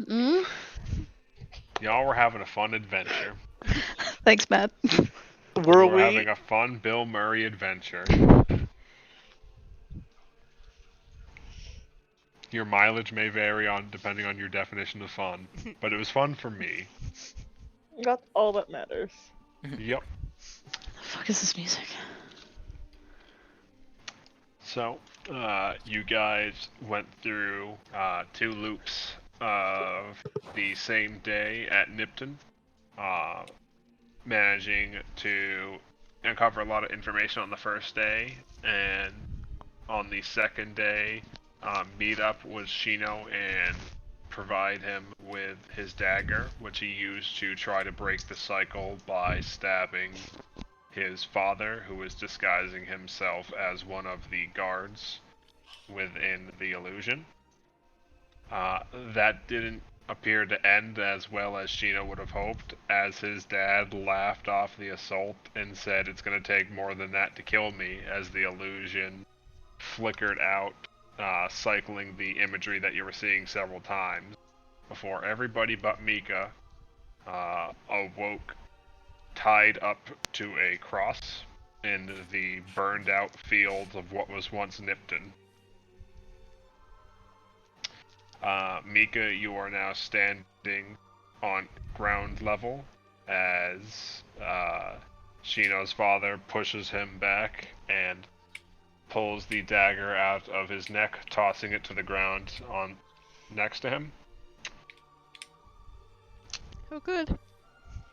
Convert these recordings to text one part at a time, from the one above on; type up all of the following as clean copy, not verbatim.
Mm? Y'all were having a fun adventure. Thanks, Matt. You Were were we? having a fun Bill Murray adventure. Your mileage may vary on depending on your definition of fun, but it was fun for me. That's all that matters. Yep. The fuck is this music? So, you guys went through 2 loops of the same day at Nipton, uh, managing to uncover a lot of information on the first day, and on the second day, meet up with Shino and provide him with his dagger, which he used to try to break the cycle by stabbing his father, who was disguising himself as one of the guards within the illusion. That didn't appear to end as well as Shino would have hoped, as his dad laughed off the assault and said, "It's going to take more than that to kill me," as the illusion flickered out, cycling the imagery that you were seeing several times, before everybody but Mika awoke tied up to a cross in the burned out fields of what was once Nipton. Mika, you are now standing on ground level as Shino's father pushes him back and pulls the dagger out of his neck, tossing it to the ground on next to him. Oh, good.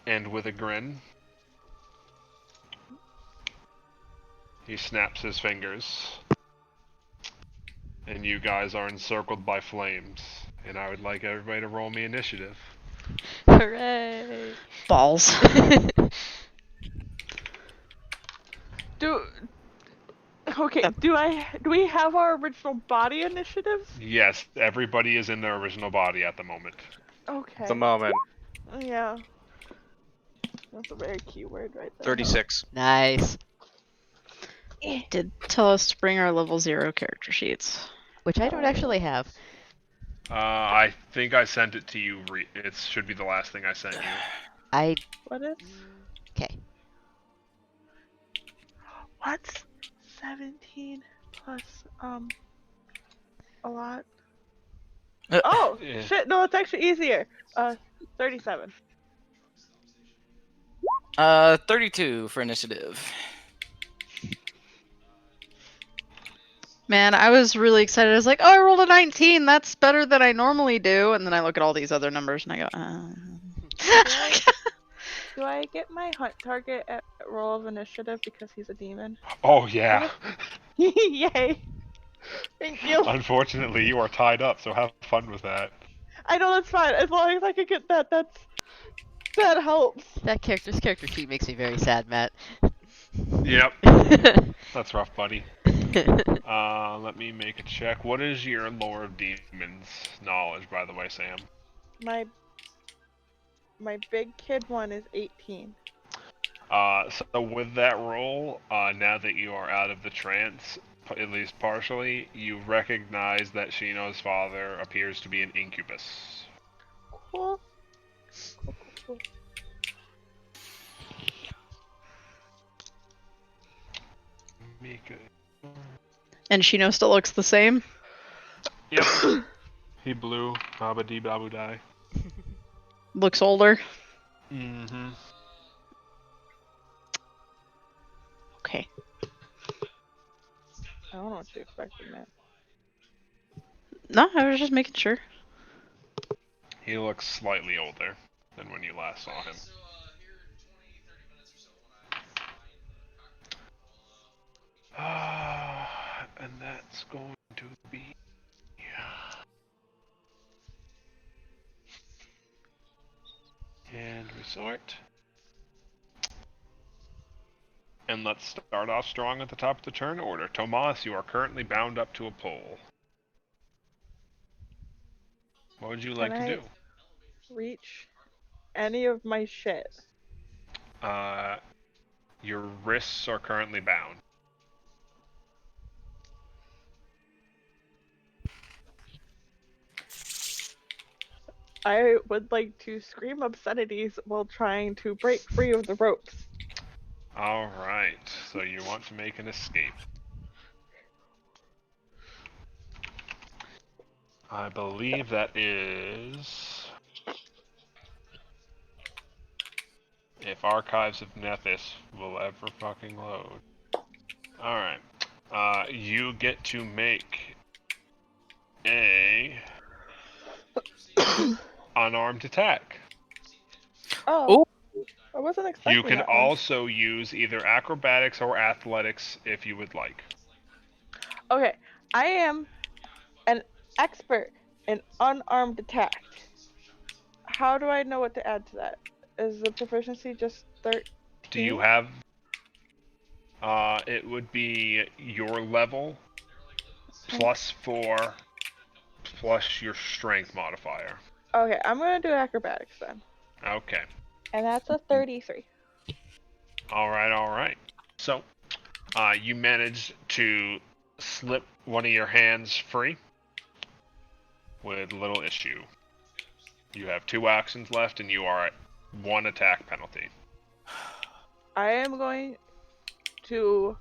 And with a grin, he snaps his fingers. And you guys are encircled by flames. And I would like everybody to roll me initiative. Hooray! Balls. Do we have our original body initiative? Yes, everybody is in their original body at the moment. Okay. The moment. Yeah. That's a very key word right there. 36. Nice. Did tell us to bring our level 0 character sheets. Which I don't actually have. I think I sent it to you. It should be the last thing I sent you. What is? Okay. What's 17 plus a lot? Oh Yeah. shit! No, it's actually easier. 37. 32 for initiative. Man, I was really excited. I was like, oh, I rolled a 19. That's better than I normally do. And then I look at all these other numbers and I go, Do I get my hunt target at roll of initiative because he's a demon? Oh, yeah. Yay! Thank you. Unfortunately, you are tied up, so have fun with that. I know that's fine. As long as I can get that, that helps. This character sheet makes me very sad, Matt. Yep. That's rough, buddy. Let me make a check. What is your Lore of Demons knowledge, by the way, Sam? My big kid one is 18. So with that roll, now that you are out of the trance, at least partially, you recognize that Shino's father appears to be an incubus. Cool. Cool. Mika. and Shino still looks the same. Yep. He blew Babadi Babu Die. Looks older. Mm-hmm. Okay. I don't know what to expect from that. No, I was just making sure. He looks slightly older than when you last saw him. And that's going to be... And resort. And let's start off strong at the top of the turn order. Tomas, you are currently bound up to a pole. What would you like to do? Reach any of my shit? Your wrists are currently bound. I would like to scream obscenities while trying to break free of the ropes. All right. So you want to make an escape. I believe that is. If Archives of Nethys will ever fucking load. Alright. You get to make a unarmed attack. Oh, Ooh. I wasn't You expecting can that one. also use either acrobatics or athletics if you would like. Okay, I am an expert in unarmed attack. How do I know what to add to that? Is the proficiency just 13? Do you have it would be your level plus 4 plus your strength modifier. Okay, I'm gonna do acrobatics then. Okay. And that's a 33. Alright. So, you managed to slip one of your hands free with little issue. You have 2 actions left and you are at 1 attack penalty. I am going to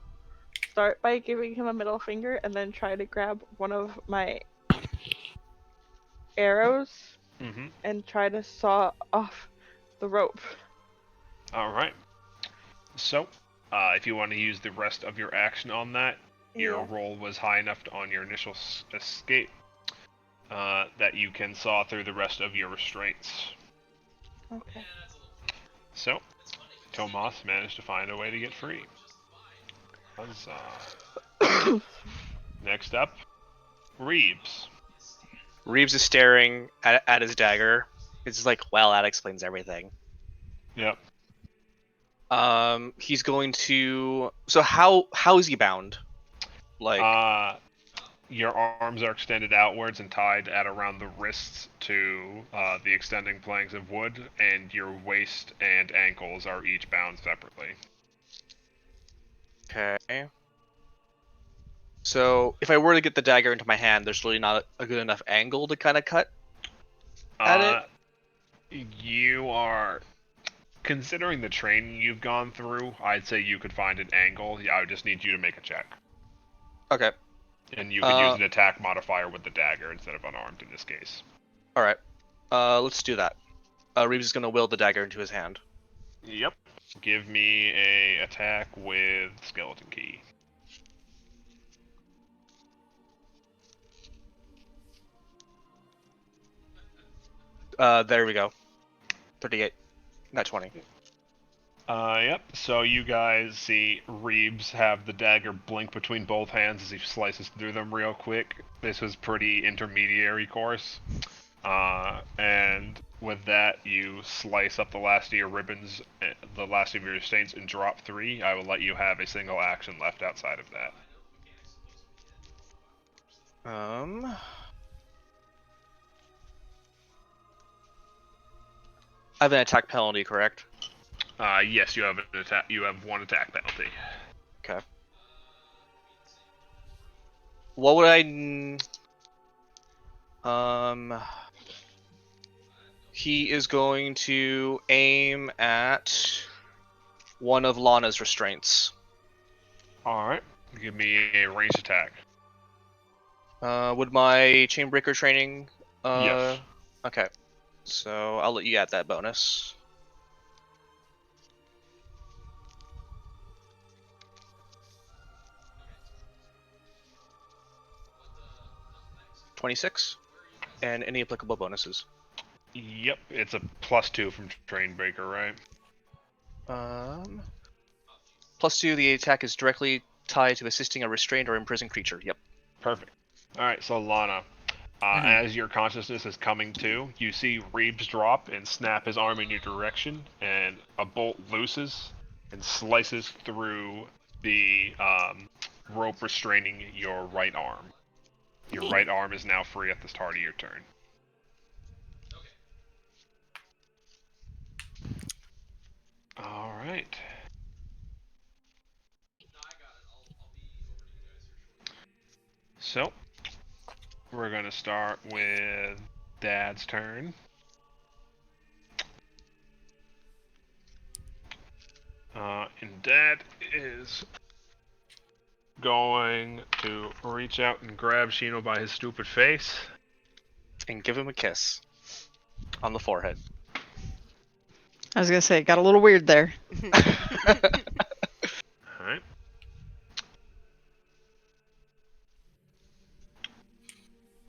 start by giving him a middle finger and then try to grab one of my arrows Mm-hmm. and try to saw off the rope. Alright. So, if you want to use the rest of your action on that, your Yeah. roll was high enough on your initial escape that you can saw through the rest of your restraints. Okay. So, Tomas managed to find a way to get free. Huzzah. Next up, Reeves. Reeves is staring at his dagger. It's just like, well, that explains everything. Yep. He's going to. So how is he bound? Like, Your arms are extended outwards and tied at around the wrists to the extending planks of wood, and your waist and ankles are each bound separately. okay. So if I were to get the dagger into my hand, there's really not a good enough angle to kind of cut at it. You are considering the training you've gone through. I'd say you could find an angle. I would just need you to make a check, Okay. and you could use an attack modifier with the dagger instead of unarmed in this case. All right. Let's do that. Reeves is going to will the dagger into his hand. Yep. Give me a attack with skeleton key. There we go. 38. Not 20. Yep. So you guys see Reeves have the dagger blink between both hands as he slices through them real quick. This was pretty intermediary course. And with that, you slice up the last of your ribbons, the last of your stains, and drop 3. I will let you have a single action left outside of that. I have an attack penalty, correct? Yes, you have an attack. You have 1 attack penalty. Okay. What would I? He is going to aim at one of Lana's restraints. All right. Give me a ranged attack. Would my Chainbreaker training? Yes. Okay. So I'll let you add that bonus. $26, and any applicable bonuses. Yep. It's a +2 from Trainbreaker, right? +2. The attack is directly tied to assisting a restrained or imprisoned creature. Yep. Perfect. All right. So Lana, as your consciousness is coming to, you see Reeves drop and snap his arm in your direction, and a bolt looses and slices through the rope restraining your right arm. Your right arm is now free at the start of your turn. All right. So, we're going to start with Dad's turn. And Dad is going to reach out and grab Shino by his stupid face. And give him a kiss on the forehead. I was gonna say, got a little weird there. Alright.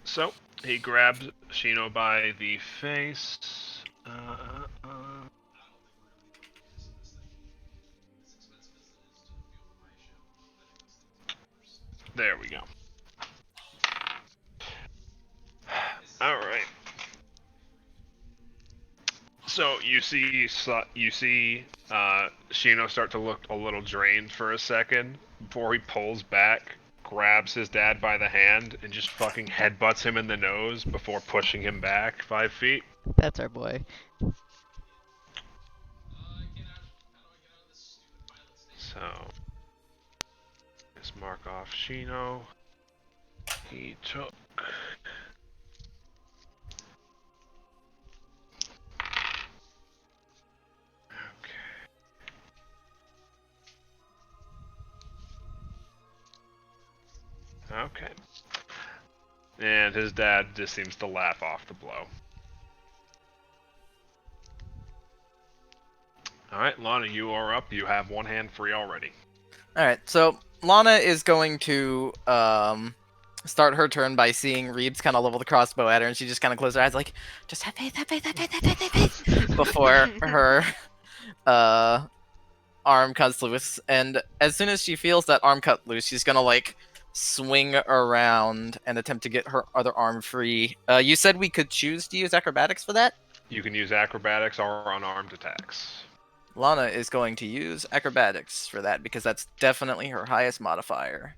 So, he grabs Shino by the face. There we go. Alright. So you see Shino start to look a little drained for a second before he pulls back, grabs his dad by the hand, and just fucking headbutts him in the nose before pushing him back 5 feet. That's our boy. So let's mark off Shino. He took. Okay. And his dad just seems to laugh off the blow. Alright, Lana, you are up. You have one hand free already. Alright, so Lana is going to start her turn by seeing Reeves kind of level the crossbow at her, and she just kind of closes her eyes like, just have faith, have faith, have faith, have faith, have faith, before her arm cuts loose. And as soon as she feels that arm cut loose, she's gonna like swing around and attempt to get her other arm free. You said we could choose to use acrobatics for that? You can use acrobatics or unarmed attacks. Lana is going to use acrobatics for that because that's definitely her highest modifier.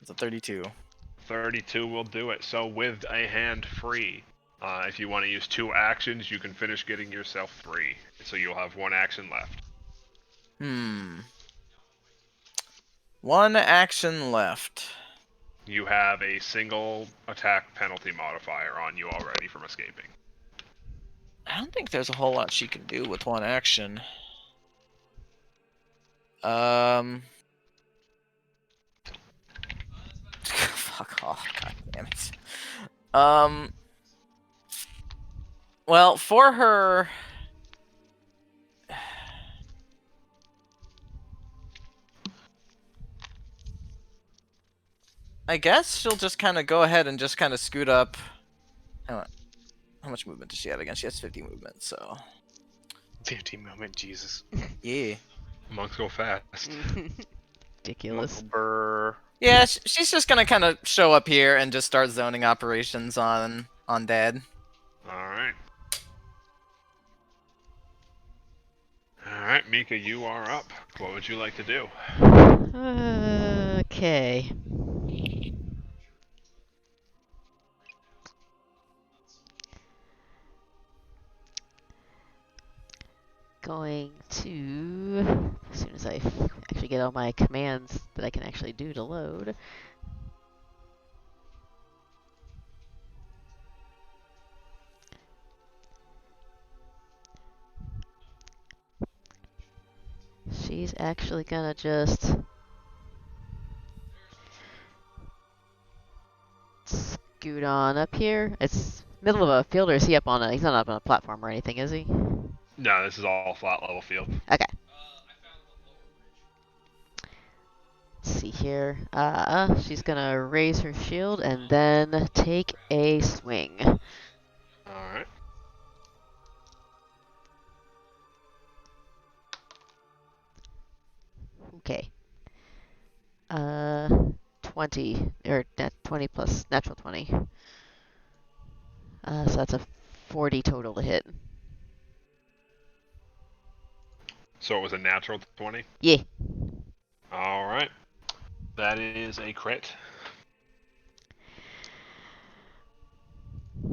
It's a 32. 32 will do it. So with a hand free, if you want to use 2 actions, you can finish getting yourself free. So you'll have 1 action left. One action left. You have a single attack penalty modifier on you already from escaping. I don't think there's a whole lot she can do with one action. Fuck off, god damn it. Well, for her... I guess she'll just kind of go ahead and just kind of scoot up. Hang on. How much movement does she have again? She has 50 movement, so... 50 movement, Jesus. Yeah. Monks go fast. Ridiculous. Brr. Yeah, she's just gonna kind of show up here and just start zoning operations on Dad. Alright. Alright, Mika, you are up. What would you like to do? Okay. Going to, as soon as I actually get all my commands that I can actually do to load. She's actually gonna just scoot on up here. It's middle of a field, or is he up on a, he's not up on a platform or anything, is he? No, this is all flat level field. Okay. Let's see here. She's gonna raise her shield and then take a swing. Alright. Okay. 20, or 20 plus natural 20. So that's a 40 total to hit. So it was a natural 20? Yeah. Alright. That is a crit.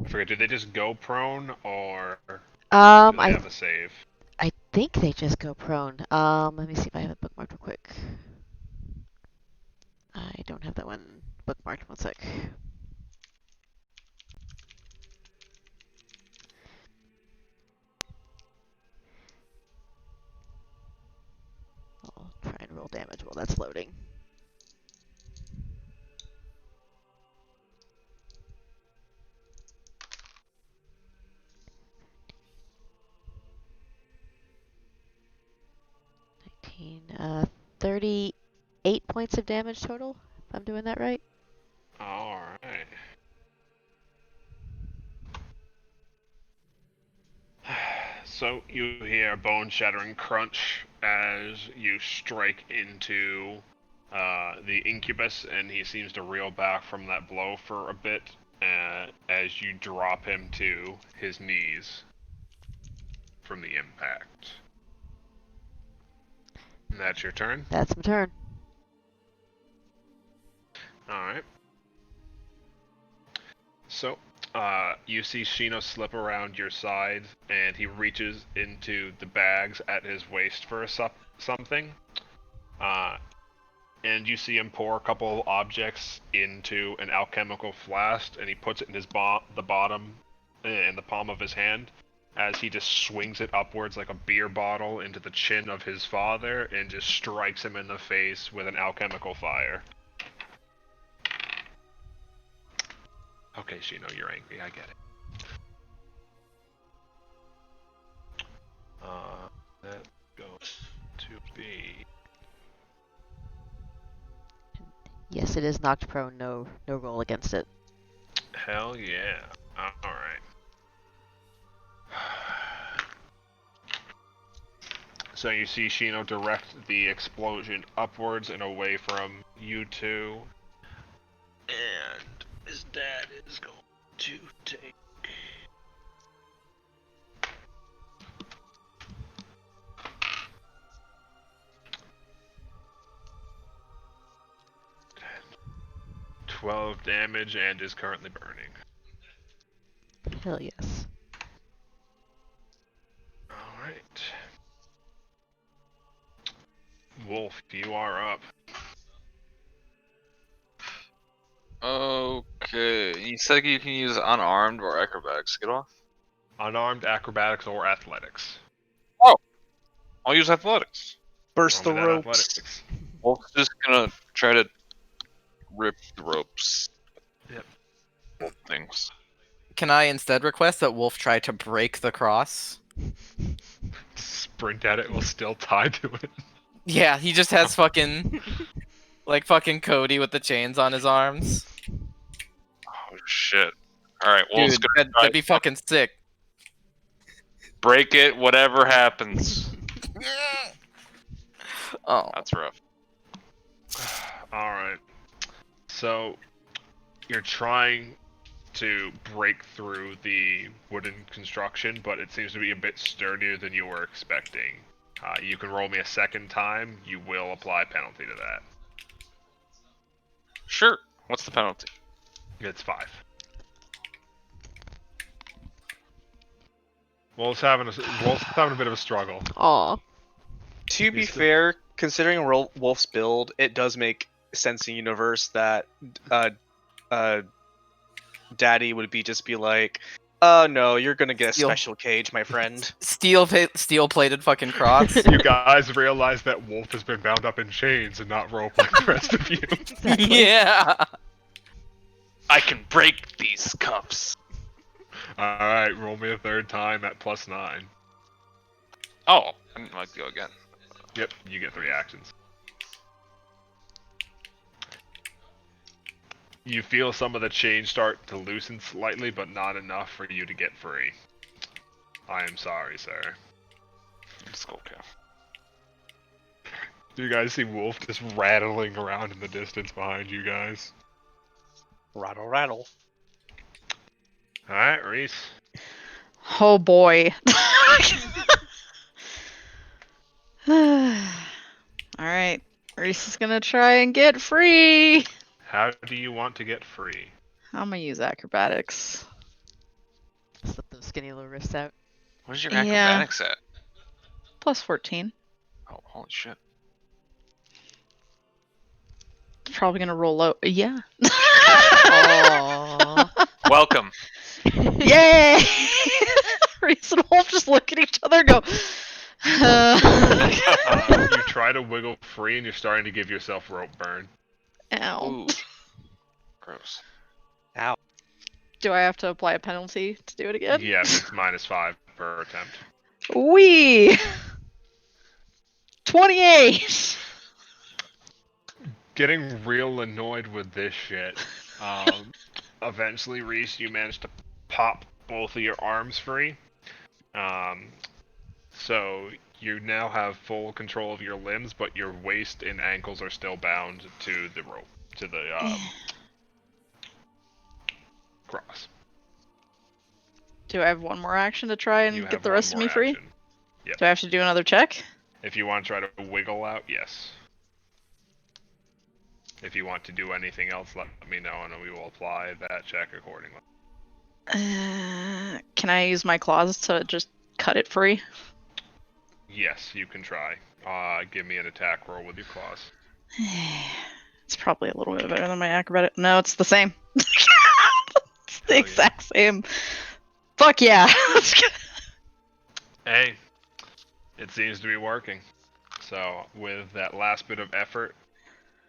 I forget, did they just go prone, or do they have a save? I think they just go prone. Let me see if I have it bookmarked real quick. I don't have that one bookmarked. One sec. that's loading. $19, 38 points of damage total, if I'm doing that right. All right. So you hear a bone-shattering crunch as you strike into the incubus, and he seems to reel back from that blow for a bit as you drop him to his knees from the impact. And that's your turn? That's my turn. Alright. So, you see Shino slip around your side, and he reaches into the bags at his waist for something. And you see him pour a couple of objects into an alchemical flask, and he puts it in his the bottom, in the palm of his hand, as he just swings it upwards like a beer bottle into the chin of his father, and just strikes him in the face with an alchemical fire. Okay, Shino, you're angry. I get it. That's going to be... Yes, it is knocked prone. No roll against it. Hell yeah. Alright. So you see Shino direct the explosion upwards and away from you two. And his dad is going to take... $12 damage and is currently burning. Hell yes. Alright. Wolf, you are up. Okay. You said you can use unarmed or acrobatics. Get off. Unarmed, acrobatics, or athletics. I'll use athletics. Burst Roll the me that ropes. athletics. Wolf's just gonna try to rip the ropes. Yep. Wolf things. Can I instead request that Wolf try to break the cross? Sprint at it while still tied to it. Yeah, he just has fucking like fucking Cody with the chains on his arms. Oh shit. Alright, Wolf's Dude, gonna that'd be fucking sick. break it, whatever happens. Oh. That's rough. Alright. So, you're trying to break through the wooden construction, but it seems to be a bit sturdier than you were expecting. You can roll me a second time. You will apply penalty to that. Sure. What's the penalty? It's 5. Wolf's having a bit of a struggle. Aw. To be He's the- fair, considering Wolf's build, it does make sense in universe that Daddy would be like, no, you're gonna get a Steel. special cage, my friend. Steel-plated fucking cross. You guys realize that Wolf has been bound up in chains and not rope like the rest of you. Yeah. I can break these cuffs. Alright, roll me a third time at +9. Oh, I didn't like to go again. Yep, you get 3 actions. You feel some of the chains start to loosen slightly, but not enough for you to get free. I am sorry, sir. It's okay. Do you guys see Wolf just rattling around in the distance behind you guys? Rattle, rattle. Alright, Reese. Oh boy. Alright. Reese is gonna try and get free. How do you want to get free? I'm gonna use acrobatics. Slip those skinny little wrists out. What is your Yeah. acrobatics at? Plus 14. Oh, holy shit. Probably gonna roll low. Yeah. Aww. Welcome. Yay! Reese and Wolf just look at each other and go. You try try to wiggle free, and you're starting to give yourself rope burn. Ow. Ooh. Gross. Ow. Do I have to apply a penalty to do it again? Yes, it's -5 per attempt. Wee! 28! Getting real annoyed with this shit. Eventually, Reese, you manage to pop both of your arms free. So you now have full control of your limbs, but your waist and ankles are still bound to the rope, to the cross. Do I have one more action to try and You get have the one rest of more me free? action. Yep. Do I have to do another check? If you want to try to wiggle out, yes. If you want to do anything else, let me know, and we will apply that check accordingly. Can I use my claws to just cut it free? Yes, you can try. Give me an attack roll with your claws. It's probably a little bit better than my acrobatic. No, it's the same. It's the Hell yeah. exact same. Fuck yeah. Hey, it seems to be working. So, with that last bit of effort,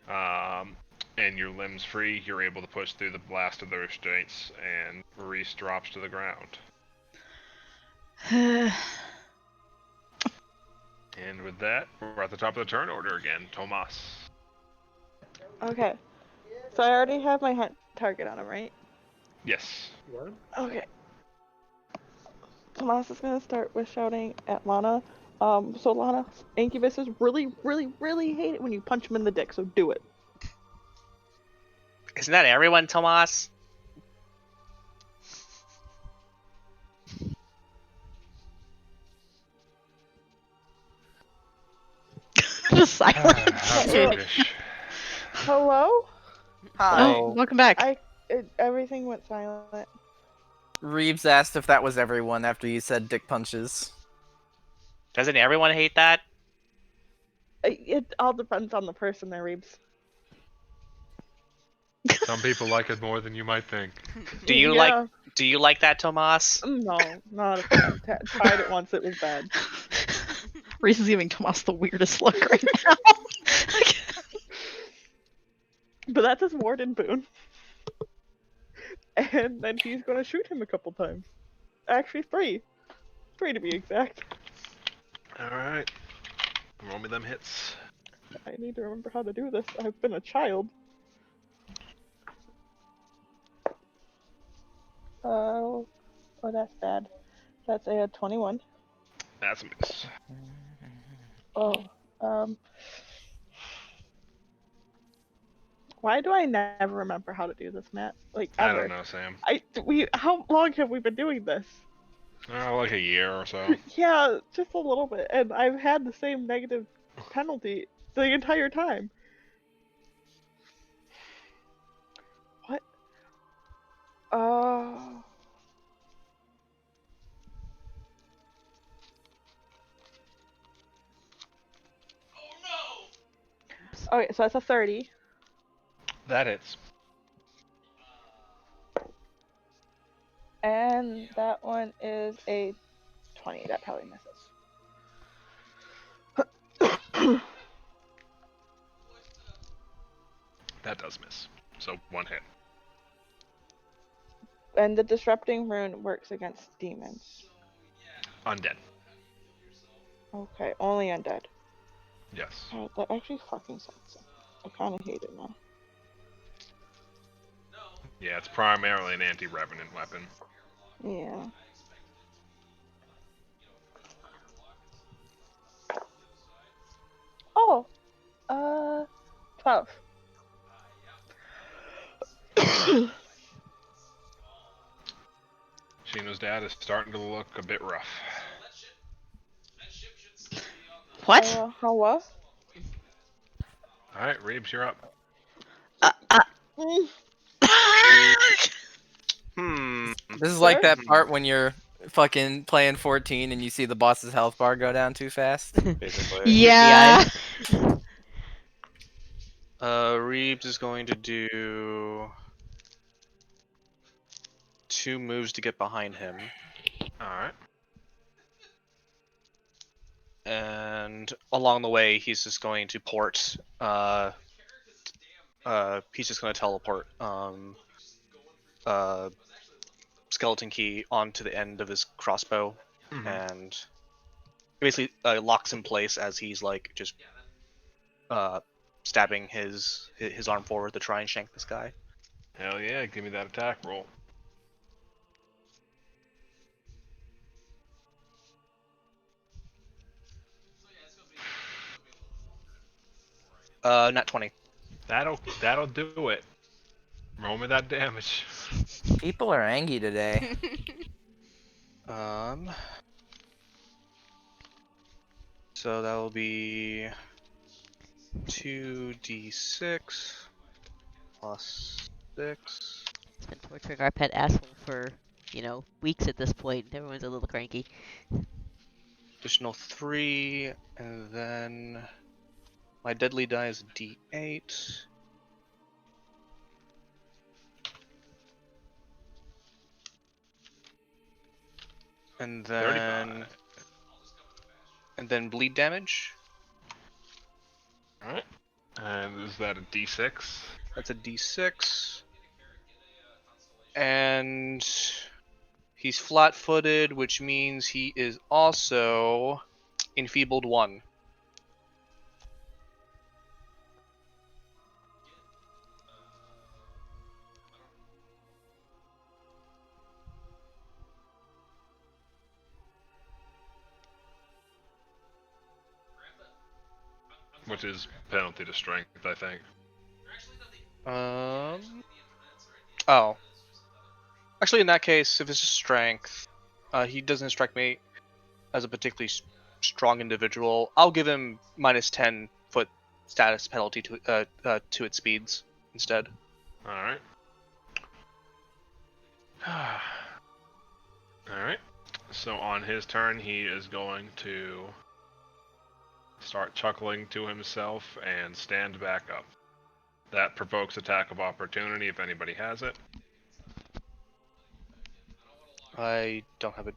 and your limbs free, you're able to push through the blast of the restraints, and Reese drops to the ground. And with that, we're at the top of the turn order again. Tomas. Okay. So I already have my hunt target on him, right? Yes. Okay. Tomas is gonna start with shouting at Lana. So Lana, incubuses really, really, really hate it when you punch him in the dick, so do it. Isn't that everyone, Tomas? Just silent. How brutish. Hello? Hi. Oh, welcome back. Everything went silent. Reeves asked if that was everyone after you said dick punches. Doesn't everyone hate that? It all depends on the person there, Reeves. Some people like it more than you might think. Do you Yeah. like that, Tomas? No, not a fan. Tried it once, it was bad. Reese is giving Tomas the weirdest look right now. But that's his warden boon. And then he's gonna shoot him a couple times. Actually, three. Three to be exact. Alright. Roll me them hits. I need to remember how to do this. I've been a child. Oh, that's bad. That's a 21. That's a miss. Oh, why do I never remember how to do this, Matt? Like, I ever. don't know, Sam. How long have we been doing this? Like a year or so. Yeah, just a little bit. And I've had the same negative penalty the entire time. What? Oh. Okay, so that's a 30. That hits. And that one is a 20. That probably misses. That does miss. So, one hit. And the disrupting rune works against demons. Undead. Okay, only undead. Yes. Oh, that actually fucking sucks. I kind of hate it now. Yeah, it's primarily an anti-revenant weapon. Yeah. Oh, 12. Shino's dad is starting to look a bit rough. What? How what? Alright, Reeves, you're up. Mm, This is like Sure. that part when you're fucking playing 14 and you see the boss's health bar go down too fast. Basically. Yeah. Reeves is going to do 2 moves to get behind him. Alright. and along the way, he's just going to port. He's just going to teleport skeleton key onto the end of his crossbow, Mhm. and basically locks in place as he's like just stabbing his arm forward to try and shank this guy. Hell yeah, give me that attack roll. Nat 20. That'll do it. Roll me that damage. People are angry today. So that will be 2d6 plus 6. It's been torturing our pet asshole for, weeks at this point. Everyone's a little cranky. Additional 3, and then my deadly die is d8. And then 35. and then bleed damage. Alright. And is that a d6? That's a d6. And he's flat-footed, which means he is also enfeebled 1. Which is penalty to strength, I think. Oh. Actually, in that case, if it's just strength, he doesn't strike me as a particularly strong individual. I'll give him minus 10 foot status penalty to its speeds instead. Alright. Alright. So on his turn, he is going to start chuckling to himself and stand back up. That provokes attack of opportunity if anybody has it. I don't have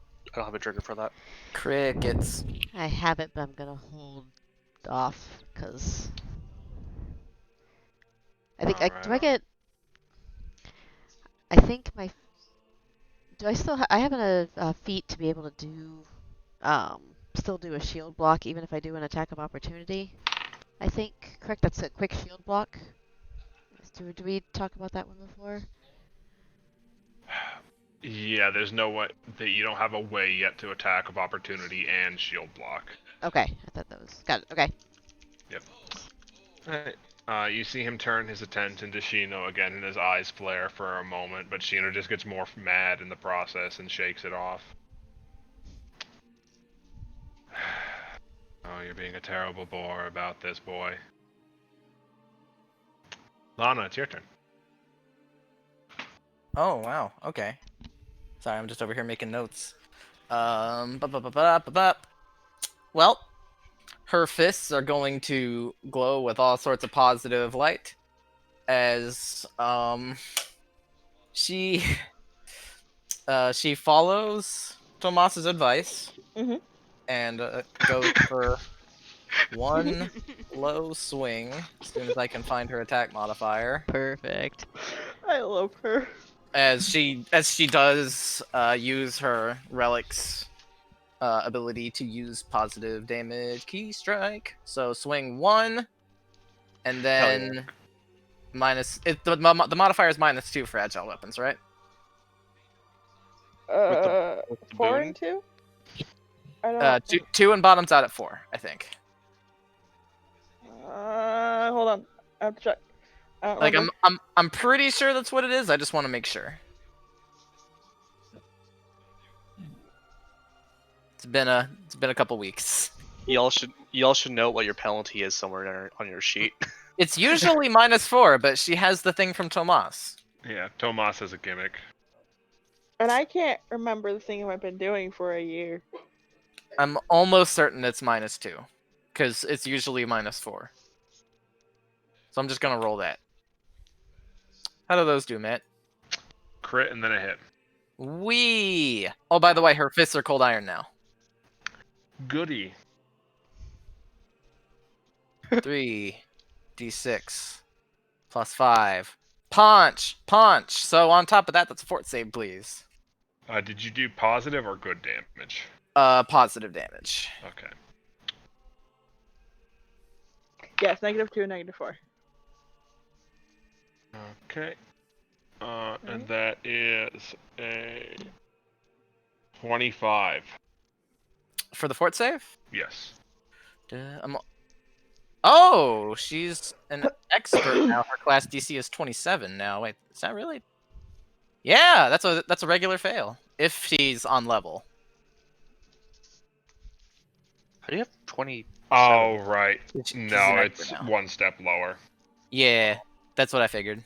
a trigger for that. Crickets. I have it, but I'm gonna hold off because I think do I Alright. get? I think my do I still I have a feat to be able to do still do a shield block even if I do an attack of opportunity. I think correct. That's a quick shield block. Do we talk about that one before? Yeah, there's no way that you don't have a way yet to attack of opportunity and shield block. Okay, I thought that was got it. Okay. Yep. Alright. You see him turn his attention to Shino again, and his eyes flare for a moment, but Shino just gets more mad in the process and shakes it off. Oh, you're being a terrible bore about this, boy. Lana, it's your turn. Oh wow. Okay. Sorry, I'm just over here making notes. Well, her fists are going to glow with all sorts of positive light as she she follows Tomas's advice Mhm. and goes for one low swing as soon as I can find her attack modifier. Perfect. I love her. As she does use her relics ability to use positive damage key strike. So swing 1, and then minus it. The modifier is -2 for agile weapons, right? With the 4 boon? and 2. I don't. Two and bottoms out at 4, I think. Hold on. I have to check. I don't Like remember. I'm pretty sure that's what it is. I just want to make sure. It's been a couple weeks. Y'all should note what your penalty is somewhere on your sheet. It's usually -4, but she has the thing from Tomas. Yeah, Tomas has a gimmick. And I can't remember the thing I've been doing for a year. I'm almost certain it's -2, because it's usually -4. So I'm just gonna roll that. How do those do, Matt? Crit and then a hit. Wee! Oh, by the way, her fists are cold iron now. Goody. 3d6 plus 5. Punch! Punch! So on top of that, that's a fort save, please. Did you do positive or good damage? Positive damage. Okay. Yes, -2 and -4. Okay. And that is a 25. For the fort save? Yes. Oh, she's an expert now. Her class DC is 27 now. Wait, is that really? Yeah, that's a regular fail if she's on level. How do you have 20? Oh, right. She's No, an it's expert now. one step lower. Yeah, that's what I figured.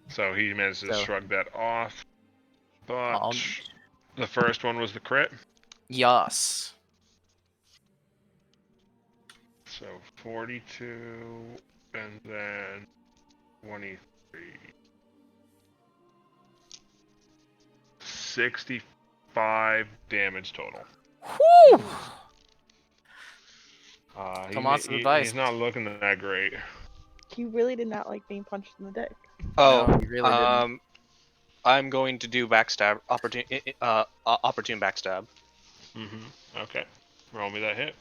So he managed to So- shrug that off. But Um, the first one was the crit. Yes. So 42 and then 23. 65 damage total. Whew! Tomas' advice. He's not looking that great. He really did not like being punched in the dick. Oh, No, he really didn't. I'm going to do backstab, opportune backstab. Okay. Roll me that hit.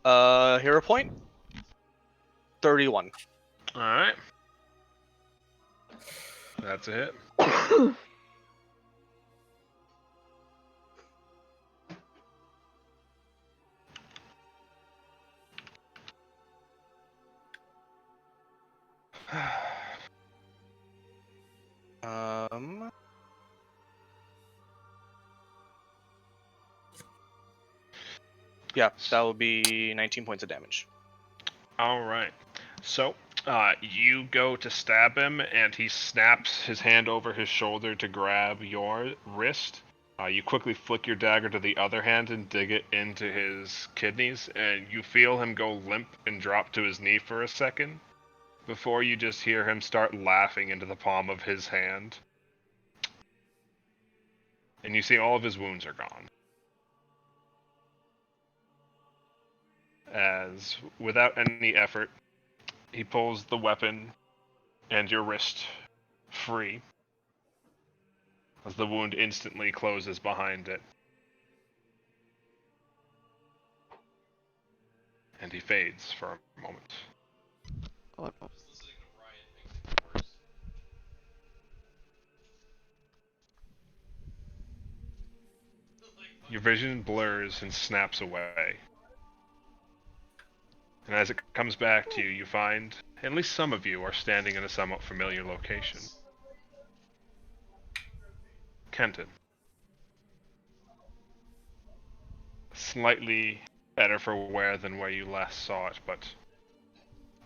Hero point. 31. Alright. That's a hit. Yeah, that would be 19 points of damage. Alright. So, you go to stab him, and he snaps his hand over his shoulder to grab your wrist. You quickly flick your dagger to the other hand and dig it into his kidneys, and you feel him go limp and drop to his knee for a second, before you just hear him start laughing into the palm of his hand. And you see all of his wounds are gone. As, without any effort, he pulls the weapon and your wrist free, as the wound instantly closes behind it. And he fades for a moment. Oh, no. Your vision blurs and snaps away. And as it comes back to you, you find at least some of you are standing in a somewhat familiar location. Kenton. Slightly better for wear than where you last saw it, but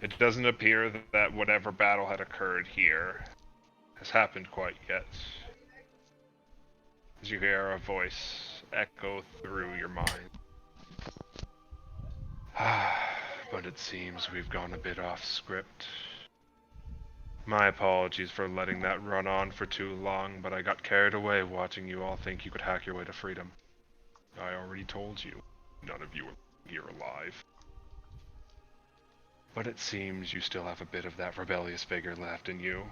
it doesn't appear that whatever battle had occurred here has happened quite yet. As you hear a voice echo through your mind. But it seems we've gone a bit off script. My apologies for letting that run on for too long, but I got carried away watching you all think you could hack your way to freedom. I already told you, none of you are here alive. But it seems you still have a bit of that rebellious vigor left in you.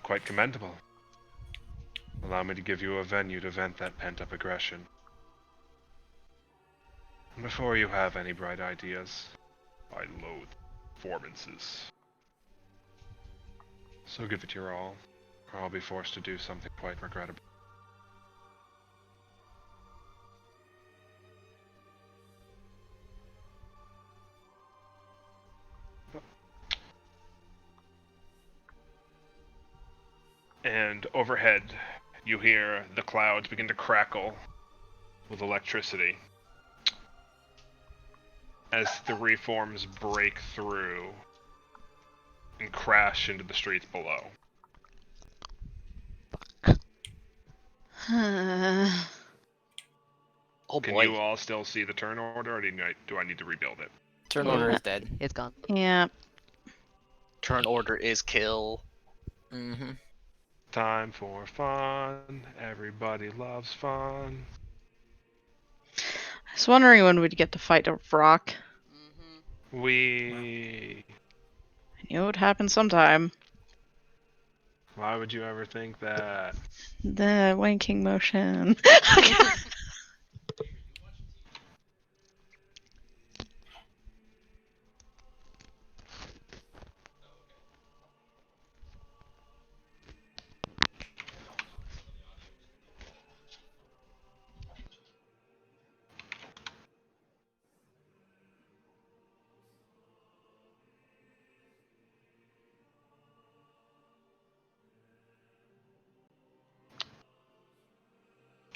Quite commendable. Allow me to give you a venue to vent that pent-up aggression. And before you have any bright ideas, I loathe performances. So give it your all, or I'll be forced to do something quite regrettable. And overhead, you hear the clouds begin to crackle with electricity as three forms break through and crash into the streets below. Oh Can boy. you all still see the turn order, or do I need to rebuild it? Turn Yeah. order is dead. It's gone. Yeah. Turn order is kill. Mm-hmm. Time for fun. Everybody loves fun. was wondering when we'd get to fight a rock. Mm-hmm. We. I knew it would happen sometime. Why would you ever think that? The wanking motion.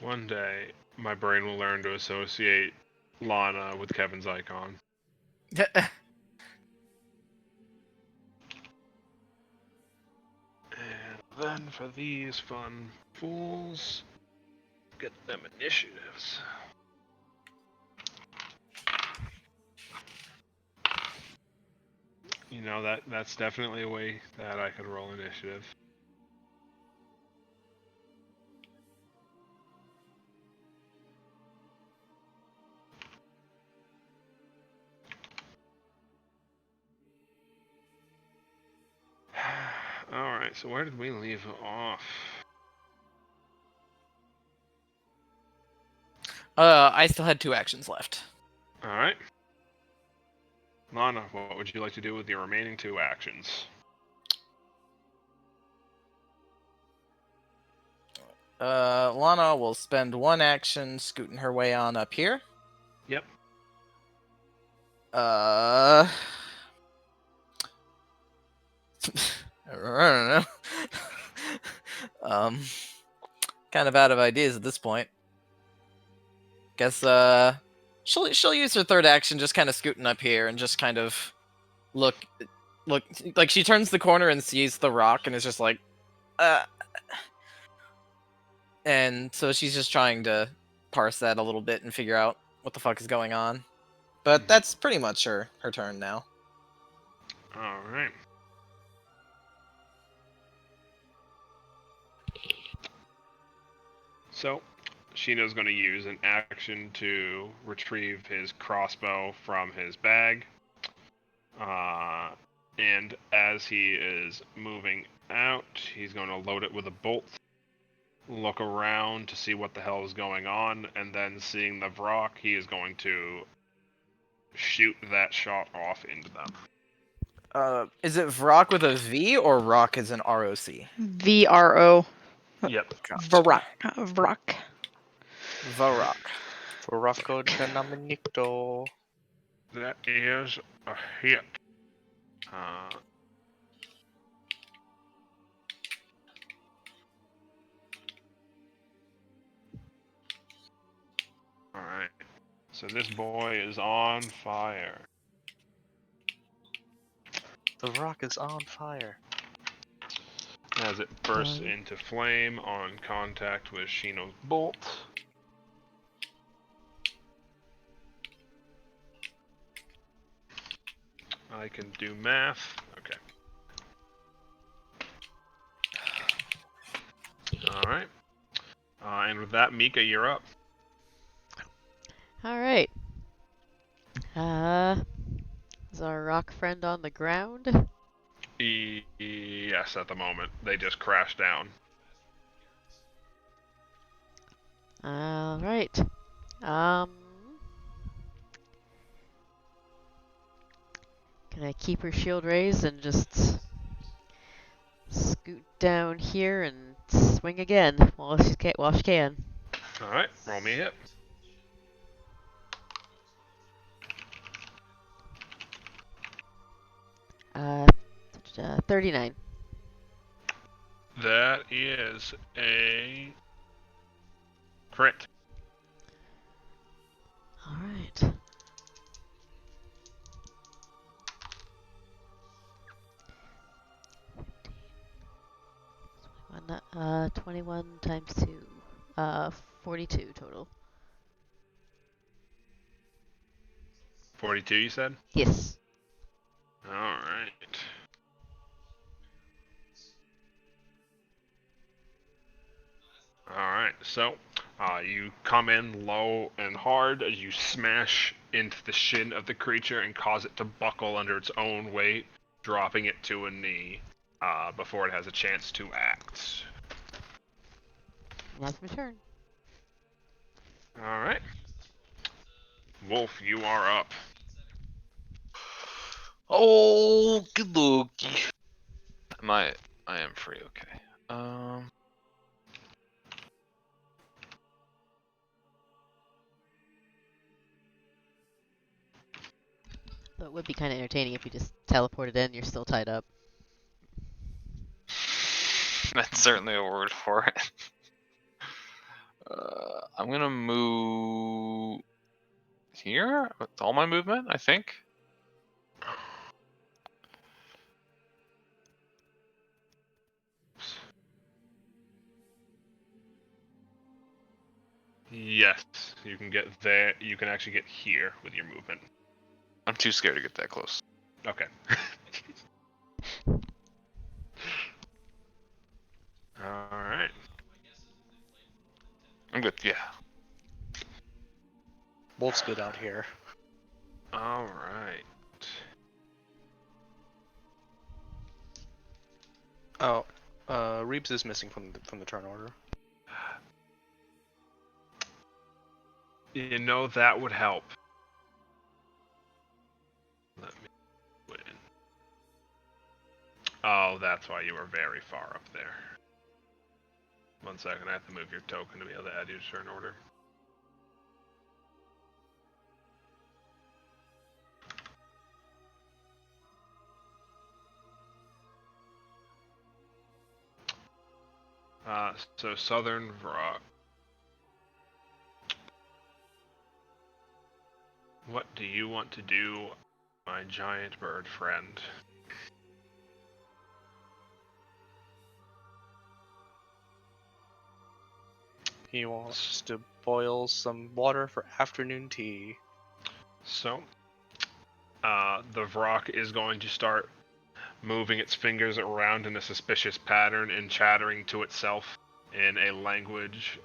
One day, my brain will learn to associate Lana with Kevin's icon. And then for these fun fools, get them initiatives. You know, that's definitely a way that I could roll initiative. Alright, so where did we leave off? I still had 2 actions left. Alright. Lana, what would you like to do with your remaining 2 actions? Lana will spend 1 action scooting her way on up here. Yep. I don't know. Kind of out of ideas at this point. Guess she'll use her 3rd action just kind of scooting up here and just kind of look like she turns the corner and sees the rock and is just like and so she's just trying to parse that a little bit and figure out what the fuck is going on. But that's pretty much her turn now. Alright. So, Shino's going to use an action to retrieve his crossbow from his bag. And as he is moving out, he's going to load it with a bolt, look around to see what the hell is going on, and then seeing the Vrock, he is going to shoot that shot off into them. Is it Vrock with a V or Rock as an ROC? VRO. Yep. Varrock. Vrock. Varrock. Rocco Denominito. That is a hit. Alright. So this boy is on fire. The rock is on fire. As it bursts into flame on contact with Shino's bolt. I can do math. Okay. Alright. And with that, Mika, you're up. Alright. Is our rock friend on the ground? Yes, at the moment. They just crashed down. Alright. Can I keep her shield raised and just scoot down here and swing again while she can? Alright, roll me a hit. Uh, 39. That is a crit. Alright. One, 21 times 2. 42 total. 42, you said? Yes. Alright. Alright, so You come in low and hard as you smash into the shin of the creature and cause it to buckle under its own weight, dropping it to a knee before it has a chance to act. That's my turn. Alright. Wolf, you are up. Oh, good looky. I am free. Okay. Though it would be kind of entertaining if you just teleported in and you're still tied up. That's certainly a word for it. I'm gonna move here with all my movement, I think. Yes, you can get there. You can actually get here with your movement. I'm too scared to get that close. Okay. Alright. I'm good. Yeah. Wolf's good out here. Alright. Oh, Reeves is missing from the turn order. You know, that would help. Let me win. Oh, that's why you were very far up there. 1 second, I have to move your token to be able to add your turn order. So Southern Rock. What do you want to do, my giant bird friend? He wants to boil some water for afternoon tea. So, the Vrock is going to start moving its fingers around in a suspicious pattern and chattering to itself in a language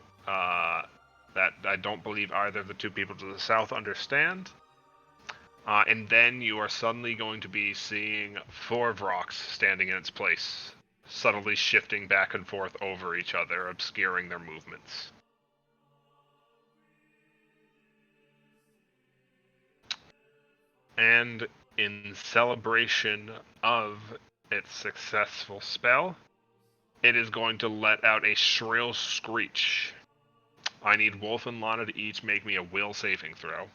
that I don't believe either of the two people to the south understand. And then you are suddenly going to be seeing 4 Vrocks standing in its place, subtly shifting back and forth over each other, obscuring their movements. And in celebration of its successful spell, it is going to let out a shrill screech. I need Wolf and Lana to each make me a will saving throw.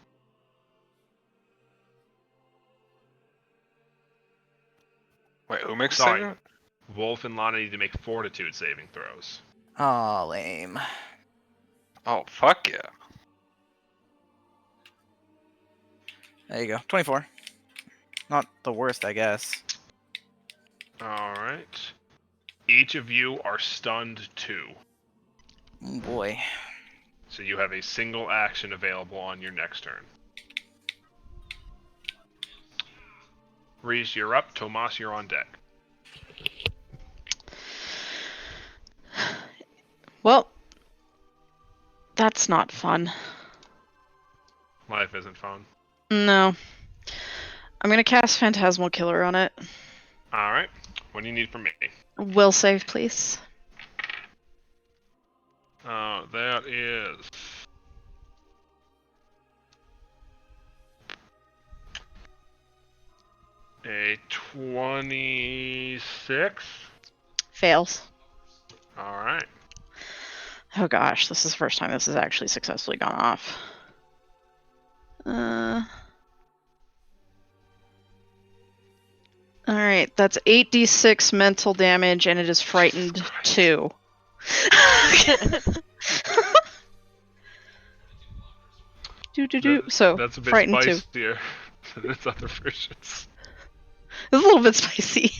Wait, who makes Sorry. saving? Wolf and Lana need to make fortitude saving throws. Oh, lame. Oh, fuck yeah. There you go. 24. Not the worst, I guess. Alright. Each of you are stunned 2. Oh boy. So you have a single action available on your next turn. Reese, you're up. Tomas, you're on deck. Well, that's not fun. Life isn't fun. No. I'm gonna cast Phantasmal Killer on it. Alright. What do you need from me? Will save, please. That is... a 26. Fails. Alright. Oh gosh, this is the first time this has actually successfully gone off. Alright, that's 8d6 mental damage, and it is frightened 2. So, That's a bit frightened 2. spicier than its other versions. It's a little bit spicy.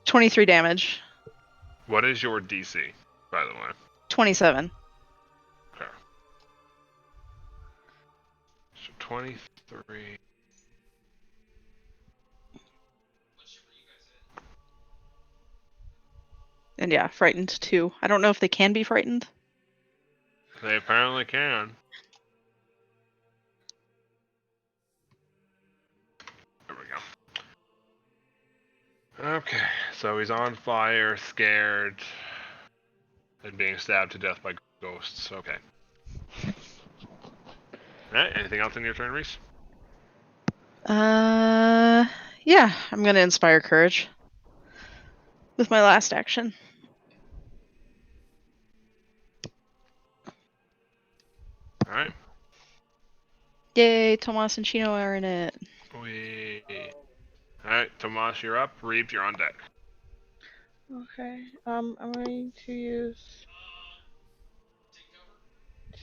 23 damage. What is your DC, by the way? 27. Okay. So 23. And yeah, frightened too. I don't know if they can be frightened. They apparently can. There we go. Okay, so he's on fire, scared, and being stabbed to death by ghosts. Okay. Alright, anything else in your turn, Reese? Yeah, I'm gonna inspire courage with my last action. Alright. Yay, Tomas and Chino are in it. Alright, Tomas, you're up. Reeb, you're on deck. Okay. I'm going to use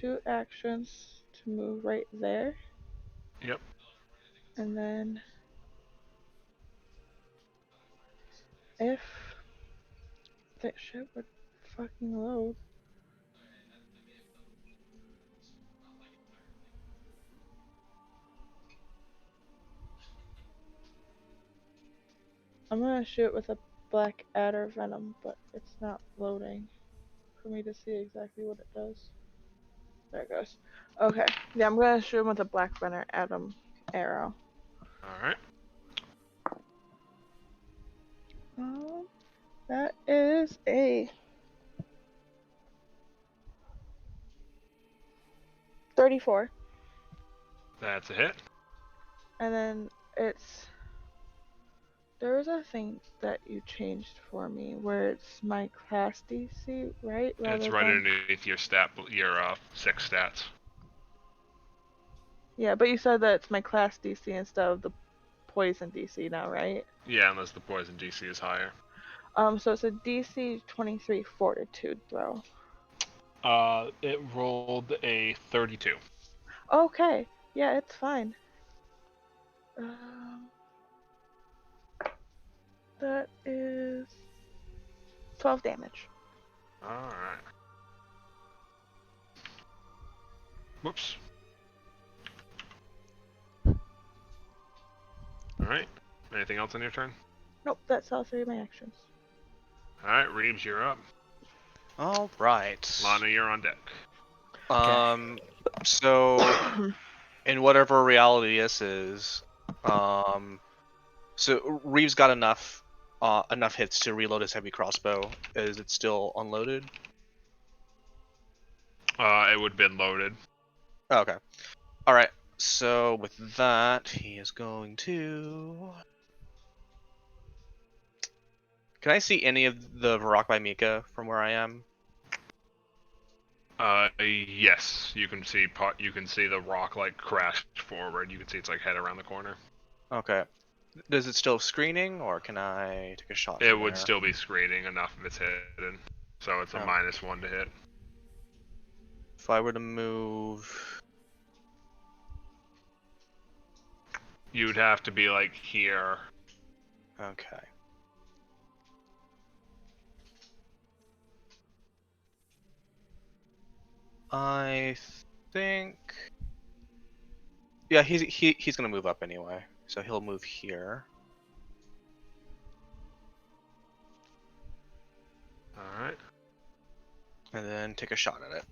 2 actions to move right there. Yep. And then if that shit would fucking load. I'm gonna shoot with a black adder venom, but it's not loading for me to see exactly what it does. There it goes. Okay. Yeah, I'm gonna shoot him with a black venom Adam arrow. Alright. That is a 34. That's a hit. And then it's there was a thing that you changed for me where it's my class DC, right? It's right underneath your your 6 stats. Yeah, but you said that it's my class DC instead of the poison DC now, right? Yeah, unless the poison DC is higher. So it's a DC 23 fortitude throw. It rolled a 32. Okay, yeah, it's fine. That is 12 damage. Alright. Whoops. Alright. Anything else on your turn? Nope, that's all 3 of my actions. Alright, Reeves, you're up. All right. Lana, you're on deck. So in whatever reality this is, so Reeves got enough hits to reload his heavy crossbow. Is it still unloaded? It would have been loaded. Oh, okay. All right. So with that, he is going to. Can I see any of the Varrock by Mika from where I am? Yes, you can see the rock like crash forward. You can see its like head around the corner. Okay. Does it still have screening, or can I take a shot? It from would there? still be screening enough if it's hidden, so it's a Oh. -1 to hit. If I were to move, You'd have to be like here. okay. I think. Yeah, he's gonna move up anyway, so he'll move here. All right. And then take a shot at it.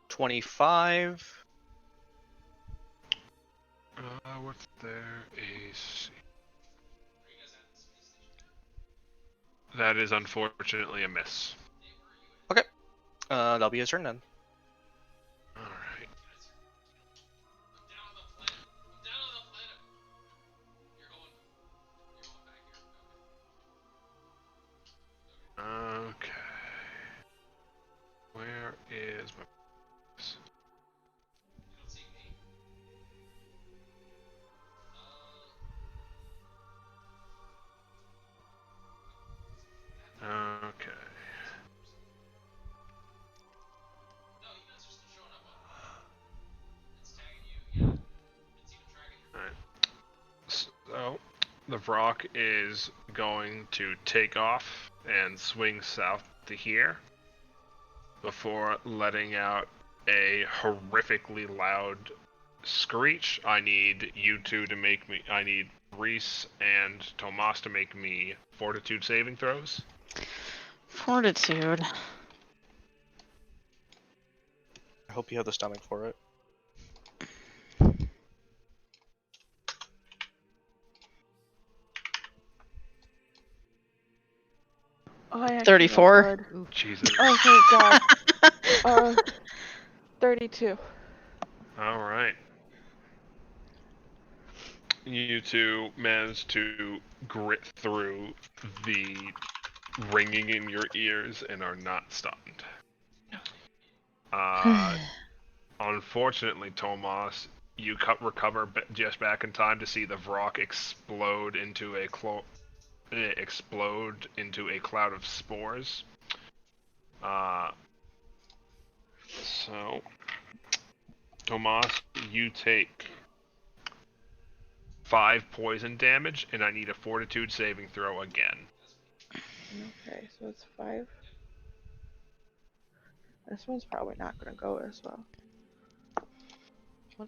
$25. What's their AC? That is unfortunately a miss. That'll be his turn then. All right. Okay. Where is my... Okay. Alright. So, the Vrock is going to take off and swing south to here before letting out a horrifically loud Screech, I need you two to make me. I need Reese and Tomas to make me Fortitude saving throws. Fortitude. I hope you have the stomach for it. Oh, I actually got 34. good. Jesus. Oh, thank God. 32. All right. You two managed to grit through the ringing in your ears and are not stunned. Unfortunately, Tomas, you recover just back in time to see the Vrock explode into a cloud of spores. So, Tomas, you take 5 poison damage, and I need a Fortitude saving throw again. Okay, so it's 5. This one's probably not gonna go as well.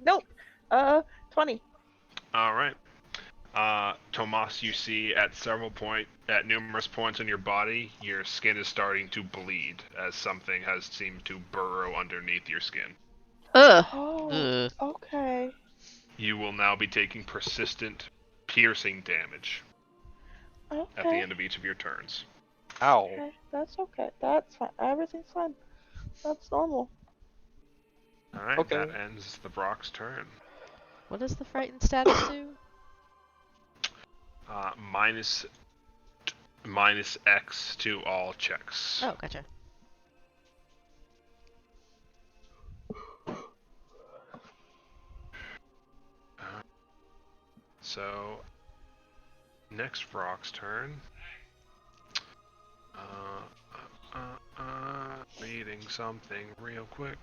Nope. 20. All right. Tomas, you see at numerous points in your body, your skin is starting to bleed as something has seemed to burrow underneath your skin. Ugh. Oh, Ugh. okay. You will now be taking persistent piercing damage at the Okay. end of each of your turns. Ow. Okay, that's okay. That's fine. Everything's fine. That's normal. All right, Okay. that ends the Brock's turn. What does the frightened status do? Minus X to all checks. Oh, gotcha. So, next Brock's turn. Reading something real quick.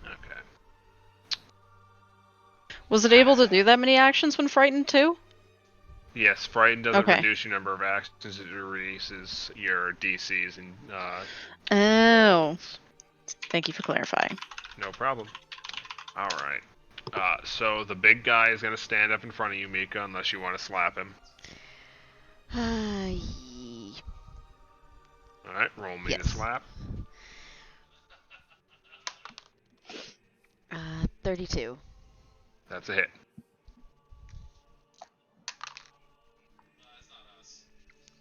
Okay. Was it able to do that many actions when frightened too? Yes, Frighten doesn't Okay. reduce your number of actions, it reduces your DCs and Oh. rolls. Thank you for clarifying. No problem. Alright. So the big guy is going to stand up in front of you, Mika, unless you want to slap him. Alright, roll me to Yes. slap. 32. That's a hit.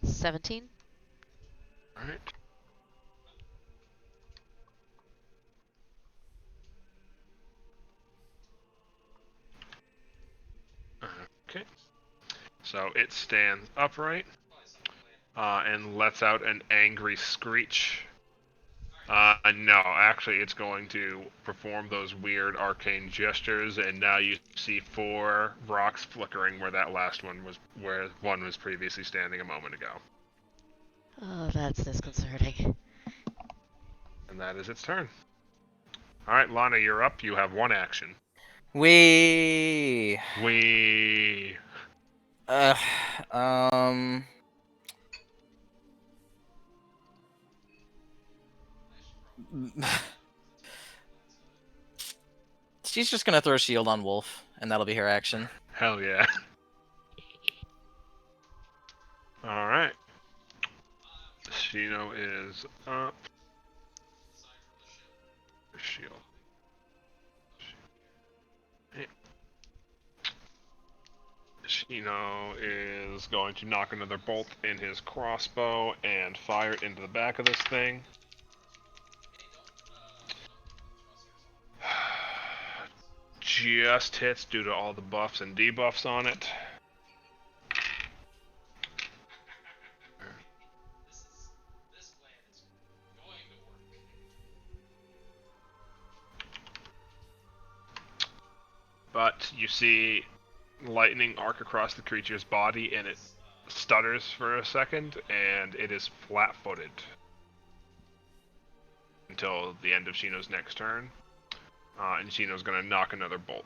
17. Alright. Okay. So it stands upright and lets out an angry screech. No, actually, it's going to perform those weird arcane gestures, and now you see 4 rocks flickering where one was previously standing a moment ago. Oh, that's disconcerting. And that is its turn. All right, Lana, you're up. You have 1 action. We. We. Um. She's just gonna throw a shield on Wolf, and that'll be her action. Hell yeah. All right. Shino is up. Shield. Shino is going to knock another bolt in his crossbow and fire it into the back of this thing. Just hits due to all the buffs and debuffs on it. But you see lightning arc across the creature's body and it stutters for a second and it is flat-footed until the end of Shino's next turn. And Shino's going to knock another bolt.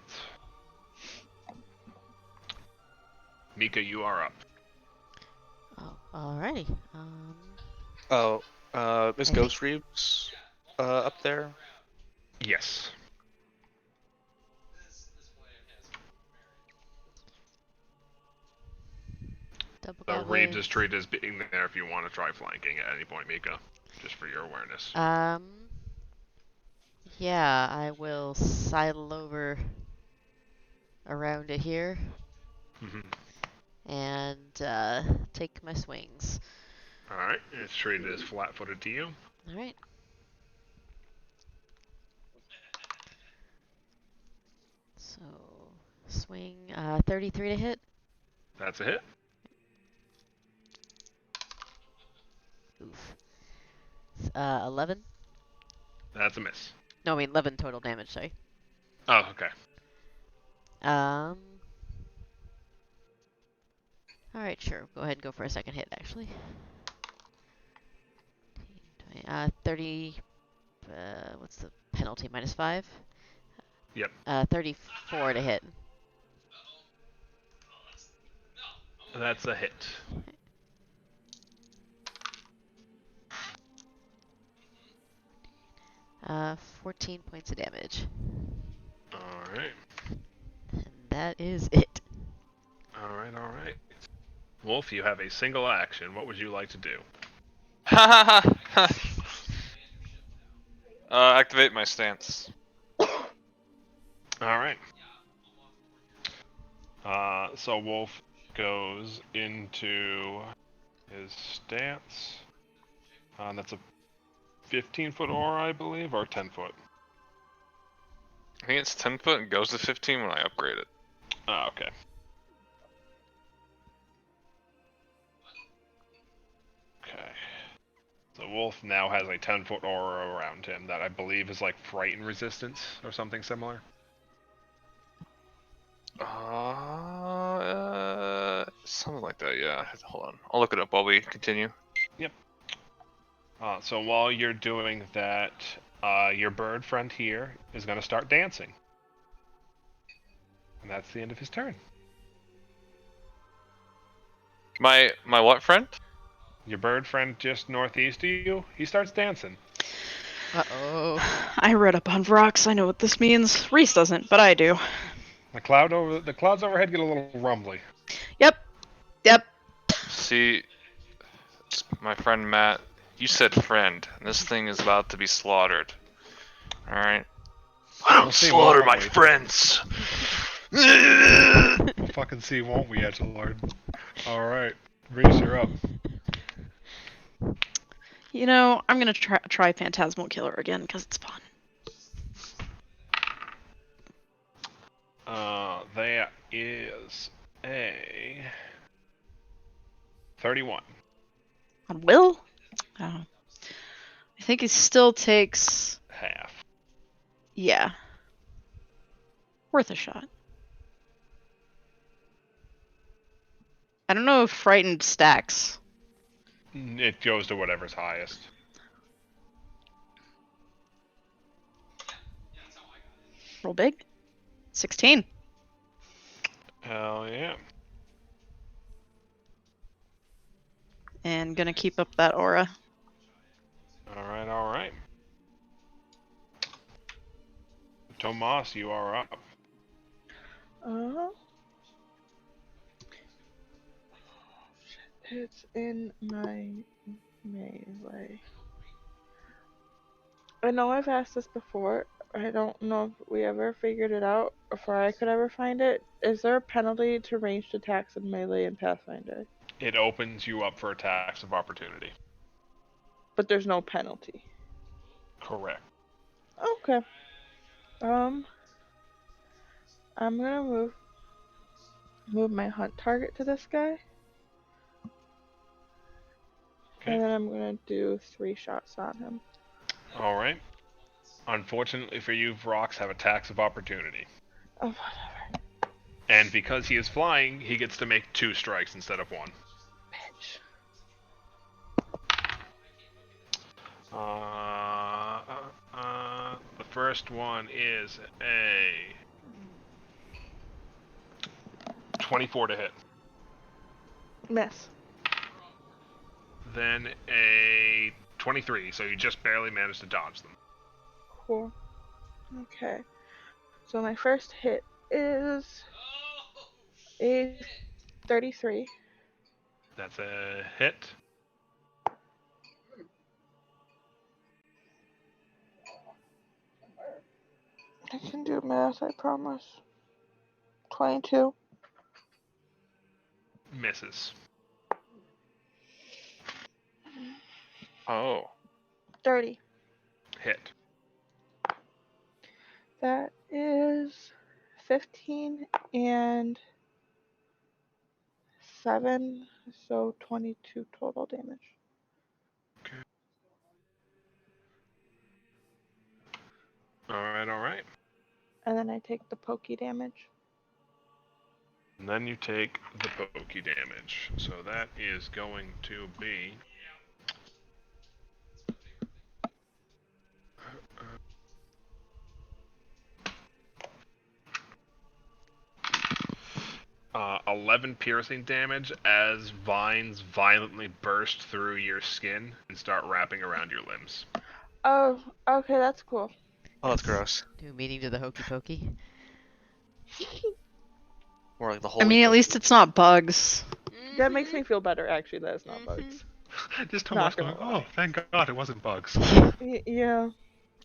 Mika, you are up. Oh, alrighty. Oh, is I think- Ghost Reeves up there? Yes. double So Reeves goblet. is treated as being there if you want to try flanking at any point, Mika. Just for your awareness. Yeah, I will sidle over around it here Mhm. and take my swings. Alright, it's treated as flat-footed to you. Alright. So, swing 33 to hit. That's a hit. Oof. 11? That's a miss. No, I mean 11 total damage, sorry. Oh, okay. Um. Alright, sure. Go ahead and go for a second hit, actually. 30. What's the penalty? -5? Yep. 34 to hit. That's a hit. 14 points of damage. Alright. And that is it. Alright, alright. Wolf, you have a single action. What would you like to do? Activate my stance. Alright. So Wolf goes into his stance. That's a 15-foot aura, I believe, or 10-foot. I think it's 10 foot and goes to 15 when I upgrade it. Oh, okay. Okay. So Wolf now has a 10-foot aura around him that I believe is like frighten resistance or something similar. Something like that, yeah. Hold on. I'll look it up while we continue. Yep. So while you're doing that, your bird friend here is going to start dancing. And that's the end of his turn. My what friend? Your bird friend just northeast of you, he starts dancing. Uh-oh. I read up on Vrox. I know what this means. Reese doesn't, but I do. The clouds overhead get a little rumbly. Yep. See, it's my friend Matt. You said friend, and this thing is about to be slaughtered. Alright? I don't We'll see, slaughter won't my we? friends! We'll fucking see, won't we, Edgelord? Alright. Reese, you're up. You know, I'm gonna try Phantasmal Killer again because it's fun. That is a 31. On Will? Oh. I think he still takes. Half. Yeah. Worth a shot. I don't know if Frightened stacks. It goes to whatever's highest. Roll big. 16. Hell yeah. And gonna keep up that aura. Alright, alright. Tomas, you are up. It's in my melee. I know I've asked this before. I don't know if we ever figured it out, or if I could ever find it. Is there a penalty to ranged attacks in melee and Pathfinder? It opens you up for attacks of opportunity. But there's no penalty. Correct. Okay. I'm gonna move my hunt target to this guy. Okay. And then I'm gonna do 3 shots on him. Alright. Unfortunately for you, Vrox have attacks of opportunity. Oh, whatever. And because he is flying, he gets to make 2 strikes instead of 1. Bitch. The first one is a 24 to hit. Miss. Then a 23, so you just barely managed to dodge them. Cool. Okay. So my first hit is a 33. That's a hit. I can do math, I promise. 22. Misses. Oh. 30. Hit. That is 15 and 7, so 22 total damage. Alright. And then I take the pokey damage. And then you take the pokey damage. So that is going to be... 11 piercing damage as vines violently burst through your skin and start wrapping around your limbs. Oh, okay, that's cool. Oh, that's gross. Do a meeting to the hokey pokey. More like the I holy. mean, at least pokey. it's not bugs. That makes me feel better, actually, that it's not bugs. Just Not Tomas gonna going, lie. oh, thank God it wasn't bugs. Yeah.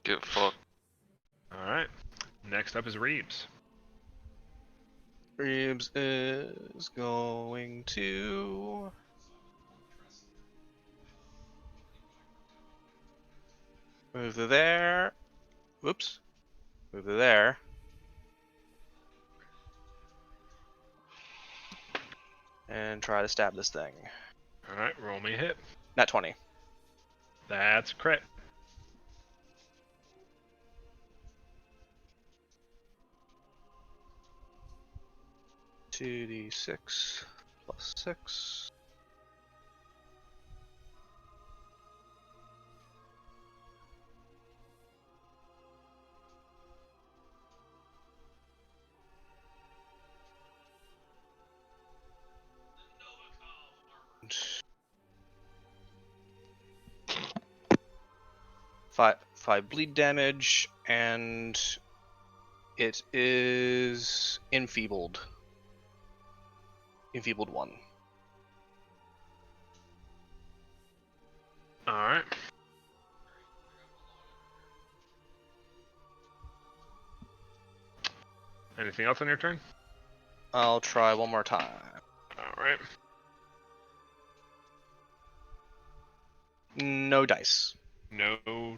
Get fucked. Alright. Next up is Reeves. Reeves is going to move to there. Whoops. Move to there. And try to stab this thing. Alright, roll me a hit. Nat 20. That's a crit. Two d6 plus 6. Five bleed damage, and it is enfeebled. Enfeebled 1. Alright. Anything else on your turn? I'll try one more time. Alright. No dice. No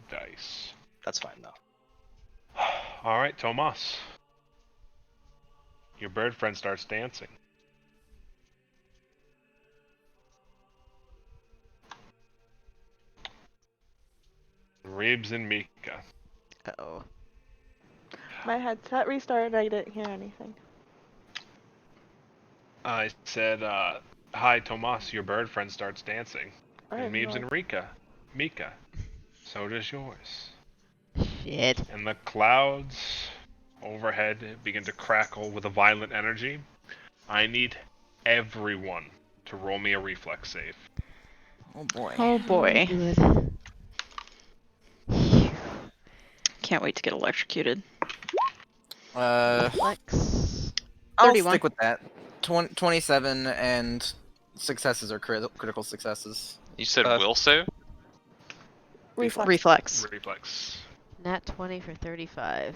dice. That's fine though. Alright, Tomas. Your bird friend starts dancing. Reeves and Mika. Uh-oh. My headset restarted, I didn't hear anything. I said, hi, Tomas, your bird friend starts dancing. I And have Reeves no and Mika. So does yours. Shit. And the clouds overhead begin to crackle with a violent energy. I need everyone to roll me a reflex save. Oh boy. Oh boy. Good. Can't wait to get electrocuted. Flex. I'll 31. stick with that. 27 and successes are critical successes. You said Uh, will save? reflex. Reflex. Reflex. Nat 20 for 35.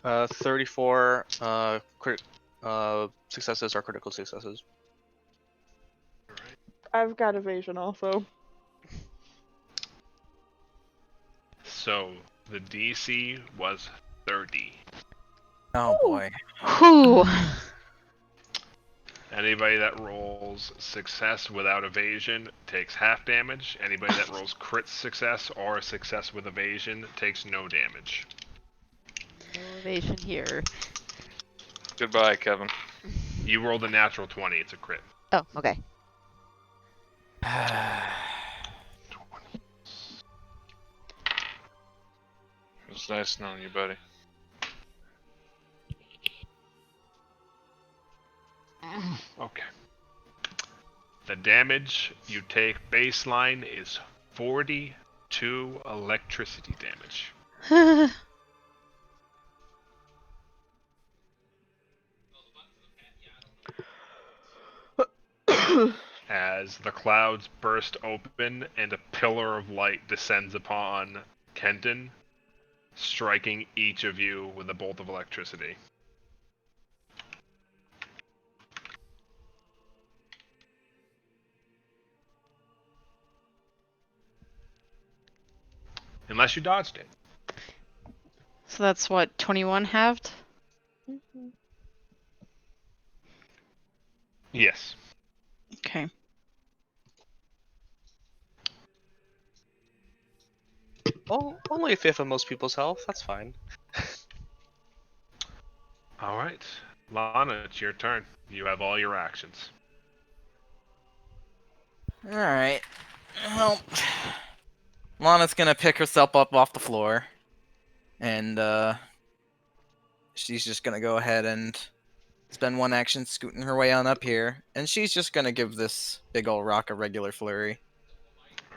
34 successes are critical successes. I've got evasion also. So the DC was 30. Oh boy. Whew. Anybody that rolls success without evasion takes half damage. Anybody that rolls crit success or a success with evasion takes no damage. No evasion here. Goodbye, Kevin. You rolled a natural 20, it's a crit. Oh, okay. nice knowing you, buddy. Okay. The damage you take baseline is 42 electricity damage. As the clouds burst open and a pillar of light descends upon Kenton, striking each of you with a bolt of electricity. Unless you dodged it. So that's what, 21 halved? Yes. Okay. Oh, only a fifth of most people's health. That's fine. Alright. Lana, it's your turn. You have all your actions. Alright. Well, Lana's gonna pick herself up off the floor. And, she's just gonna go ahead and spend one action scooting her way on up here. And she's just gonna give this big ol' rock a regular flurry.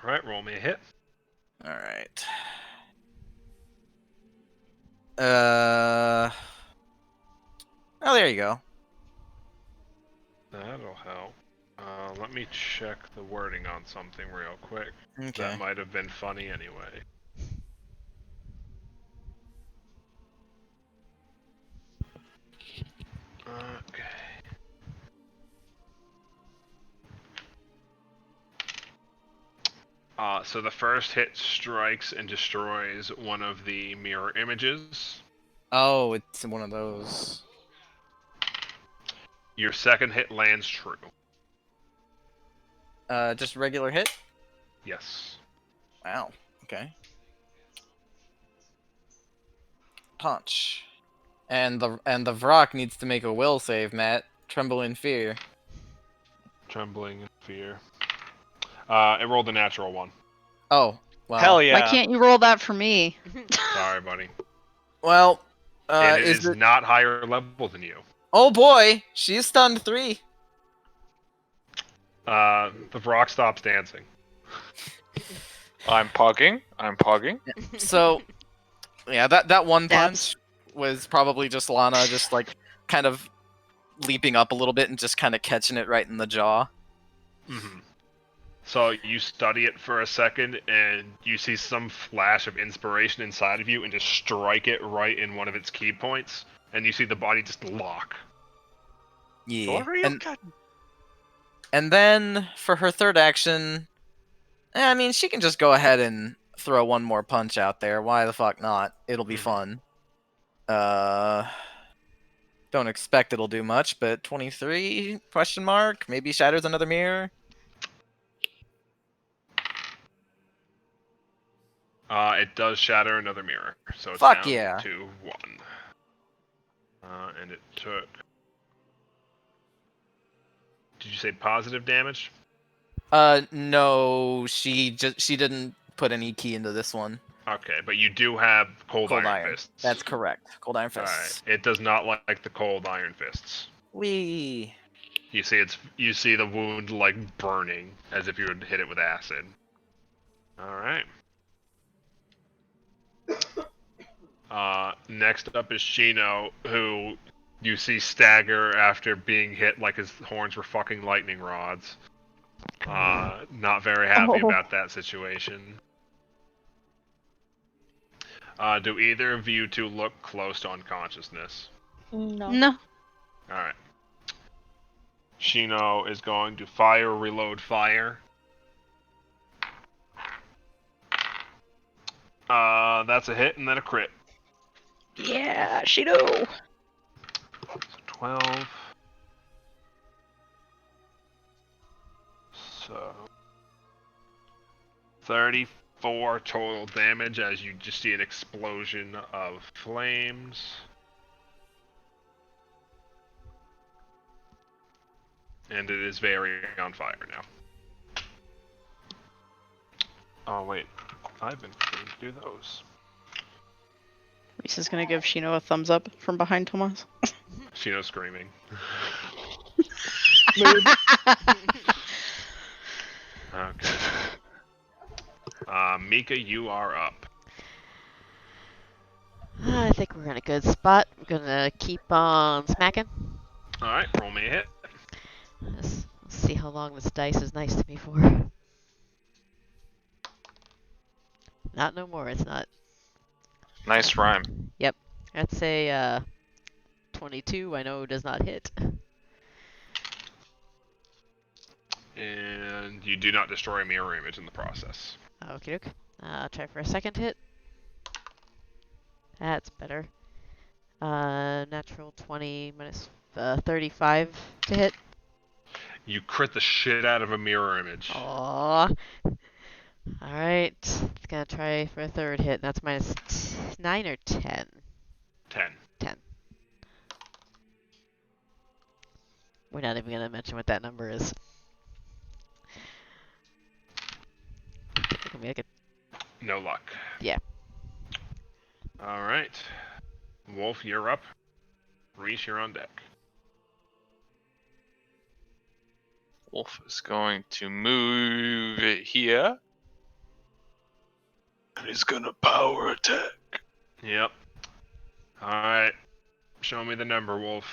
Alright, roll me a hit. Alright. Oh, there you go. That'll help. Let me check the wording on something real quick. Okay. That might have been funny anyway. Okay. So the first hit strikes and destroys one of the mirror images. Oh, it's one of those. Your second hit lands true. Just regular hit? Yes. Wow. Okay. Punch. And the Vrock needs to make a will save, Matt. Tremble in fear. Trembling in fear. It rolled a natural one. Oh, well. Hell yeah. Why can't you roll that for me? Sorry, buddy. Well, And it is is it... not higher level than you. Oh boy, she's stunned 3. The rock stops dancing. I'm pogging. I'm pogging. So, yeah, that one That's- punch was probably just Lana just like kind of leaping up a little bit and just kind of catching it right in the jaw. Mm-hmm. So you study it for a second, and you see some flash of inspiration inside of you, and just strike it right in one of its key points, and you see the body just lock. Yeah. Glory of God. And then for her third action, I mean, she can just go ahead and throw one more punch out there. Why the fuck not? It'll be fun. Don't expect it'll do much, but 23 question mark, maybe shatters another mirror. It does shatter another mirror, so it's Fuck down yeah. to 1. And it took... Did you say positive damage? No, she didn't put any key into this one. Okay, but you do have cold iron fists. That's correct. Cold iron Alright. fists. It does not like the cold iron fists. Wee. You see the wound like burning as if you would hit it with acid. Alright. Next up is Shino, who you see stagger after being hit like his horns were fucking lightning rods. Not very happy about that situation. Do either of you two look close to unconsciousness? No. No. Alright. Shino is going to fire, reload, fire. That's a hit and then a crit. Yeah, she do. So 12. So 34 total damage as you just see an explosion of flames. And it is very on fire now. Oh wait, I've been forgetting to do those. Reese is gonna give Shino a thumbs up from behind Tomas. Shino screaming. Okay. Mika, you are up. I think we're in a good spot. We're gonna keep on smacking. Alright, roll me a hit. Let's see how long this dice is nice to me for. Not no more, it's not. Nice rhyme. Yep. That's a 22. I know does not hit. And you do not destroy a mirror image in the process. Okay, doke. Try for a second hit. That's better. Natural 20 minus 35 to hit. You crit the shit out of a mirror image. Aww. Alright. It's gonna try for a third hit. That's minus 9 or 10? 10. 10. We're not even gonna mention what that number is. It's gonna be like a... No luck. Yeah. Alright. Wolf, you're up. Reese, you're on deck. Wolf is going to move it here. And he's gonna power attack. Yep. Alright. Show me the number, Wolf.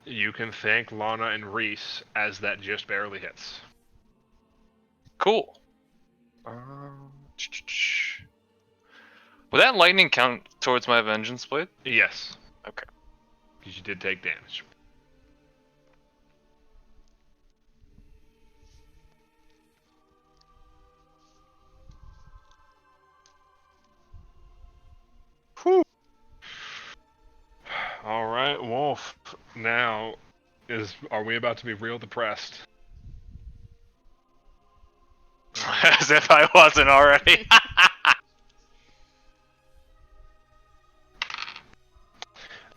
You can thank Lana and Reese as that just barely hits. Cool. Will that lightning count towards my vengeance blade? Yes. Okay. Because you did take damage. Alright, Wolf. Now, are we about to be real depressed? As if I wasn't already.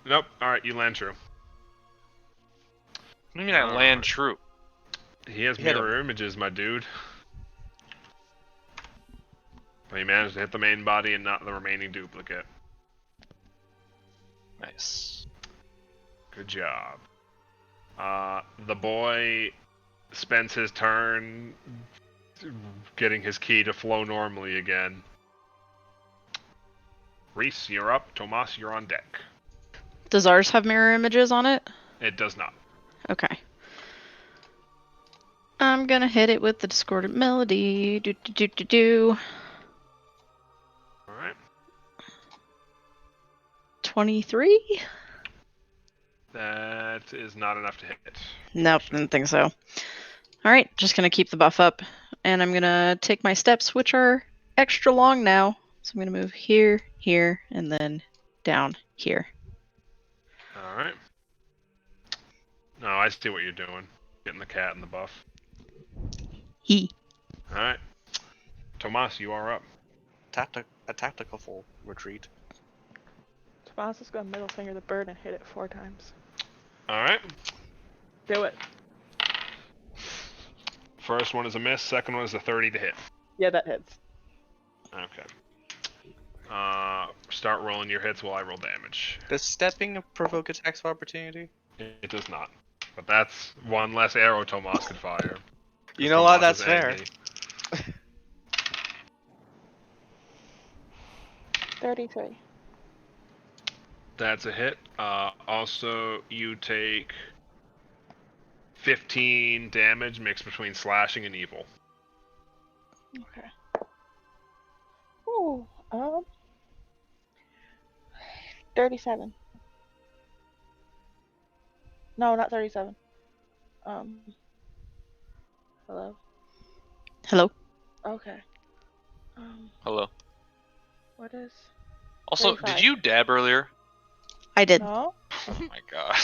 Nope. Alright, you land true. What do you mean I land true? He has hit him. mirror images, my dude. But he managed to hit the main body and not the remaining duplicate. Nice. Good job. The boy spends his turn getting his key to flow normally again. Reese, you're up. Tomas, you're on deck. Does ours have mirror images on it? It does not. Okay. I'm gonna hit it with the discordant melody. Do do do do do. Alright. 23? That is not enough to hit. Nope, didn't think so. Alright, just gonna keep the buff up. And I'm gonna take my steps, which are extra long now. So I'm gonna move here, here, and then down here. Alright. No, I see what you're doing. Getting the cat in the buff. He. Alright. Tomas, you are up. A tactical full retreat. Tomas is gonna middle finger the bird and hit it 4 times. Alright. Do it. First one is a miss, second one is a 30 to hit. Yeah, that hits. Okay. Start rolling your hits while I roll damage. Does stepping provoke attacks of opportunity? It does not. But that's one less arrow Tomas could fire. You know what? Tomas That's is fair. angry. 33. That's a hit. Also, you take 15 damage mixed between slashing and evil. Okay. Ooh, 37. No, not 37. Hello? Hello? Okay. Hello. What is... Also, 35. did you dab earlier? I did. No? Oh my god.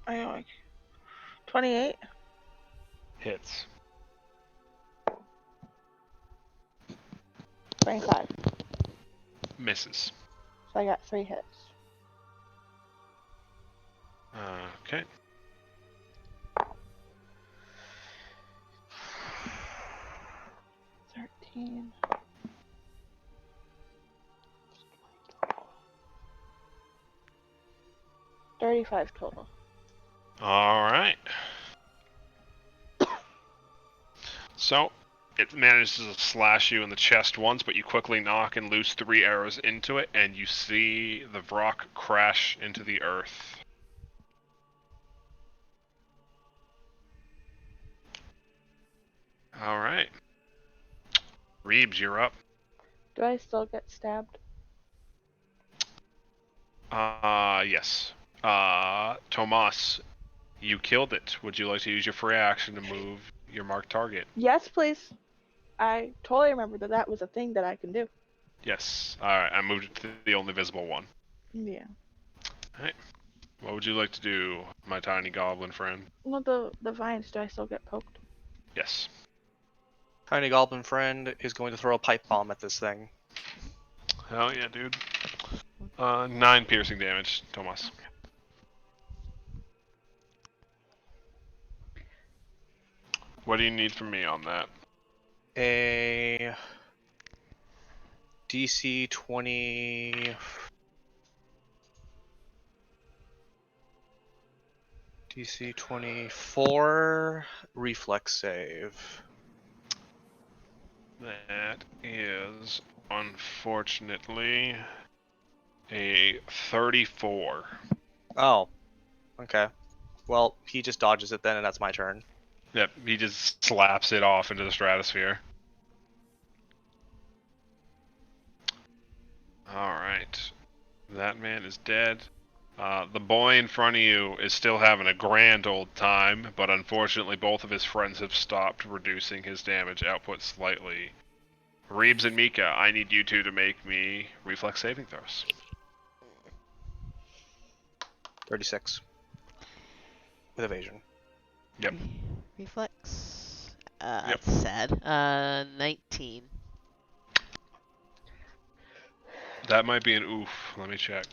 I know. 28? Hits. 25. Misses. So I got 3 hits. Okay. $13. 35 total. All right. So, it manages to slash you in the chest once, but you quickly knock and loose 3 arrows into it, and you see the Vrock crash into the earth. All right. Reebs, you're up. Do I still get stabbed? Yes. Tomas, you killed it. Would you like to use your free action to move your marked target? Yes, please. I totally remember that that was a thing that I can do. Yes. Alright, I moved it to the only visible one. Yeah. Alright. What would you like to do, my tiny goblin friend? Well, the vines, do I still get poked? Yes. Tiny goblin friend is going to throw a pipe bomb at this thing. Hell yeah, dude. 9 piercing damage, Tomas. What do you need from me on that? A DC 20. DC 24 reflex save. That is, unfortunately, a 34. Oh, okay. Well, he just dodges it then, and that's my turn. Yep, he just slaps it off into the stratosphere. Alright. That man is dead. The boy in front of you is still having a grand old time, but unfortunately both of his friends have stopped reducing his damage output slightly. Reebs and Mika, I need you two to make me reflex saving throws. 36. With evasion. Yep. Reflex. Yep. That's sad. 19. That might be an oof. Let me check.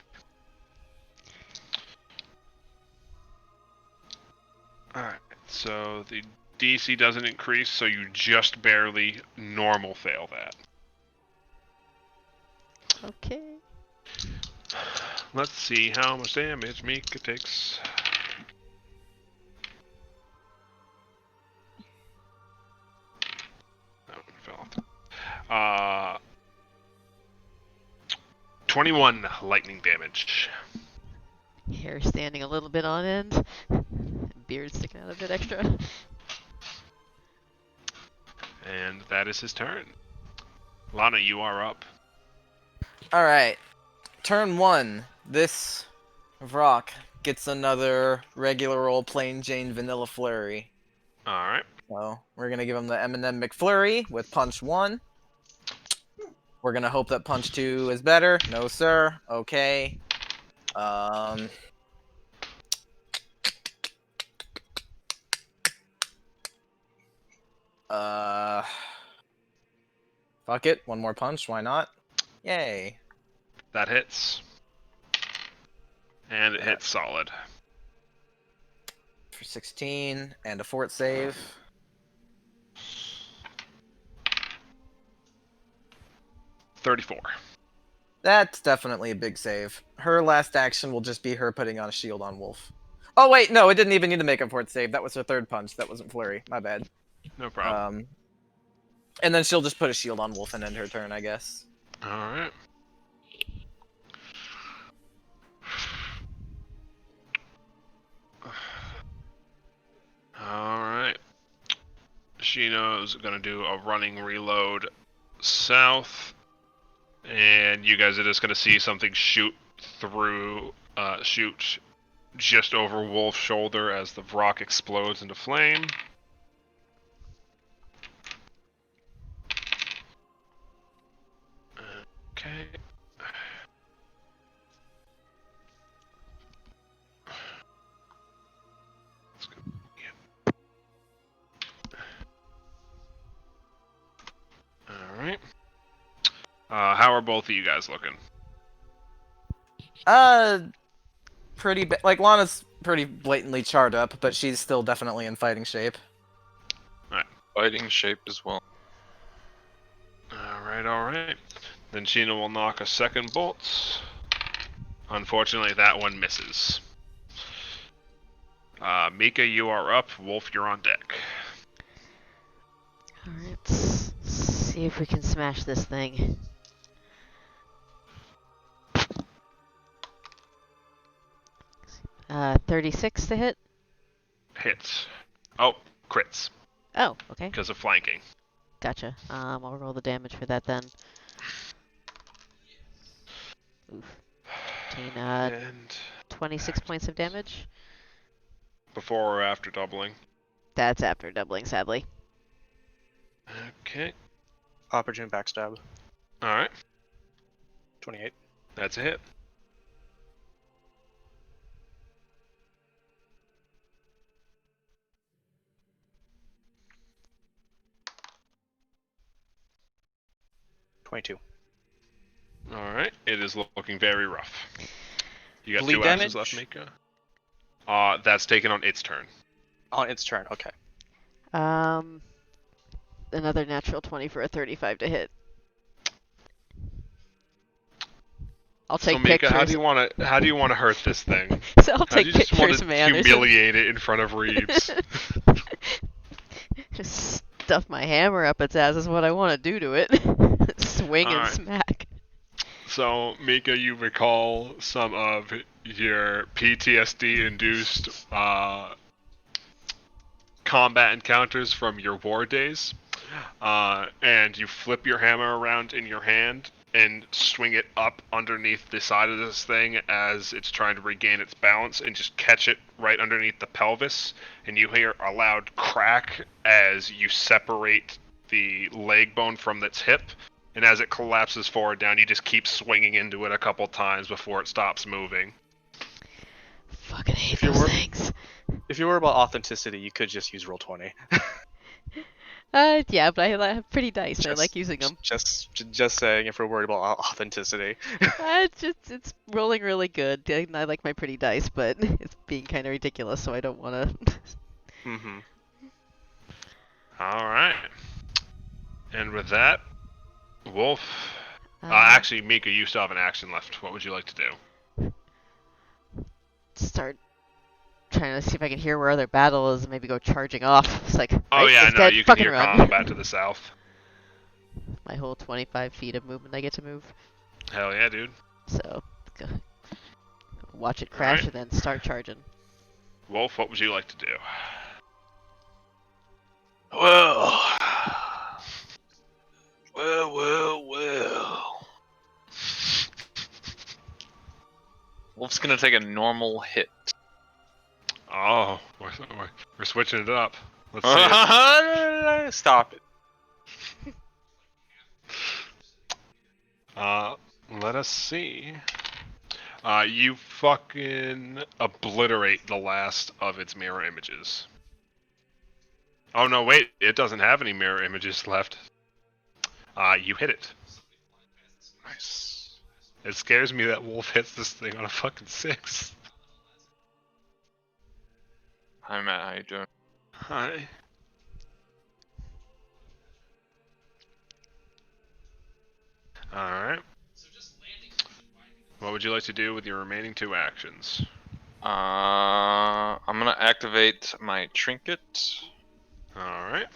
Alright, so the DC doesn't increase, so you just barely normal fail that. Okay. Let's see how much damage Mika takes. That one fell off. 21 lightning damage. Hair standing a little bit on end. Beard sticking out a bit extra. And that is his turn. Lana, you are up. Alright. Turn 1. This Vrock gets another regular old plain Jane vanilla flurry. Alright. So we're gonna give him the M&M McFlurry with punch 1. We're gonna hope that punch 2 is better. No, sir. Okay. Fuck it. One more punch. Why not? Yay. That hits. And it hits solid. For 16 and a fort save. $34. That's definitely a big save. Her last action will just be her putting on a shield on Wolf. Oh wait, no, it didn't even need to make a fort save. That was her third punch. That wasn't flurry. My bad. No problem. And then she'll just put a shield on Wolf and end her turn, I guess. Alright. Alright. Shino's gonna do a running reload south. And you guys are just gonna see something shoot through, shoot just over Wolf's shoulder as the rock explodes into flame. Okay. Alright. How are are both of you guys looking? Pretty like Lana's pretty blatantly charred up, but she's still definitely in fighting shape. Fighting shape as well. Alright. Then Sheena will knock a second bolt. Unfortunately, that one misses. Mika, you are up. Wolf, you're on deck. Alright, let's see if we can smash this thing. Uh, 36 to hit? Hits. Oh, crits. Oh, okay. Because of flanking. Gotcha. I'll roll the damage for that then. Oof. 15, And 26 points of damage? before or after doubling? That's after doubling, sadly. Okay. Opportune backstab. Alright. 28. That's a hit. Alright. It is looking very rough. You got Bleed 2 actions damage? left, Mika. That's taken on its turn. On its turn, okay. Another natural 20 for a 35 to hit. I'll take so Mika, pictures. how do you want to hurt this thing? So I'll How do take you just want pictures, to man. humiliate it in front of Reeves? Just stuff my hammer up its ass is what I want to do to it. Swing and Alright. smack. So, Mika, you recall some of your PTSD-induced combat encounters from your war days, and you flip your hammer around in your hand and swing it up underneath the side of this thing as it's trying to regain its balance, and just catch it right underneath the pelvis, and you hear a loud crack as you separate the leg bone from its hip. And as it collapses forward down, you just keep swinging into it a couple times before it stops moving. Fucking hate If you those were- things. If you were about authenticity, you could just use roll 20. Yeah, but I have pretty dice. I like using them. Just saying, if we're worried about authenticity. It's rolling really good. I like my pretty dice, but it's being kind of ridiculous, so I don't want to. Mm-hmm. Alright. And with that, Wolf... actually, Mika, you still have an action left. What would you like to do? Start trying to see if I can hear where other battle is and maybe go charging off. It's like, Oh right, yeah, it's no, dead, you can fucking hear run. combat to the south. My whole 25 feet of movement I get to move. Hell yeah, dude. So, watch it crash Alright. and then start charging. Wolf, what would you like to do? Well. Wolf's gonna take a normal hit. Oh, we're switching it up. Let's see it. Stop it. Let us see. You fucking obliterate the last of its mirror images. Oh no, wait, it doesn't have any mirror images left. You hit it. Nice. It scares me that Wolf hits this thing on a fucking 6. Hi Matt, how you doing? Hi. Alright. What would you like to do with your remaining 2 actions? I'm gonna activate my trinket Alright.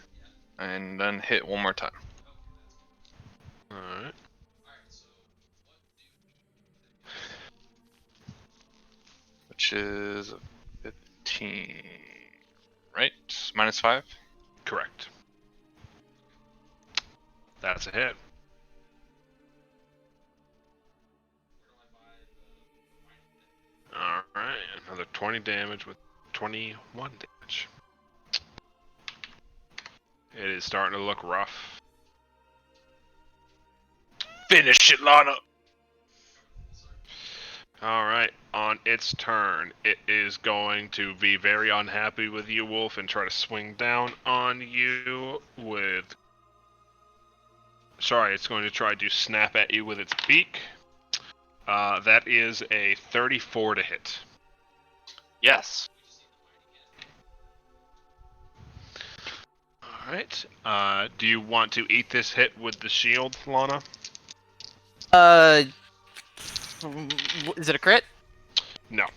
and then hit one more time. Alright. Which is 15. Right? -5? Correct. That's a hit. Alright, another 20 damage with 21 damage. It is starting to look rough. Finish it, Lana! Alright, on its turn, it is going to be very unhappy with you, Wolf, and try to swing down on you with sorry, it's going to try to snap at you with its beak. That is a 34 to hit. Yes. Alright. Do you want to eat this hit with the shield, Lana? Is it a crit? No.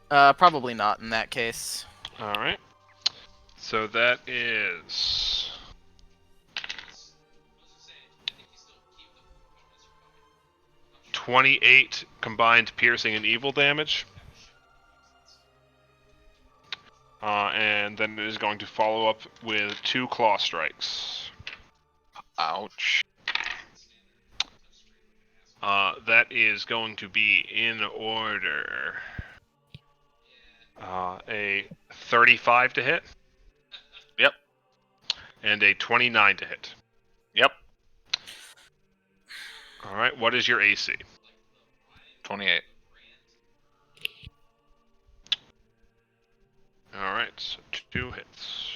Probably not in that case. Alright. So that is 28 combined piercing and evil damage. And then it is going to follow up with 2 claw strikes. Ouch. That is going to be in order. A 35 to hit. Yep. And a 29 to hit. Yep. Alright, what is your AC? 28. Alright, so 2 hits.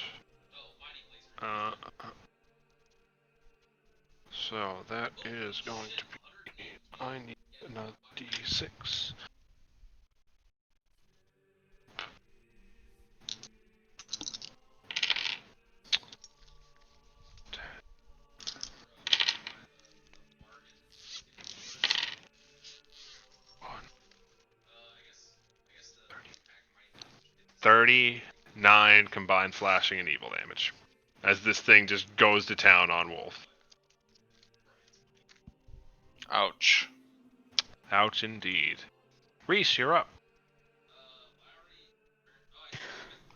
So that is going to be... I need another D6. One. 39 combined flashing and evil damage. As this thing just goes to town on Wolf. Ouch. Ouch indeed. Reese, you're up.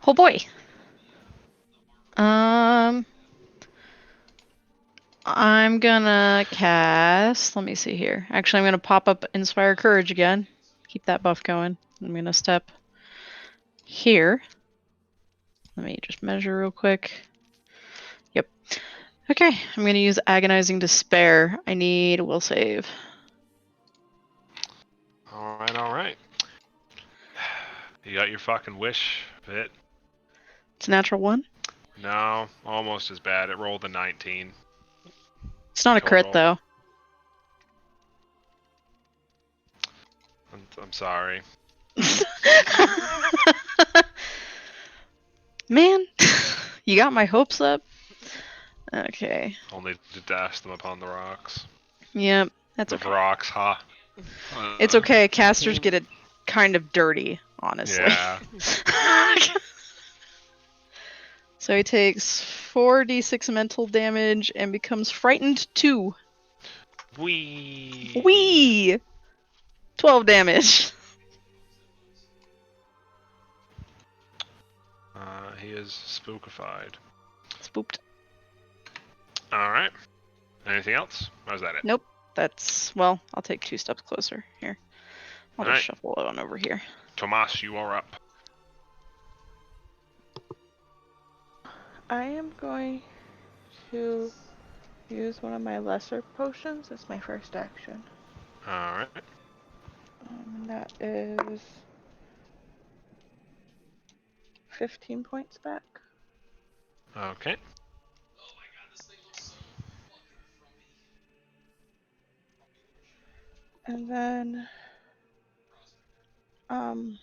Oh boy. I'm gonna cast. Let me see here. Actually, I'm gonna pop up Inspire Courage again. Keep that buff going. I'm gonna step here. Let me just measure real quick. Yep. Okay, I'm gonna use Agonizing Despair. I need a will save. Alright. You got your fucking wish, Bit. It's a natural 1. No, almost as bad. It rolled a 19. It's not a crit Total. though. I'm sorry. Man, you got my hopes up. Okay. Only to dash them upon the rocks. Yep, that's The okay. rocks, huh? It's okay. Casters get it kind of dirty, honestly. Yeah. So he takes 4d6 mental damage and becomes frightened 2. Wee. Wee! 12 damage. He is spookified. Spooked. Alright. Anything else? Or is that it? Nope. That's, well, I'll take 2 steps closer. Here. I'll just Alright. shuffle it on over here. Tomas, you are up. I am going to use one of my lesser potions as my first action. Alright. That is 15 points back. Okay. And then I'm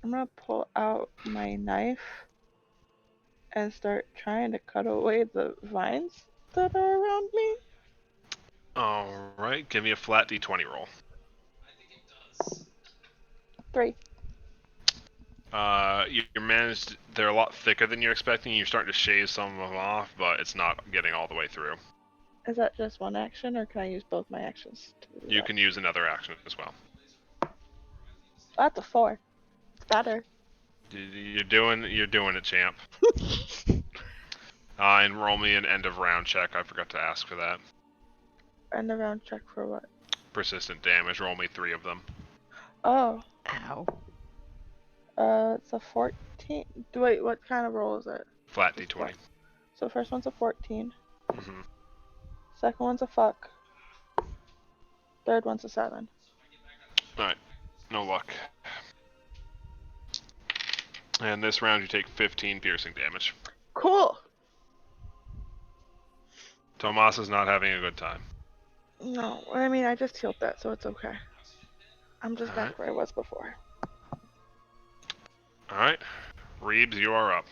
gonna pull out my knife and start trying to cut away the vines that are around me. Alright, give me a flat d20 roll. 3. You're managed. They're a lot thicker than you're expecting. You're starting to shave some of them off, but it's not getting all the way through. Is that just one action, or can I use both my actions to do You that? can use another action as well. That's a 4. It's better. You're doing it, champ. And roll me an end of round check. I forgot to ask for that. End of round check for what? Persistent damage. Roll me 3 of them. Oh, Ow. it's a 14. Wait, what kind of roll is it? Flat d20. So first one's a 14. Mm-hmm. Second one's a fuck. Third one's a 7. Alright. No luck. And this round you take 15 piercing damage. Cool. Tomas is not having a good time. No, I mean, I just healed that, so it's okay. I'm just Alright. back where I was before. Alright. Reeves, you are up.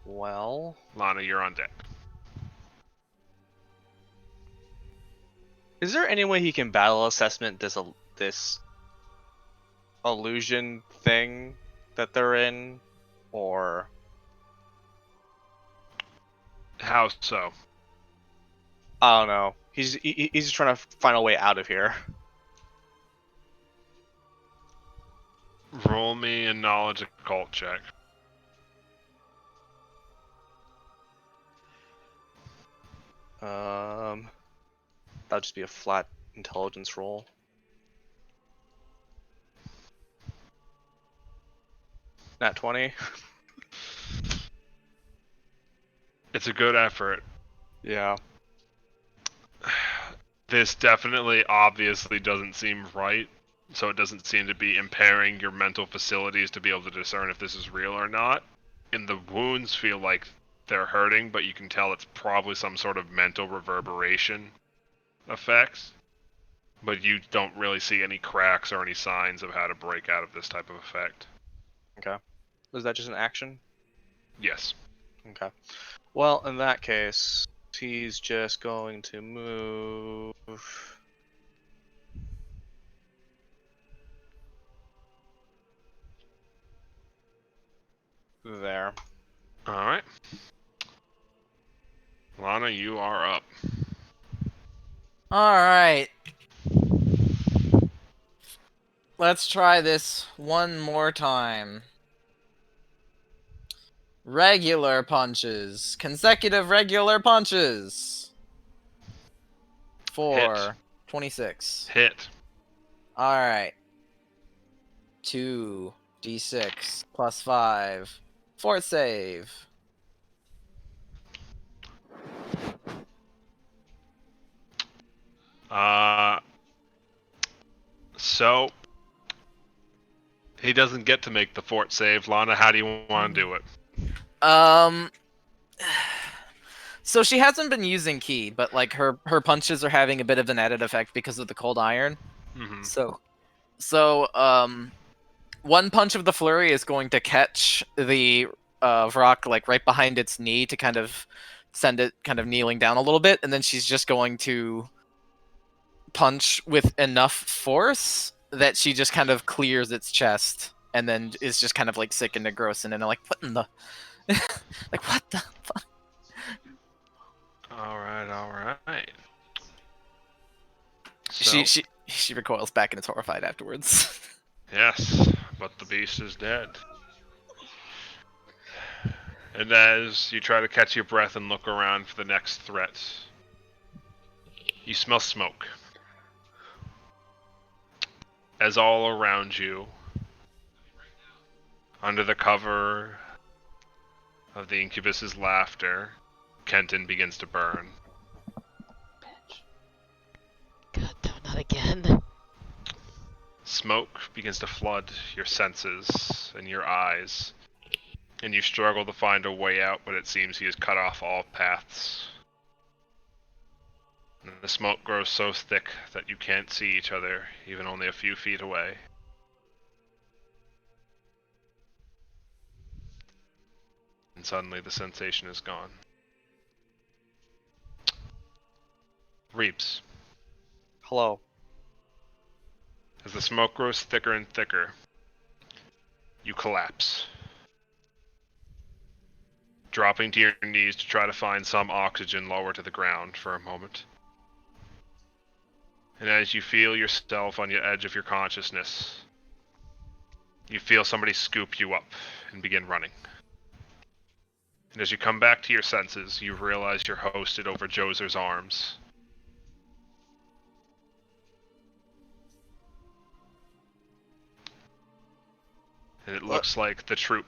Well, Lana, you're on deck. is there any way he can battle assessment this illusion thing that they're in, or How so? I don't know. He's just trying to find a way out of here. Roll me a knowledge occult check. That'd just be a flat intelligence roll. Nat 20. It's a good effort. Yeah. This definitely, obviously doesn't seem right, so it doesn't seem to be impairing your mental facilities to be able to discern if this is real or not. And the wounds feel like they're hurting, but you can tell it's probably some sort of mental reverberation effects. But you don't really see any cracks or any signs of how to break out of this type of effect. Okay. Is that just an action? Yes. Okay. Well, in that case, he's just going to move there. Alright. Lana, you are up. Alright. Let's try this one more time. Regular punches. Consecutive regular punches. For 26. Hit. Alright. 2d6 plus 5. Fort save. So he doesn't get to make the fort save. Lana, how do you want to do it? So she hasn't been using ki, but like her punches are having a bit of an added effect because of the cold iron. Mm-hmm. So one punch of the flurry is going to catch the Vrock like right behind its knee to kind of send it kind of kneeling down a little bit, and then she's just going to punch with enough force that she just kind of clears its chest, and then is just kind of like sickened and gross, and then like what in the like what the fuck? All right. So, She recoils back and is horrified afterwards. yes, but the beast is dead. And as you try to catch your breath and look around for the next threat, you smell smoke. As all around you, under the cover of the incubus's laughter, Kenton begins to burn. God, no, not again. Smoke begins to flood your senses and your eyes, and you struggle to find a way out, but it seems he has cut off all paths. And the smoke grows so thick that you can't see each other, even only a few feet away. And suddenly the sensation is gone. Reaps. Hello. As the smoke grows thicker and thicker, you collapse, dropping to your knees to try to find some oxygen lower to the ground for a moment. And as you feel yourself on the edge of your consciousness, you feel somebody scoop you up and begin running. And as you come back to your senses, you realize you're hosted over Jozer's arms. And it looks like the troop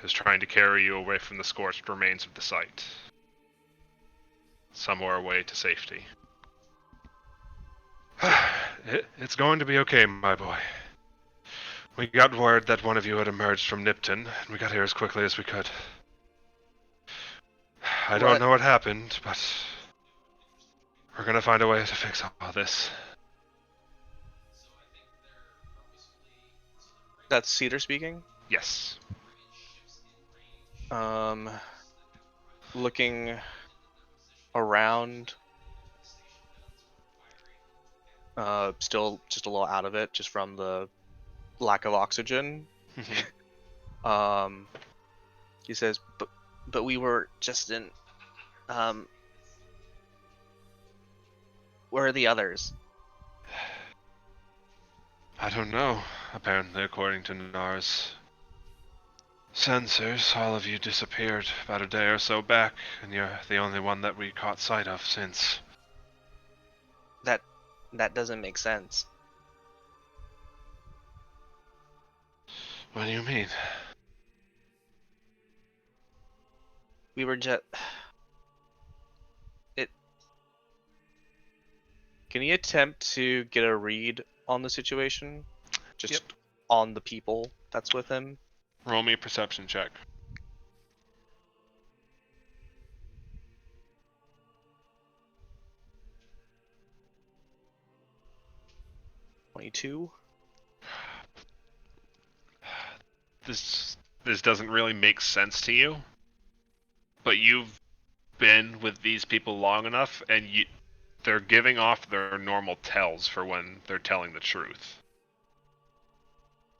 is trying to carry you away from the scorched remains of the site. Somewhere away to safety. It's going to be okay, my boy. We got word that one of you had emerged from Nipton, and we got here as quickly as we could. I don't know what happened, but we're gonna find a way to fix all this. That's Cedar speaking. Yes. Looking around. Still just a little out of it, just from the lack of oxygen. He says, but we were just in. Where are the others? I don't know. Apparently, according to Nara's sensors, all of you disappeared about a day or so back, and you're the only one that we caught sight of since. That doesn't make sense. What do you mean? We were just. Can you attempt to get a read on the situation? Just on the people that's with him? Roll me a perception check. 22. This doesn't really make sense to you, but you've been with these people long enough, and they're giving off their normal tells for when they're telling the truth.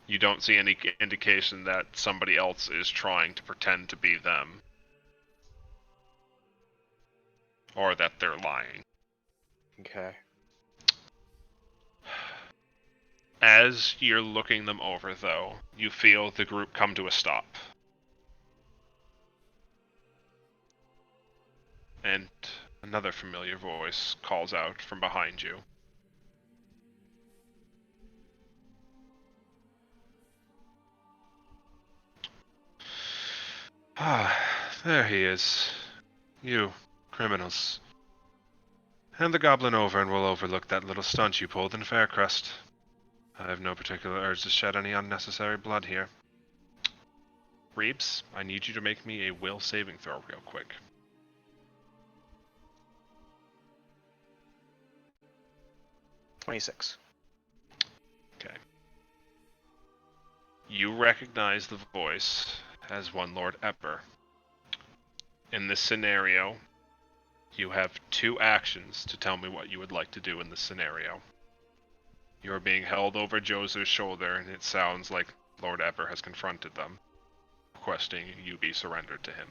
You don't see any indication that somebody else is trying to pretend to be them, or that they're lying. Okay. As you're looking them over, though, you feel the group come to a stop. And another familiar voice calls out from behind you. Ah, there he is. You, criminals. Hand the goblin over and we'll overlook that little stunt you pulled in Faircrest. I have no particular urge to shed any unnecessary blood here. Reeves, I need you to make me a will saving throw real quick. 26. Okay. You recognize the voice as one Lord Epper. In this scenario, you have 2 actions to tell me what you would like to do in this scenario. You are being held over Joser's shoulder, and it sounds like Lord Epper has confronted them, requesting you be surrendered to him.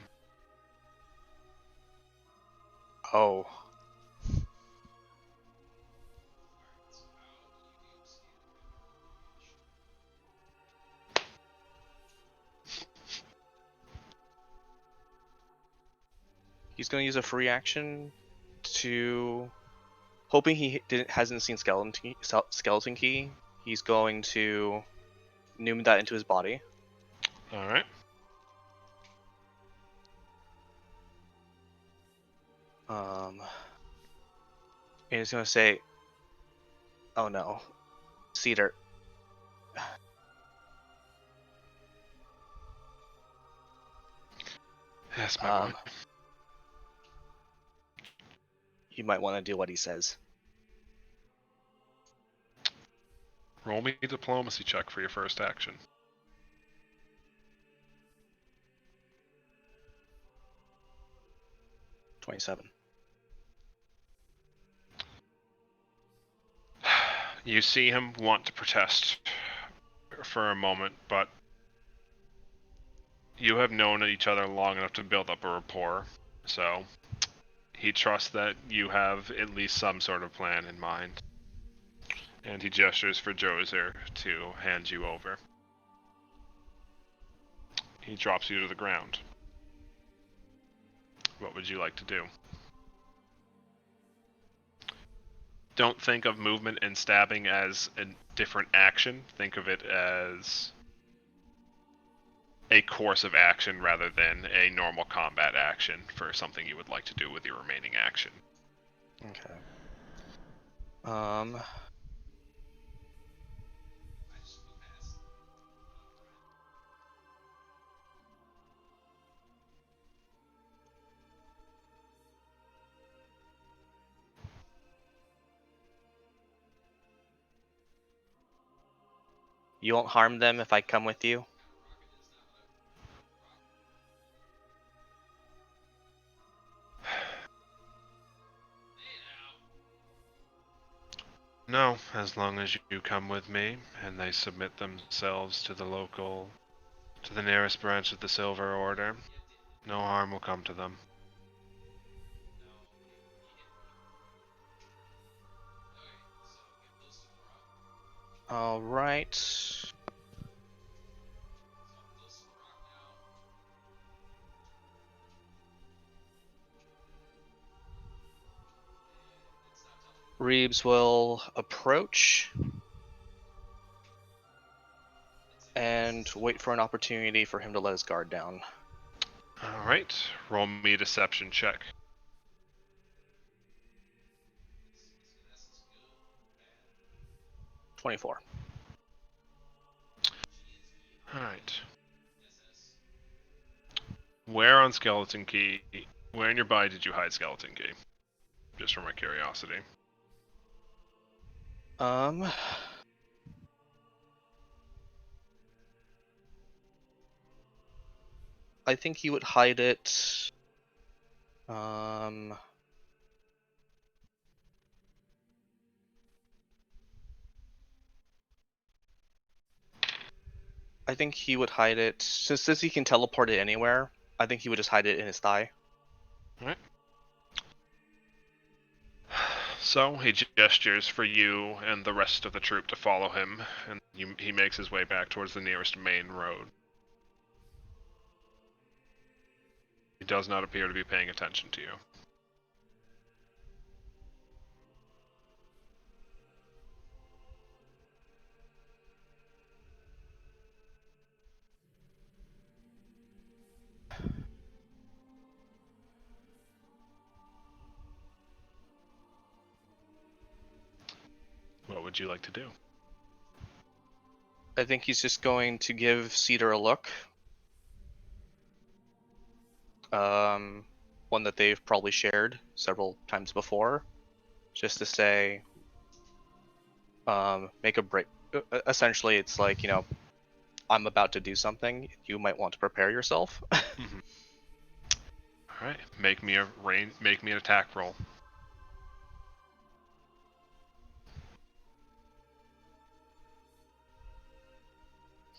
Oh. He's gonna use a free action to, hoping he hasn't seen skeleton key. He's going to noom that into his body. All right. And he's gonna say, "Oh no, Cedar." Yes, my boy. You might want to do what he says. Roll me a diplomacy check for your first action. 27. You see him want to protest for a moment, but you have known each other long enough to build up a rapport, so he trusts that you have at least some sort of plan in mind. And he gestures for Joser to hand you over. He drops you to the ground. What would you like to do? Don't think of movement and stabbing as a different action. Think of it as a course of action rather than a normal combat action for something you would like to do with your remaining action. Okay. You won't harm them if I come with you? No, as long as you come with me and they submit themselves to the nearest branch of the Silver Order, no harm will come to them. Alright. Reeves will approach and wait for an opportunity for him to let his guard down. Alright, roll me a deception check. 24. Alright. Where on Skeleton Key, where in your body did you hide Skeleton Key? Just for my curiosity. I think he would hide it. I think he would hide it since he can teleport it anywhere. I think he would just hide it in his thigh. Alright. So he gestures for you and the rest of the troop to follow him, and he makes his way back towards the nearest main road. He does not appear to be paying attention to you. What would you like to do? I think he's just going to give Cedar a look. One that they've probably shared several times before, just to say, make a break. Essentially, it's like, I'm about to do something. You might want to prepare yourself. Mm-hmm. All right, make me an attack roll.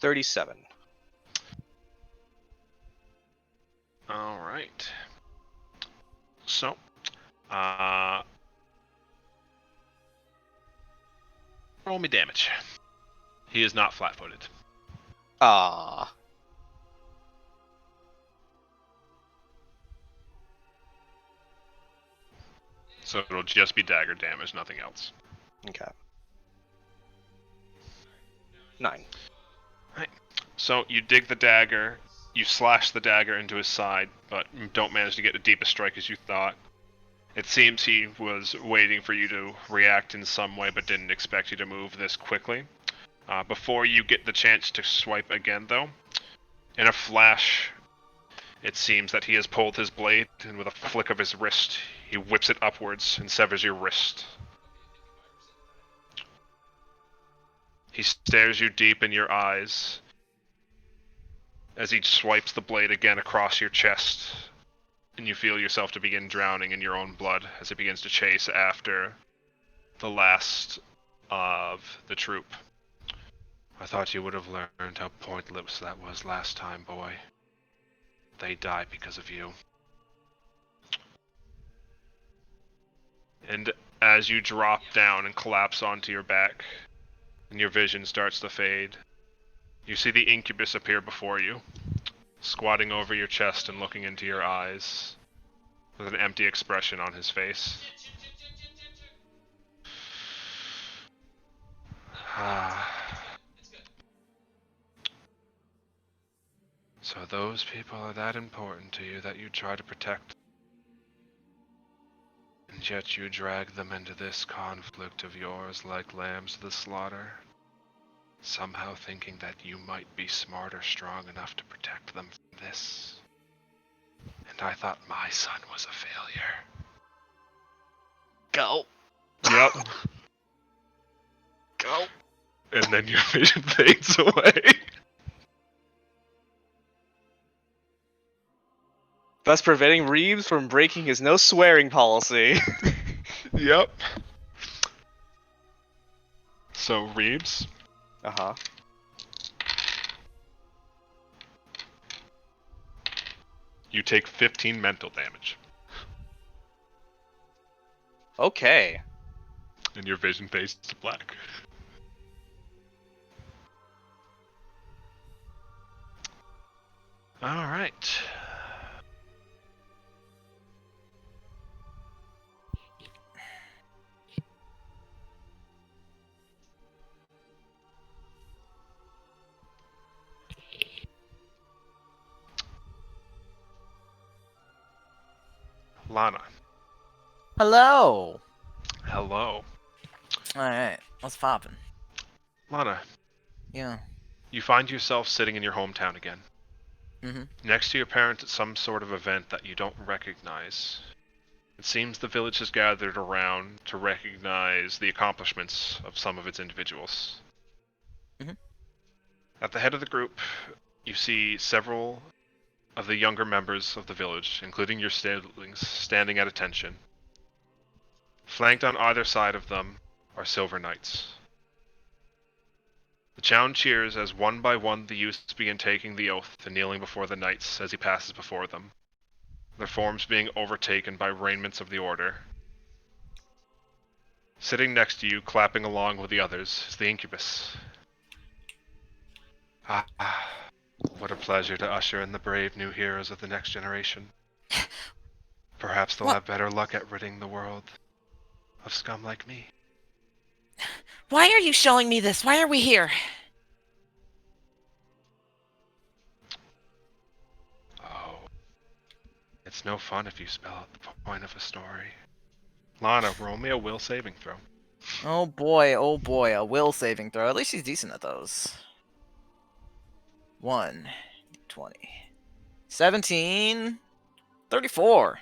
$37. All right. So, roll me damage. He is not flat-footed. Ah. So it'll just be dagger damage, nothing else. Okay. 9. Right. So you dig the dagger, you slash the dagger into his side, but don't manage to get the deepest strike as you thought. It seems he was waiting for you to react in some way, but didn't expect you to move this quickly. Before you get the chance to swipe again, though, in a flash, it seems that he has pulled his blade, and with a flick of his wrist, he whips it upwards and severs your wrist. He stares you deep in your eyes as he swipes the blade again across your chest, and you feel yourself to begin drowning in your own blood as it begins to chase after the last of the troop. I thought you would have learned how pointless that was last time, boy. They die because of you. And as you drop down and collapse onto your back, and your vision starts to fade, you see the incubus appear before you, squatting over your chest and looking into your eyes, with an empty expression on his face. So those people are that important to you that you try to protect, and yet you drag them into this conflict of yours like lambs to the slaughter, somehow thinking that you might be smart or strong enough to protect them from this. And I thought my son was a failure. Go. Yep. Go. and then your vision fades away. Thus preventing Reeves from breaking his no swearing policy. Yep. So, Reeves, Uh-huh. you take 15 mental damage, Okay. and your vision fades to black. Alright. Lana. Hello. Hello. Alright, what's poppin'? Lana, Yeah. you find yourself sitting in your hometown again. Mm-hmm. Next to your parents at some sort of event that you don't recognize. It seems the village has gathered around to recognize the accomplishments of some of its individuals. Mhm. At the head of the group, you see several of the younger members of the village, including your siblings, standing at attention. Flanked on either side of them are silver knights. The town cheers as one by one the youths begin taking the oath and kneeling before the knights as he passes before them, their forms being overtaken by raiments of the order. Sitting next to you, clapping along with the others, is the incubus. Ah, what a pleasure to usher in the brave new heroes of the next generation. Perhaps they'll What? have better luck at ridding the world of scum like me. Why are you showing me this? Why are we here? Oh, it's no fun if you spell out the point of a story. Lana, roll me a will saving throw. Oh boy, a will saving throw. At least she's decent at those. 1, 20, 17, 34.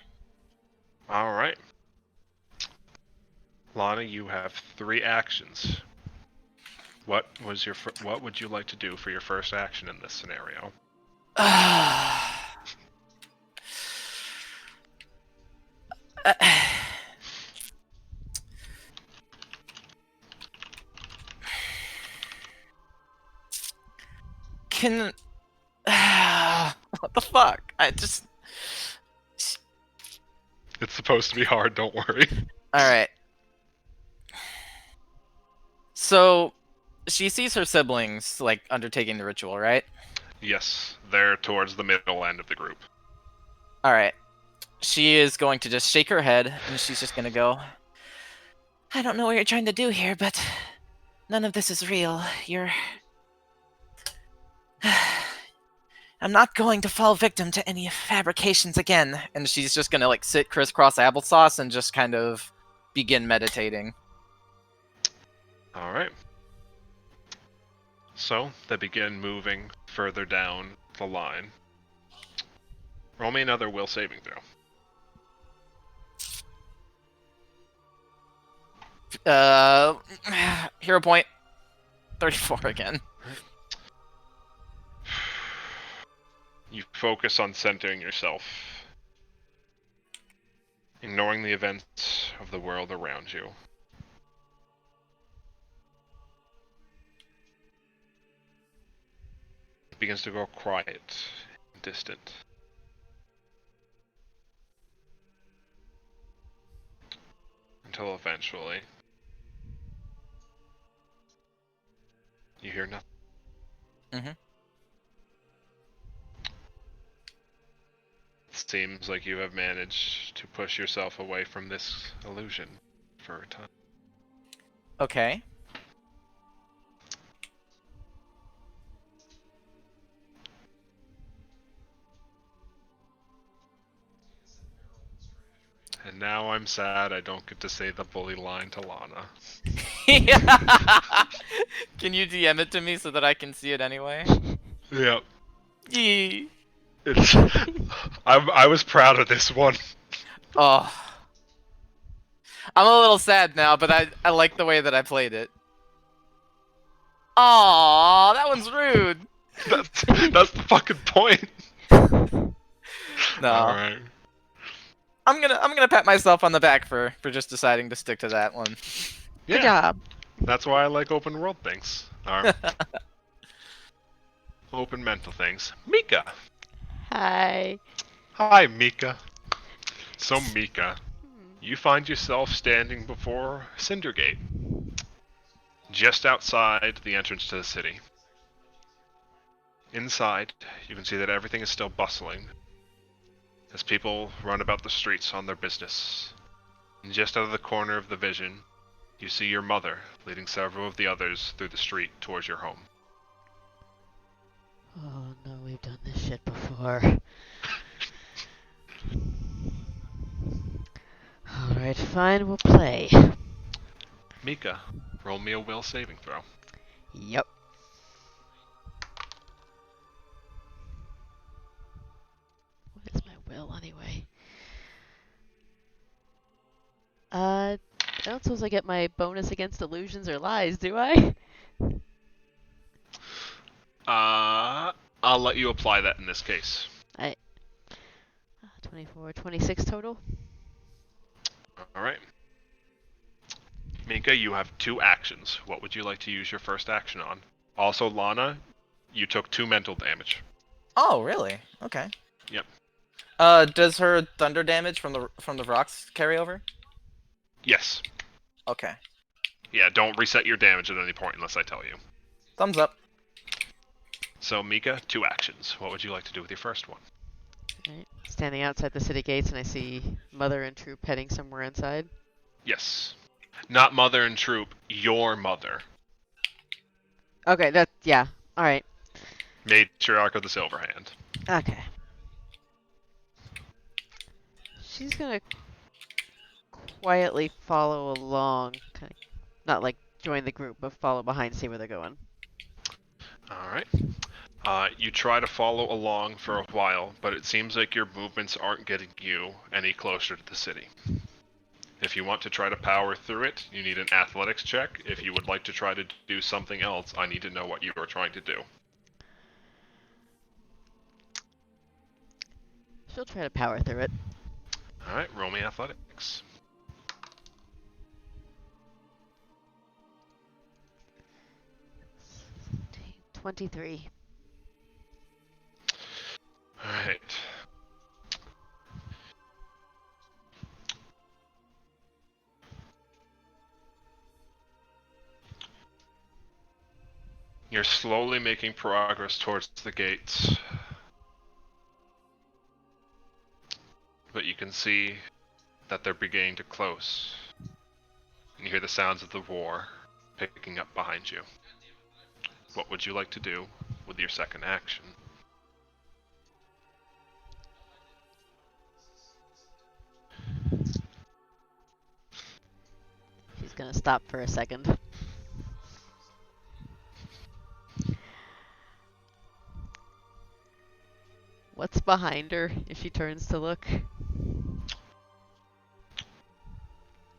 Alright. Lana, you have 3 actions. What would you like to do for your first action in this scenario? Can what the fuck? I just It's supposed to be hard, don't worry. all right. So she sees her siblings like undertaking the ritual, right? Yes, they're towards the middle end of the group. All right. She is going to just shake her head and she's just going to go, I don't know what you're trying to do here, but none of this is real. You're I'm not going to fall victim to any fabrications again. And she's just going to like sit crisscross applesauce and just kind of begin meditating. Alright. So, they begin moving further down the line. Roll me another will saving throw. Hero point 34 again. You focus on centering yourself, ignoring the events of the world around you. It begins to grow quiet and distant. Until eventually, you hear nothing. Mm-hmm. It seems like you have managed to push yourself away from this illusion for a time. Okay. And now I'm sad I don't get to say the bully line to Lana. Can you DM it to me so that I can see it anyway? Yep. Yee. It's. I was proud of this one. Oh. I'm a little sad now, but I like the way that I played it. Aw, that one's rude. That's the fucking point. No. Alright. I'm gonna pat myself on the back for just deciding to stick to that one. Good Yeah, job. that's why I like open world things. Or open mental things. Mika. Hi. Hi, Mika. So, Mika, you find yourself standing before Cindergate, just outside the entrance to the city. Inside, you can see that everything is still bustling, as people run about the streets on their business. And just out of the corner of the vision, you see your mother leading several of the others through the street towards your home. Oh no, we've done this shit before. Alright, fine, we'll play. Mika, roll me a will saving throw. Yep. What is my will anyway? I don't suppose I get my bonus against illusions or lies, do I? I'll let you apply that in this case. 24, 26 total. Alright. Mika, you have 2 actions. What would you like to use your first action on? Also, Lana, you took 2 mental damage. Oh, really? Okay. Yep. Does her thunder damage from the rocks carry over? Yes. Okay. Yeah, don't reset your damage at any point unless I tell you. Thumbs up. So, Mika, 2 actions. What would you like to do with your first one? Right. Standing outside the city gates and I see Mother and Troop heading somewhere inside. Yes. Not Mother and Troop, your mother. Okay, yeah. Alright. Matriarch of the Silverhand. Okay. She's gonna quietly follow along. Kind of, not like join the group, but follow behind, see where they're going. Alright. You try to follow along for a while, but it seems like your movements aren't getting you any closer to the city. If you want to try to power through it, you need an athletics check. If you would like to try to do something else, I need to know what you are trying to do. She'll try to power through it. Alright, roll me athletics. 23. Alright. You're slowly making progress towards the gates. But you can see that they're beginning to close. And you hear the sounds of the war picking up behind you. What would you like to do with your second action? She's gonna stop for a second. What's behind her if she turns to look?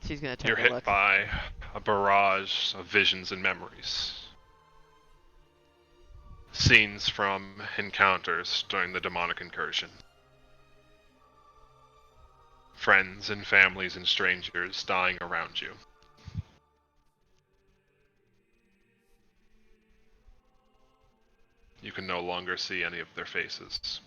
She's gonna turn You're to hit look. by a barrage of visions and memories. Scenes from encounters during the demonic incursion. Friends and families and strangers dying around you. You can no longer see any of their faces.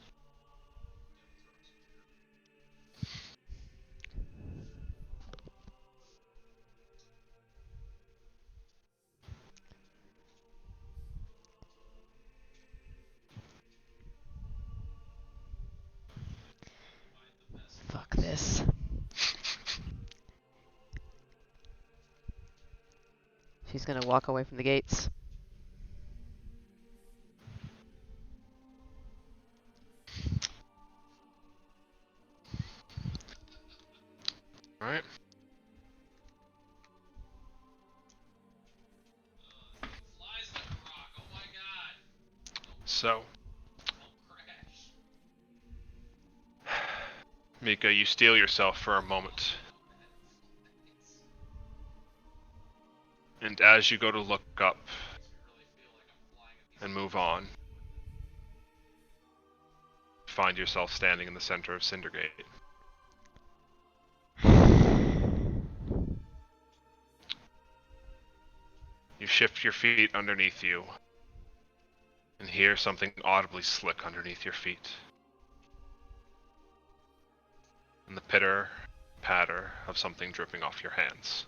Fuck this. She's gonna walk away from the gates. Alright. So, Mika, you steel yourself for a moment. And as you go to look up, and move on. Find yourself standing in the center of Cindergate. You shift your feet underneath you and hear something audibly slick underneath your feet. And the pitter, patter of something dripping off your hands.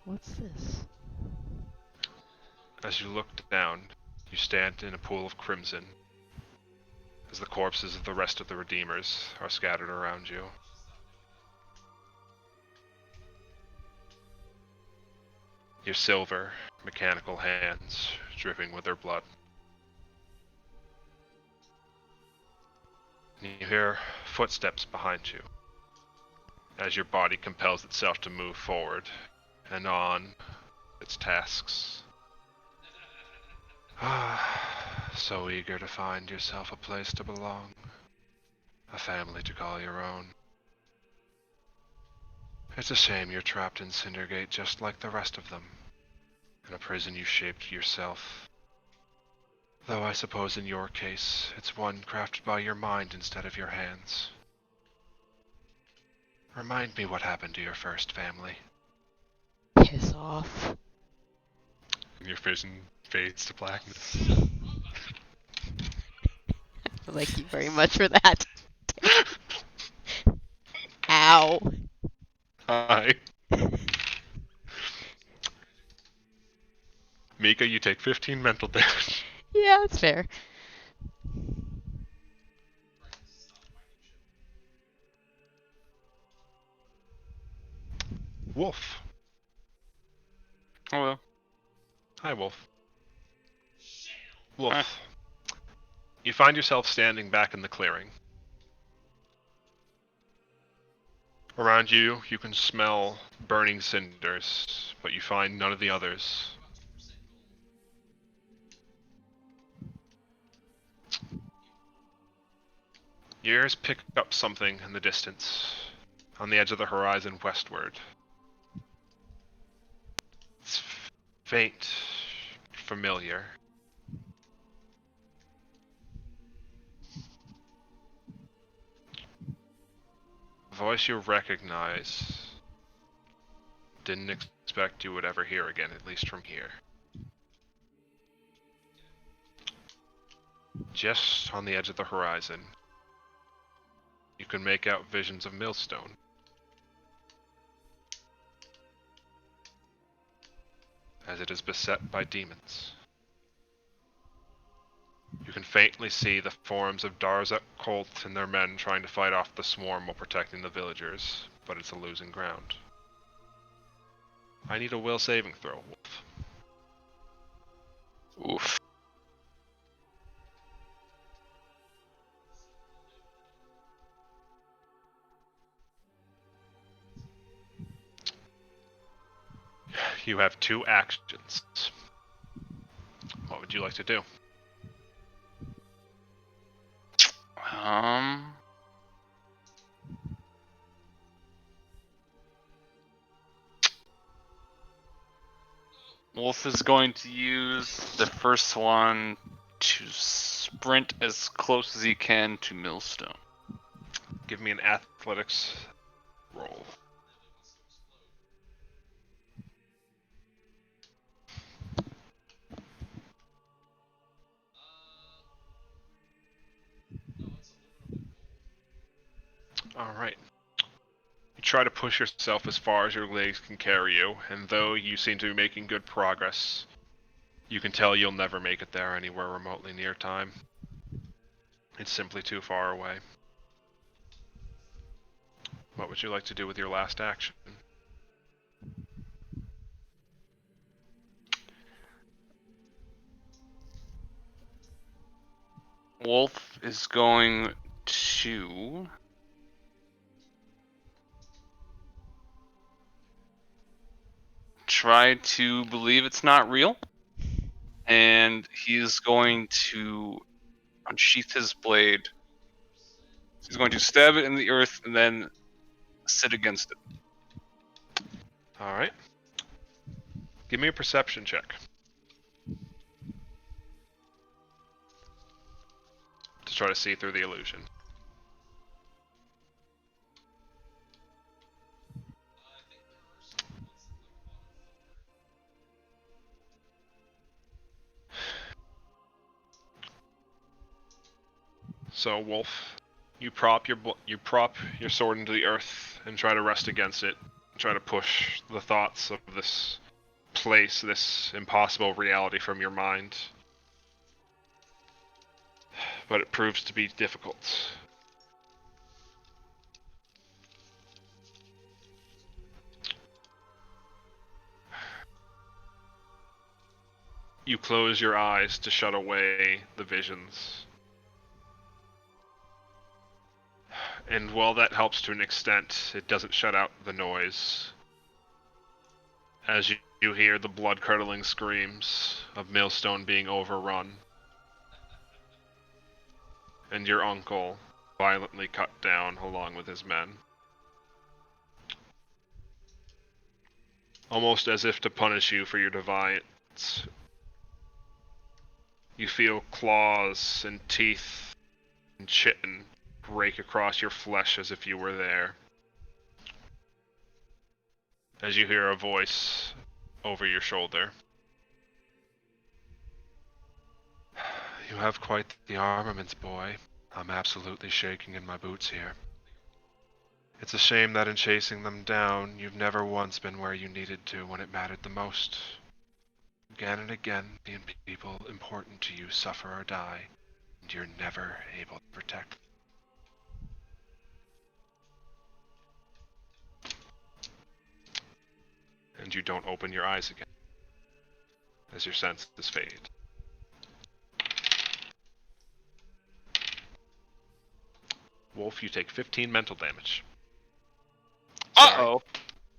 What's this? As you look down, you stand in a pool of crimson, as the corpses of the rest of the Redeemers are scattered around you. Your silver, mechanical hands dripping with their blood. And you hear footsteps behind you, as your body compels itself to move forward and on its tasks. So eager to find yourself a place to belong, a family to call your own. It's a shame you're trapped in Cindergate just like the rest of them, in a prison you shaped yourself. Though I suppose in your case, it's one crafted by your mind instead of your hands. Remind me what happened to your first family. Piss off. And your vision fades to blackness. Thank you very much for that. Ow. Hi. Mika, you take 15 mental damage. Yeah, that's fair. Wolf. Hello. Hi, Wolf. Wolf. Hi. You find yourself standing back in the clearing. Around you, you can smell burning cinders, but you find none of the others. Your ears pick up something in the distance, on the edge of the horizon westward. It's faint, familiar. A voice you recognize. Didn't expect you would ever hear again, at least from here. Just on the edge of the horizon, you can make out visions of Millstone. As it is beset by demons. You can faintly see the forms of Darzak Colt and their men trying to fight off the swarm while protecting the villagers, but it's a losing ground. I need a will saving throw, Wolf. Oof. You have 2 actions. What would you like to do? Wolf is going to use the first one to sprint as close as he can to Millstone. Give me an athletics roll. Alright. You try to push yourself as far as your legs can carry you, and though you seem to be making good progress, you can tell you'll never make it there anywhere remotely near time. It's simply too far away. What would you like to do with your last action? Wolf is going to try to believe it's not real, and he's going to unsheath his blade. He's going to stab it in the earth and then sit against it. All right. Give me a perception check to try to see through the illusion. So, Wolf, you prop your sword into the earth and try to rest against it. Try to push the thoughts of this place, this impossible reality from your mind. But it proves to be difficult. You close your eyes to shut away the visions. And while that helps to an extent, it doesn't shut out the noise. As you hear the blood-curdling screams of Millstone being overrun. And your uncle violently cut down along with his men. Almost as if to punish you for your defiance. You feel claws and teeth and chitin break across your flesh as if you were there. As you hear a voice over your shoulder. You have quite the armaments, boy. I'm absolutely shaking in my boots here. It's a shame that in chasing them down, you've never once been where you needed to when it mattered the most. Again and again, the people important to you suffer or die, and you're never able to protect them. And you don't open your eyes again, as your senses fade. Wolf, you take 15 mental damage. Uh-oh.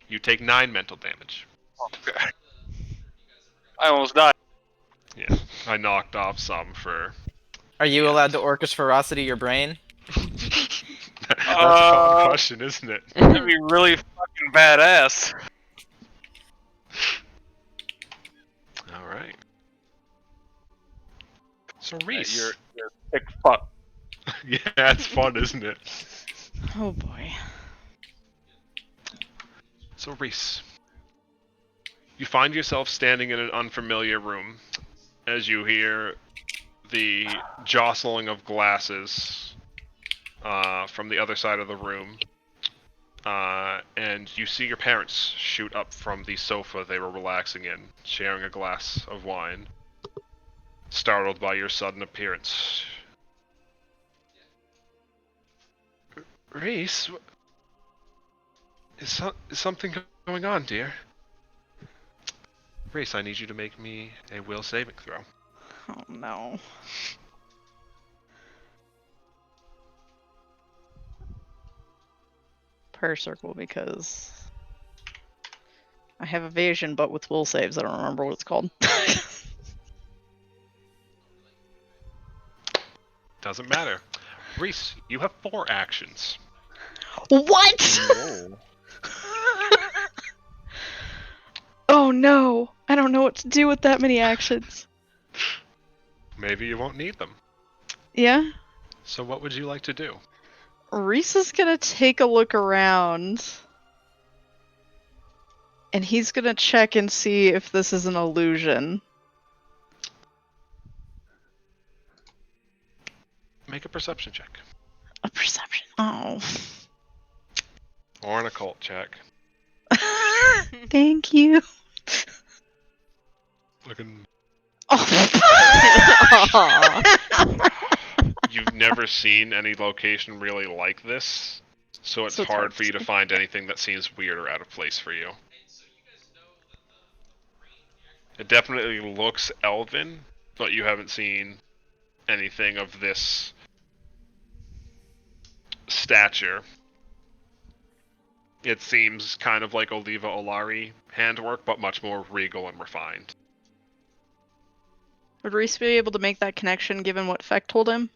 You take 9 mental damage. Okay. I almost died. Yeah, I knocked off some for... Are you allowed to Orcish Ferocity your brain? That's a common question, isn't it? That'd be really fucking badass. Alright. So Reese... You're a sick fuck. Yeah, it's fun, isn't it? Oh boy. So Reese... You find yourself standing in an unfamiliar room as you hear the jostling of glasses from the other side of the room. And you see your parents shoot up from the sofa they were relaxing in, sharing a glass of wine, startled by your sudden appearance. Reese, is something going on, dear? Reese, I need you to make me a will saving throw. Oh no. Per circle because I have evasion, but with will saves, I don't remember what it's called. Doesn't matter. Reese, you have 4 actions. What? Whoa. Oh no! I don't know what to do with that many actions. Maybe you won't need them. Yeah? So what would you like to do? Reese is gonna take a look around. And he's gonna check and see if this is an illusion. Make a perception check. A perception. Oh. Or an occult check. Thank you. Looking... Aw. You've never seen any location really like this, so it's hard for you to find anything that seems weird or out of place for you. It definitely looks elven, but you haven't seen anything of this stature. It seems kind of like Oliva Olari handwork, but much more regal and refined. Would Reese be able to make that connection given what Feck told him?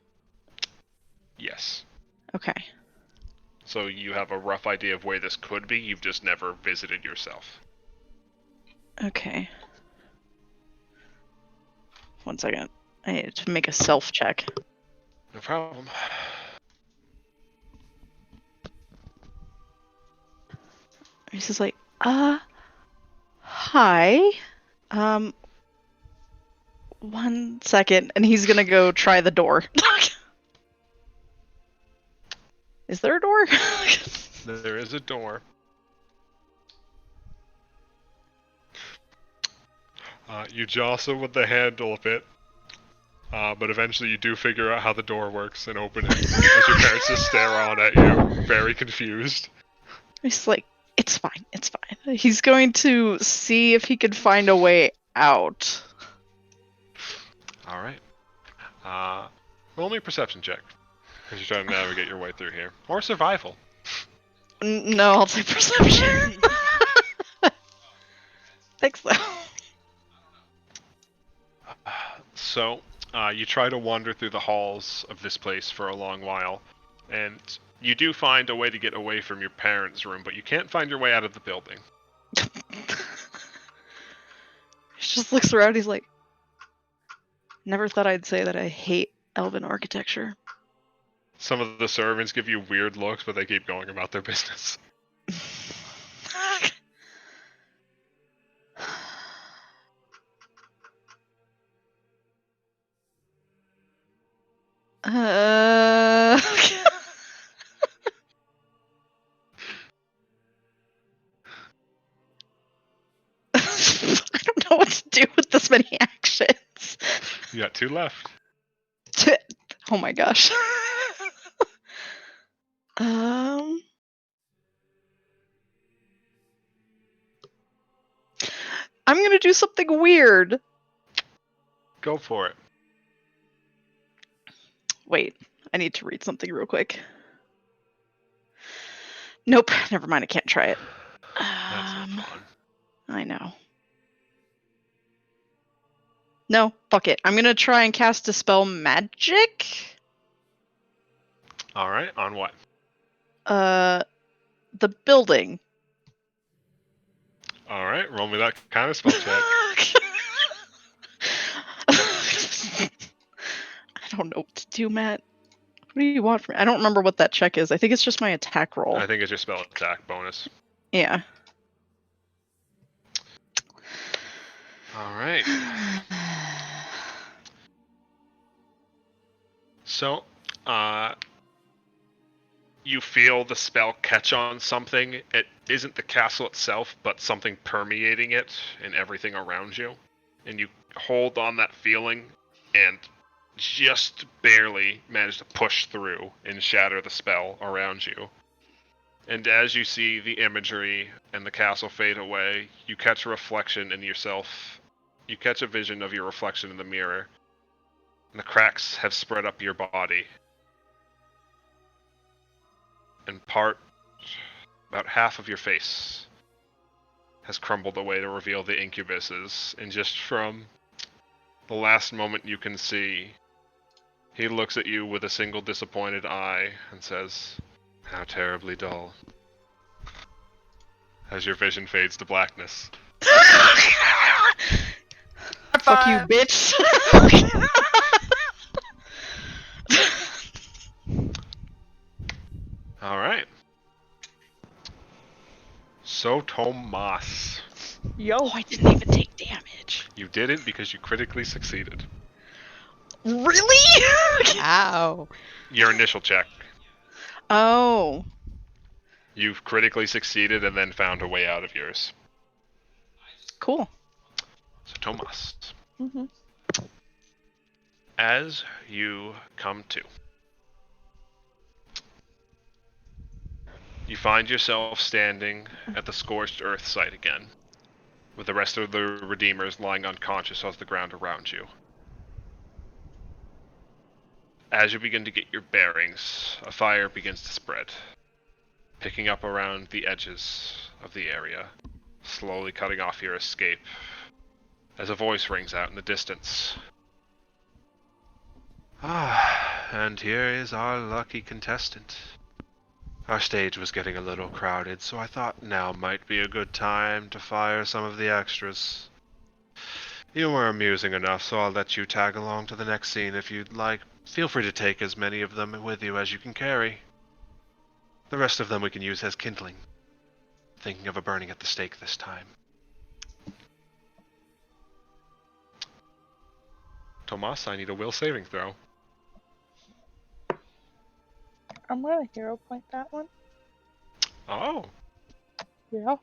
Yes. Okay. so you have a rough idea of where this could be. You've just never visited yourself. Okay. 1 second. I need to make a self check. No problem. He's just like, hi. 1 second, and he's gonna go try the door. Is there a door? There is a door. You jostle with the handle a bit, but eventually you do figure out how the door works and open it as your parents just stare on at you, very confused. He's like, it's fine, it's fine. He's going to see if he could find a way out. Alright. Roll me a perception check, as you're trying to navigate your way through here. Or survival. No, I'll take perception. Thanks, though. So, you try to wander through the halls of this place for a long while, and you do find a way to get away from your parents' room, but you can't find your way out of the building. He just looks around, he's like, never thought I'd say that I hate elven architecture. Some of the servants give you weird looks, but they keep going about their business. I don't know what to do with this many actions. You got 2 left. Oh my gosh. I'm gonna do something weird. Go for it. Wait, I need to read something real quick. Nope, never mind, I can't try it. That's no fun. I know. No, fuck it. I'm gonna try and cast Dispel Magic. Alright, on what? The building. Alright, roll me that kind of spell check. I don't know what to do, Matt. What do you want from me? I don't remember what that check is. I think it's just my attack roll. I think it's your spell attack bonus. Yeah. Alright. So, you feel the spell catch on something. It isn't the castle itself, but something permeating it and everything around you. And you hold on that feeling and just barely manage to push through and shatter the spell around you. And as you see the imagery and the castle fade away, you catch a reflection in yourself. You catch a vision of your reflection in the mirror. And the cracks have spread up your body. And about half of your face has crumbled away to reveal the incubuses. And just from the last moment you can see, he looks at you with a single disappointed eye and says, "How terribly dull," as your vision fades to blackness. Fuck you, bitch. Alright. So, Tomas. Yo. Oh, I didn't even take damage. You didn't because you critically succeeded. Really? Ow. Your initial check. Oh. You've critically succeeded and then found a way out of yours. Cool. So, Tomas. Mm-hmm. As you come to, you find yourself standing at the scorched earth site again, with the rest of the Redeemers lying unconscious on the ground around you. As you begin to get your bearings, a fire begins to spread, picking up around the edges of the area, slowly cutting off your escape, as a voice rings out in the distance. "Ah, and here is our lucky contestant. Our stage was getting a little crowded, so I thought now might be a good time to fire some of the extras. You were amusing enough, so I'll let you tag along to the next scene if you'd like. Feel free to take as many of them with you as you can carry. The rest of them we can use as kindling. Thinking of a burning at the stake this time. Tomas, I need a will saving throw. I'm gonna hero point that one. Oh, Yeah.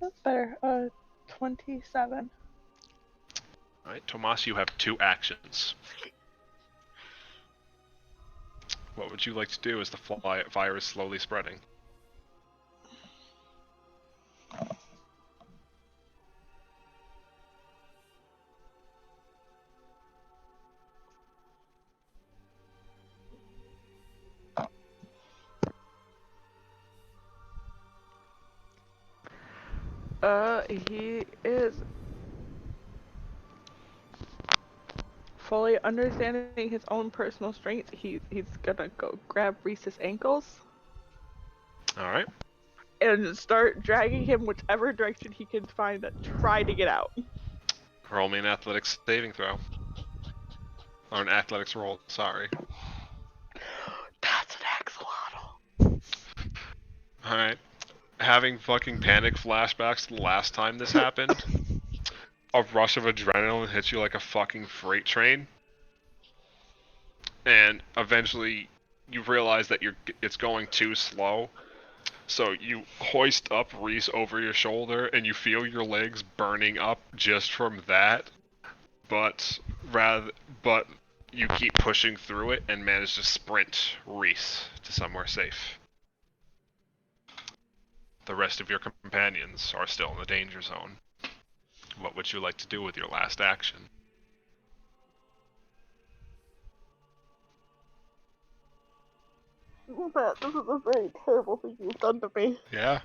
That's better. 27. alright, Tomas, you have 2 actions. What would you like to do as the fire is slowly spreading? He is fully understanding his own personal strength. He's gonna go grab Reese's ankles Alright. and start dragging him whichever direction he can find that try to get out. Roll me an athletics saving throw. Or an athletics roll, sorry. That's an axolotl. Alright. Having fucking panic flashbacks to the last time this happened, a rush of adrenaline hits you like a fucking freight train. And eventually you realize that it's going too slow. So you hoist up Reese over your shoulder and you feel your legs burning up just from that. But you keep pushing through it and manage to sprint Reese to somewhere safe. The rest of your companions are still in the danger zone. What would you like to do with your last action? This is a very terrible thing you've done to me. Yeah.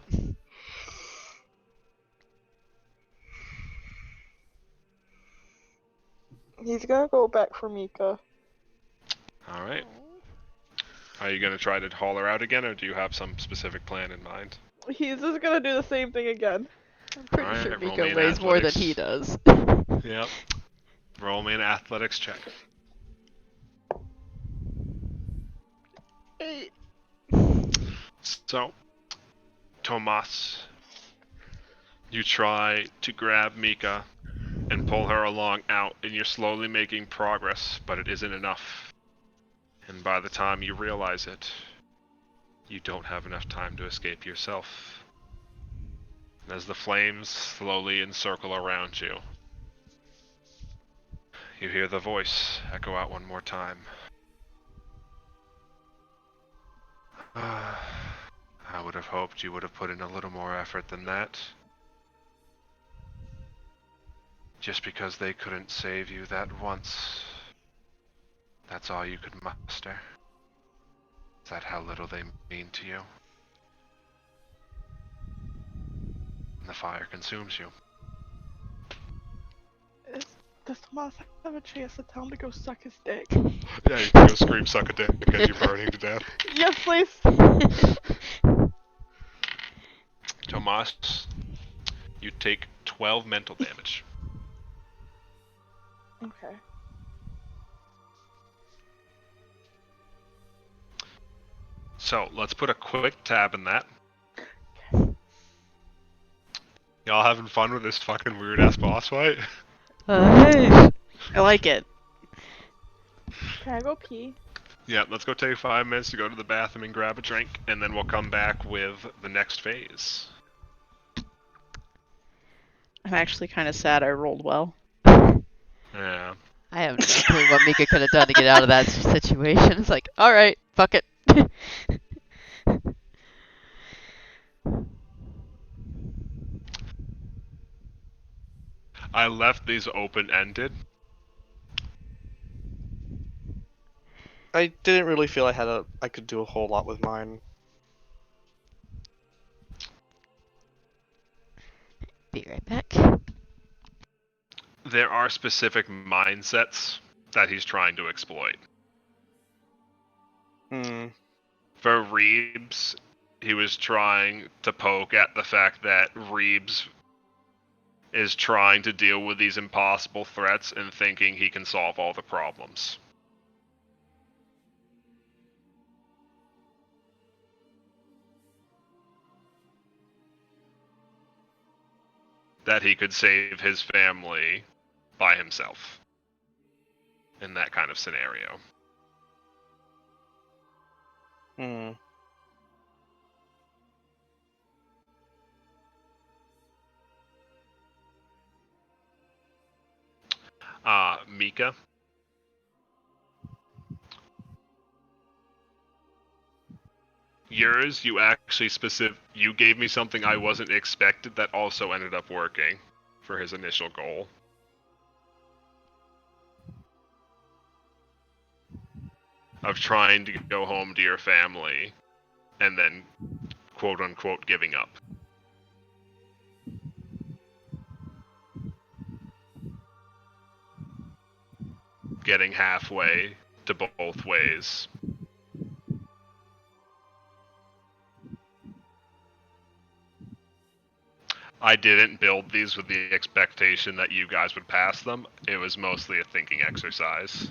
He's gonna go back for Mika. Alright. Are you gonna try to haul her out again, or do you have some specific plan in mind? He's just gonna do the same thing again. I'm pretty Alright, sure roll Miko me an weighs more than athletics. he does. Yep. Roll me an athletics check. 8. So, Tomas, you try to grab Mika and pull her along out, and you're slowly making progress, but it isn't enough. And by the time you realize it, you don't have enough time to escape yourself. And as the flames slowly encircle around you, you hear the voice echo out one more time. I would have hoped you would have put in a little more effort than that. Just because they couldn't save you that once, that's all you could muster? Is that how little they mean to you? And the fire consumes you. Does Tomas have a chance to tell him to go suck his dick? Yeah, you can go scream suck a dick as you're burning to death. Yes, please! Tomas, you take 12 mental damage. Okay. So, let's put a quick tab in that. Y'all having fun with this fucking weird ass boss fight? I like it. Can I go pee? Yeah, let's go take 5 minutes to go to the bathroom and grab a drink, and then we'll come back with the next phase. I'm actually kind of sad I rolled well. Yeah. I have no clue what Mika could have done to get out of that situation. It's like, alright, fuck it. I left these open-ended. I didn't really feel I could do a whole lot with mine. Be right back. There are specific mindsets that he's trying to exploit. Hmm. Reeves, he was trying to poke at the fact that Reeves is trying to deal with these impossible threats and thinking he can solve all the problems. That he could save his family by himself in that kind of scenario. Hmm. Mika. Yours, you actually you gave me something I wasn't expected that also ended up working for his initial goal. Of trying to go home to your family and then quote unquote giving up. Getting halfway to both ways. I didn't build these with the expectation that you guys would pass them. It was mostly a thinking exercise.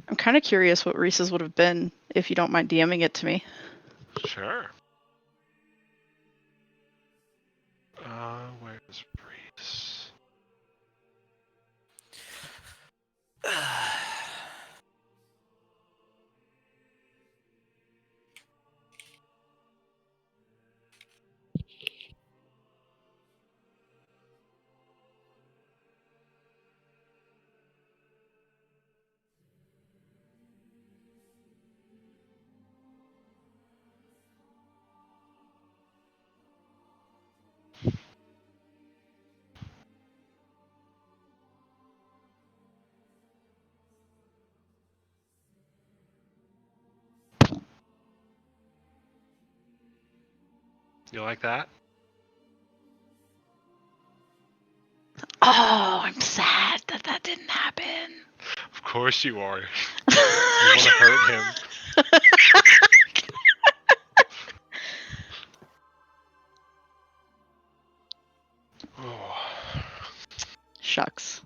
I'm kind of curious what Reese's would have been if you don't mind DMing it to me. Sure. Where's Reese? You like that? Oh, I'm sad that that didn't happen. Of course you are. You want to hurt him. Oh. Shucks.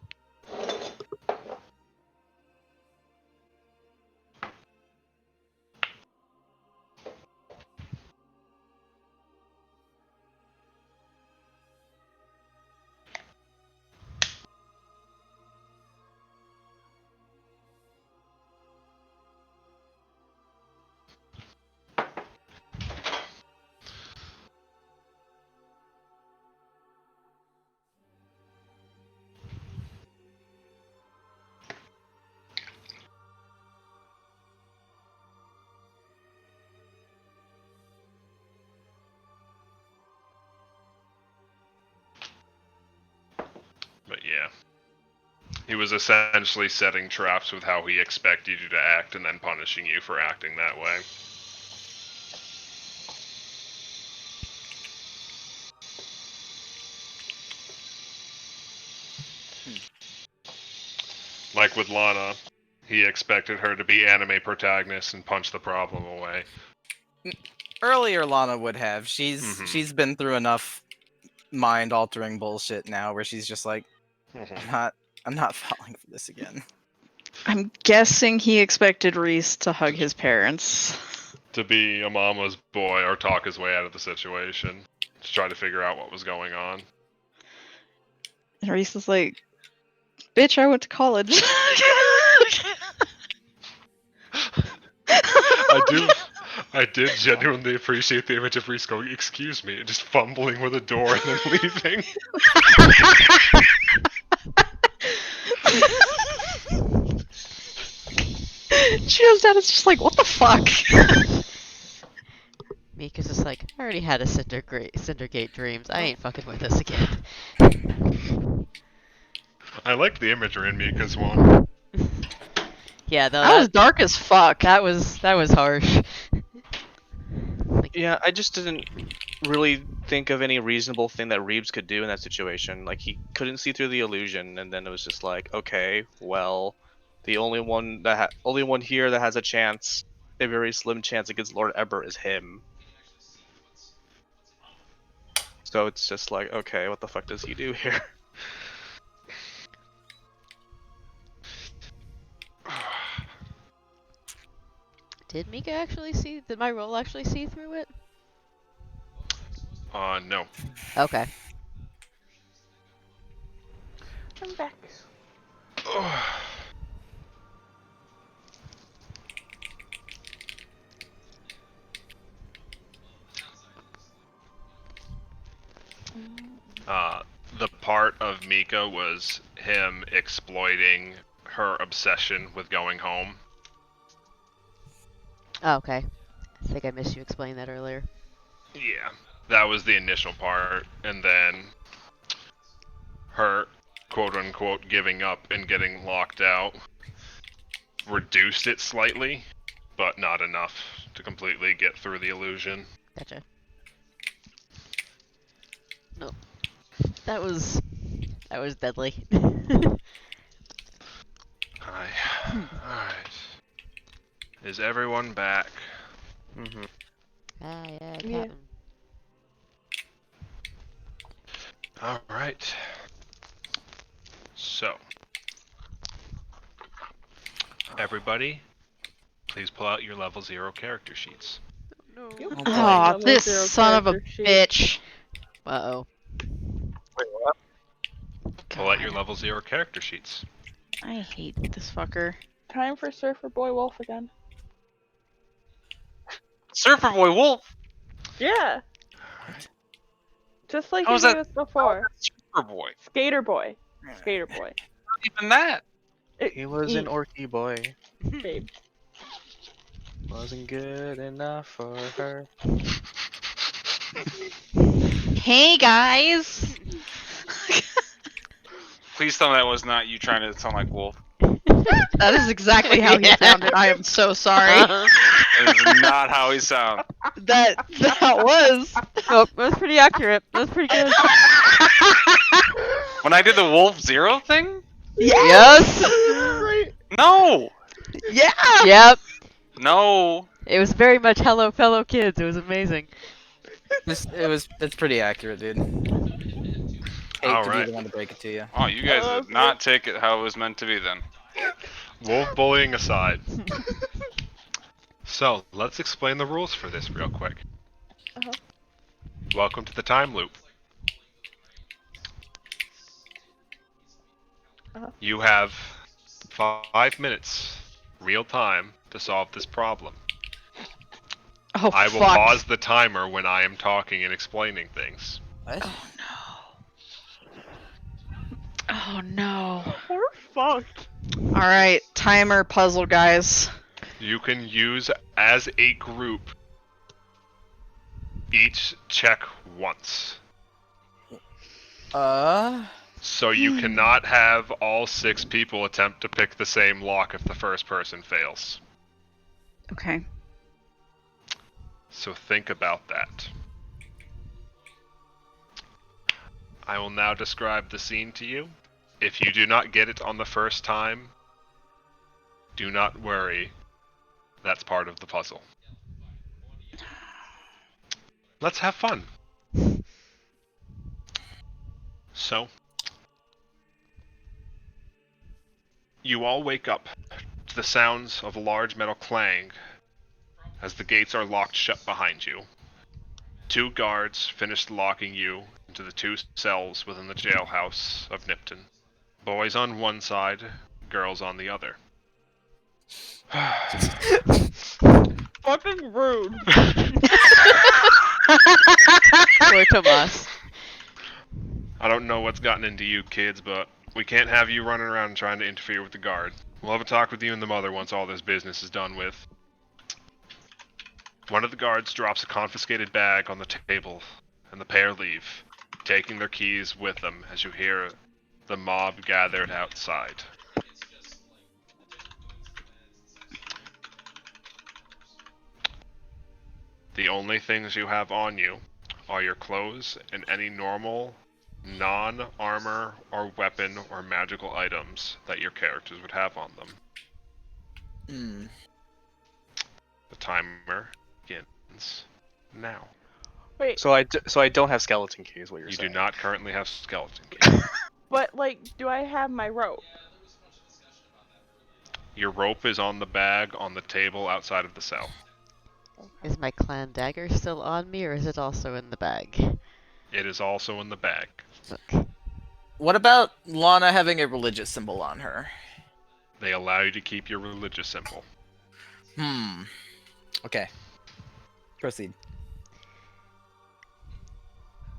But yeah. He was essentially setting traps with how he expected you to act and then punishing you for acting that way. Like with Lana, he expected her to be anime protagonist and punch the problem away. Earlier, Lana would have. She's been through enough mind-altering bullshit now, where she's just like, I'm not falling for this again. I'm guessing he expected Reese to hug his parents. To be a mama's boy or talk his way out of the situation. To try to figure out what was going on. And Reese is like, bitch, I went to college. I did genuinely appreciate the image of Reese going, "Excuse me," and just fumbling with a door and then leaving. She goes down. It's just like, what the fuck? Mika's just like, I already had a Cindergate dreams. I ain't fucking with this again. I like the imagery in Mika's one. Yeah, though That was dark as fuck. that was harsh. Yeah, I just didn't really think of any reasonable thing that Reeves could do in that situation. Like, he couldn't see through the illusion, and then it was just like, okay, well, the only one here that has a chance, a very slim chance against Lord Eber, is him. So it's just like, okay, what the fuck does he do here? Did Mika actually see? Did my roll actually see through it? No. Okay. I'm back. The part of Mika was him exploiting her obsession with going home. Oh, okay. I think I missed you explain that earlier. Yeah, that was the initial part, and then her quote-unquote giving up and getting locked out reduced it slightly, but not enough to completely get through the illusion. Gotcha. Nope. That was deadly. Hi. Alright. Is everyone back? Mm-hmm. Ah, yeah, Yeah. Captain. Alright. So, everybody, please pull out your level 0 character sheets. No. You Oh, have level this 0 son of a character sheet. bitch. Uh-oh. Pull out your God, level 0 character sheets. I hate this fucker. Time for Surfer Boy Wolf again. Surfer Boy Wolf. Yeah, just like How you is gave that? us before. Surfer Boy. Skater Boy. Skater Boy. Not even that. He was an Orky boy. Babe. Wasn't good enough for her. Hey guys. Please tell me that was not you trying to sound like Wolf. That is exactly how he Yeah. sounded. I am so sorry. That is not how he sounds. that was. Nope, that was pretty accurate. That was pretty good. When I did the Wolf Zero thing? Yes. No! Yeah. Yep. No! It was very much hello, fellow kids. It was amazing. It's pretty accurate, dude. Hate to be Alright. the one to break it to you. Oh, you guys did not take it how it was meant to be then. Wolf bullying aside. So, let's explain the rules for this real quick. Uh-huh. Welcome to the time loop. Uh-huh. You have 5 minutes, real time, to solve this problem. Oh I will fuck. pause the timer when I am talking and explaining things. What? Oh no. We're fucked. All right, timer puzzle guys. You can use as a group each check once. So you cannot have all 6 people attempt to pick the same lock if the first person fails. Okay. So think about that. I will now describe the scene to you. If you do not get it on the first time, do not worry. That's part of the puzzle. Let's have fun. So, you all wake up to the sounds of a large metal clang as the gates are locked shut behind you. 2 guards finished locking you into the 2 cells within the jailhouse of Nipton. Boys on one side, girls on the other. fucking rude. Poor Tomas. I don't know what's gotten into you kids, but we can't have you running around trying to interfere with the guard. We'll have a talk with you and the mother once all this business is done with. One of the guards drops a confiscated bag on the table, and the pair leave, taking their keys with them as you hear the mob gathered outside. The only things you have on you are your clothes and any normal, non-armor or weapon or magical items that your characters would have on them. Hmm. The timer begins now. Wait, So I don't have skeleton keys. What you're You saying? do not currently have skeleton keys. but like, do I have my rope? Your rope is on the bag on the table outside of the cell. Is my clan dagger still on me, or is it also in the bag? It is also in the bag. Look. What about Lana having a religious symbol on her? They allow you to keep your religious symbol. Okay. Proceed.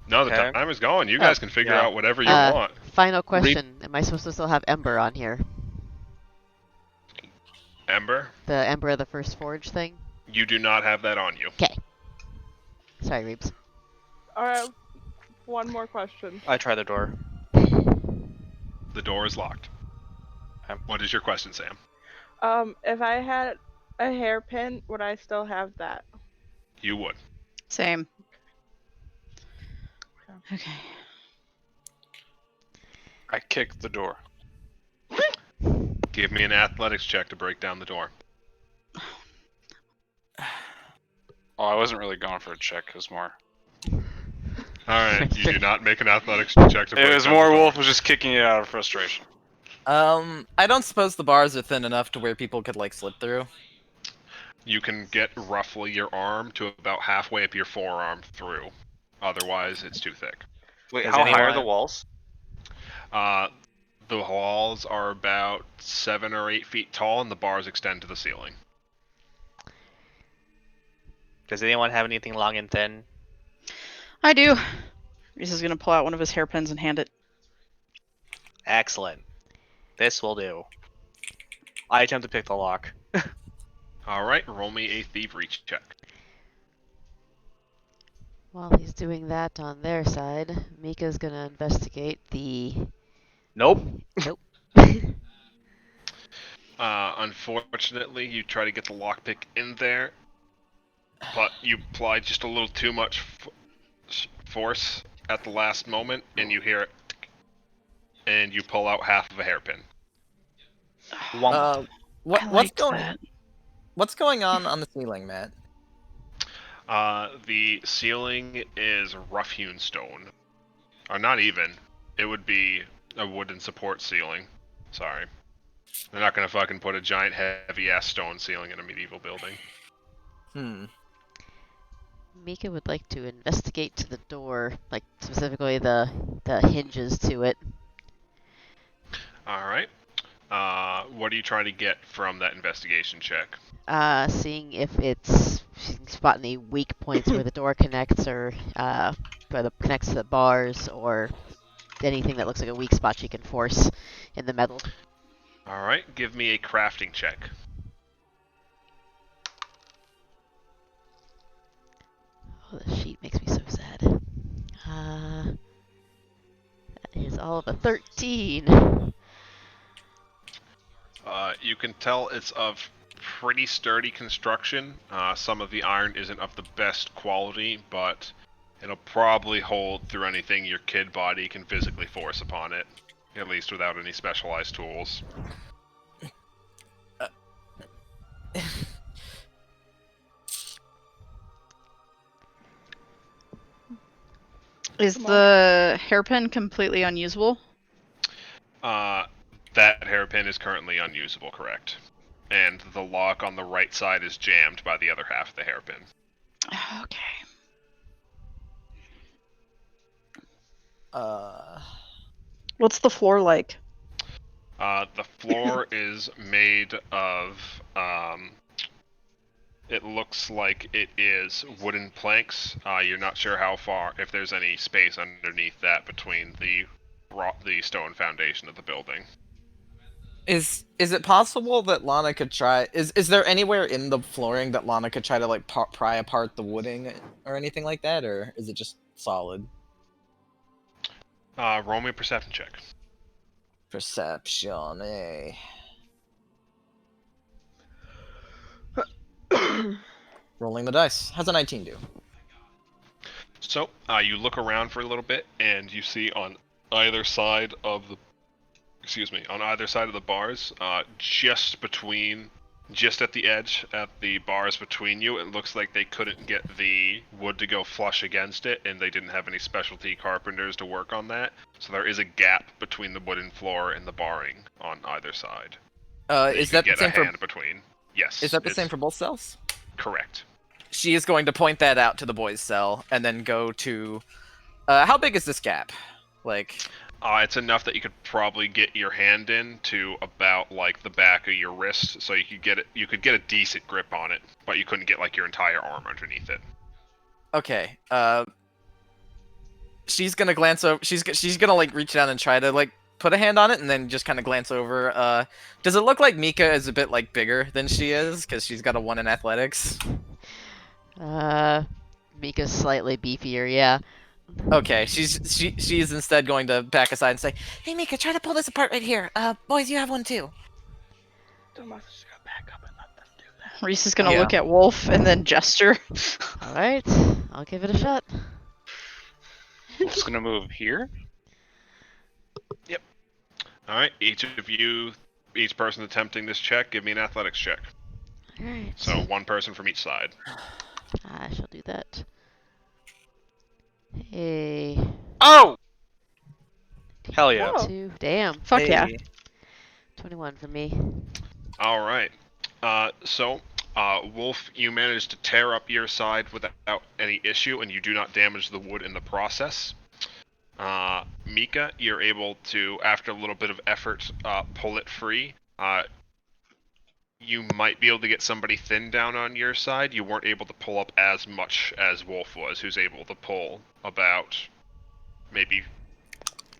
No, the Okay. time is going. You guys can figure Yeah. out whatever you want. Final question. Am I supposed to still have Ember on here? Ember, The Ember of the First Forge thing? you do not have that on you. Okay. Sorry, Reeves. Alright, one more question. I try the door. The door is locked. What is your question, Sam? If I had a hairpin, would I still have that? You would. Same. Okay. I kicked the door. Give me an athletics check to break down the door. Oh, I wasn't really going for a check. It was more. Alright, you do not make an athletics check to break It was down more the door. Wolf was just kicking it out of frustration. I don't suppose the bars are thin enough to where people could like slip through. You can get roughly your arm to about halfway up your forearm through. Otherwise, it's too thick. Wait, Does how high are anyone- the walls? The walls are about 7 or 8 feet tall, and the bars extend to the ceiling. Does anyone have anything long and thin? I do. Reese is gonna pull out one of his hairpins and hand it. Excellent. This will do. I attempt to pick the lock. Alright, roll me a thievery check. While he's doing that on their side, Mika's gonna investigate the... Nope. Nope. Unfortunately, you try to get the lockpick in there, but you apply just a little too much force at the last moment, and you hear it, and you pull out half of a hairpin. What's liked going? that. What's going on the ceiling, Matt? The ceiling is rough-hewn stone. Or not even. It would be a wooden support ceiling. Sorry. They're not gonna fucking put a giant heavy-ass stone ceiling in a medieval building. Mika would like to investigate to the door, like specifically the hinges to it. Alright. What are you trying to get from that investigation check? Seeing if it's she can spot any weak points where the door connects, or where it connects to the bars, or anything that looks like a weak spot she can force in the metal. Alright, give me a crafting check. Oh, the sheet makes me so sad. That is all of a 13. You can tell it's of pretty sturdy construction. Some of the iron isn't of the best quality, but it'll probably hold through anything your kid body can physically force upon it, at least without any specialized tools. Is the hairpin completely unusable? That hairpin is currently unusable, correct. And the lock on the right side is jammed by the other half of the hairpin. Okay. What's the floor like? The floor is made of It looks like it is wooden planks. You're not sure how far, if there's any space underneath that between the stone foundation of the building. Is it possible that Lana could try? Is there anywhere in the flooring that Lana could try to like pry apart the wooding or anything like that, or is it just solid? Roll me a perception check. Perception, eh? Rolling the dice. How's a 19 do? So, you look around for a little bit, and you see on either side of the bars, just at the edge, at the bars between you, it looks like they couldn't get the wood to go flush against it, and they didn't have any specialty carpenters to work on that. So there is a gap between the wooden floor and the barring on either side. Is that the same for? Between? Yes. Is that the same for both cells? Correct. She is going to point that out to the boys' cell, and then go to. How big is this gap? Like. It's enough that you could probably get your hand in to about like the back of your wrist, so you could get it. You could get a decent grip on it, but you couldn't get like your entire arm underneath it. Okay. She's gonna glance over. She's gonna like reach down and try to like put a hand on it, and then just kind of glance over. Does it look like Mika is a bit like bigger than she is because she's got a 1 in athletics? Mika's slightly beefier, yeah. Okay, she's instead going to back aside and say, "Hey Mika, try to pull this apart right here. Boys, you have one too." Dumbass is gonna back up and let them do that. Reese is gonna look at Wolf and then gesture. Alright, I'll give it a shot. Wolf's gonna move here. Yep. Alright, each person attempting this check, give me an athletics check. Alright. So one person from each side. I shall do that. Hey. Oh! Hell yeah. Whoa. 2. Damn. Fuck yeah. 21 for me. Alright. Wolf, you managed to tear up your side without any issue, and you do not damage the wood in the process. Mika, you're able to, after a little bit of effort, pull it free. You might be able to get somebody thin down on your side. You weren't able to pull up as much as Wolf was, who's able to pull about maybe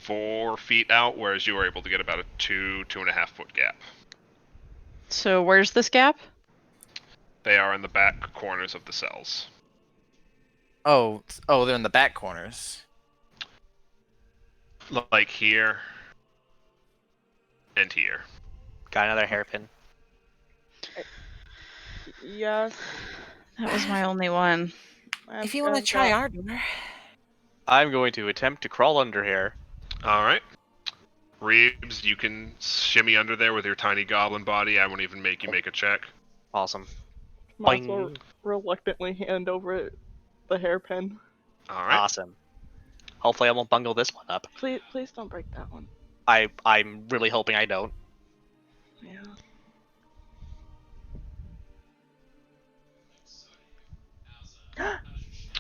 4 feet out, whereas you were able to get about a 2.5 foot gap. So where's this gap? They are in the back corners of the cells. Oh, they're in the back corners. Like here and here. Got another hairpin. Yes. That was my only one. If you want to try our door. I'm going to attempt to crawl under here. Alright. Reeves, you can shimmy under there with your tiny goblin body. I won't even make you make a check. Awesome. Might as well reluctantly hand over the hairpin. Alright. Awesome. Hopefully I won't bungle this one up. Please don't break that one. I'm really hoping I don't. Yeah.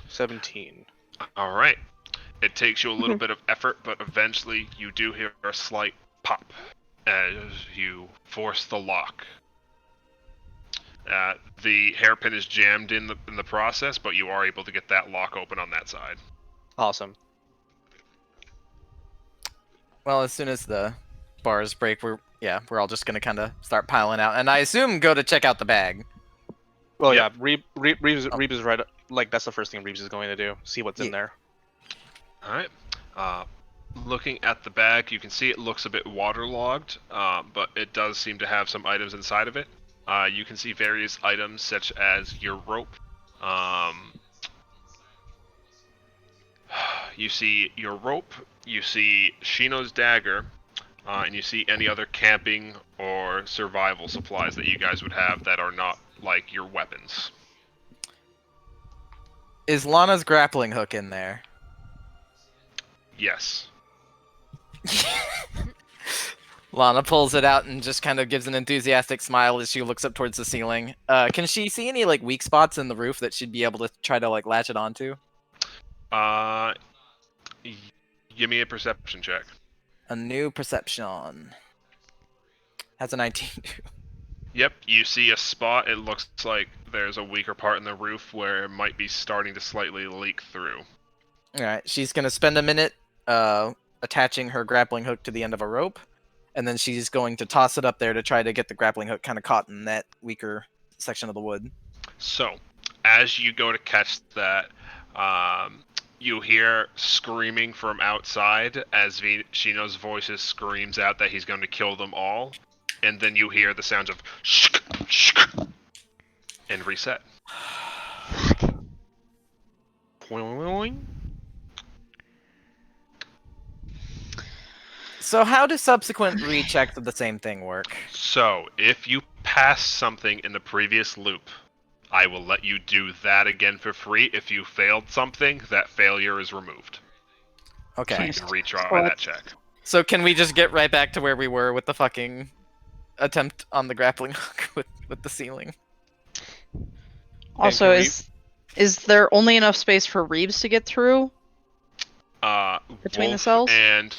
$17. Alright. It takes you a little bit of effort, but eventually you do hear a slight pop as you force the lock. The hairpin is jammed in the process, but you are able to get that lock open on that side. Awesome. Well, as soon as the bars break, we're all just gonna kind of start piling out, and I assume go to check out the bag. Well, Yep. yeah, Reeves is right. Like, that's the first thing Reeves is going to do. See what's in there. Alright. Looking at the bag, you can see it looks a bit waterlogged, but it does seem to have some items inside of it. You can see various items such as your rope. You see your rope, you see Shino's dagger, and you see any other camping or survival supplies that you guys would have that are not like your weapons. Is Lana's grappling hook in there? Yes. Lana pulls it out and just kind of gives an enthusiastic smile as she looks up towards the ceiling. Can she see any like weak spots in the roof that she'd be able to try to like latch it onto? Give me a perception check. A new perception. Has a 19. Yep, you see a spot. It looks like there's a weaker part in the roof where it might be starting to slightly leak through. Alright, she's gonna spend a minute attaching her grappling hook to the end of a rope, and then she's going to toss it up there to try to get the grappling hook kind of caught in that weaker section of the wood. So, as you go to catch that, you hear screaming from outside as Shino's voices screams out that he's going to kill them all, and then you hear the sounds of shk, shk, and reset. Fuck. So how do subsequent rechecks of the same thing work? So, if you pass something in the previous loop, I will let you do that again for free. If you failed something, that failure is removed. So Okay. you can retry Well, that check. So can we just get right back to where we were with the fucking attempt on the grappling hook with the ceiling? Also, can is there only enough space for Reeves to get through? Between the Wolf cells? and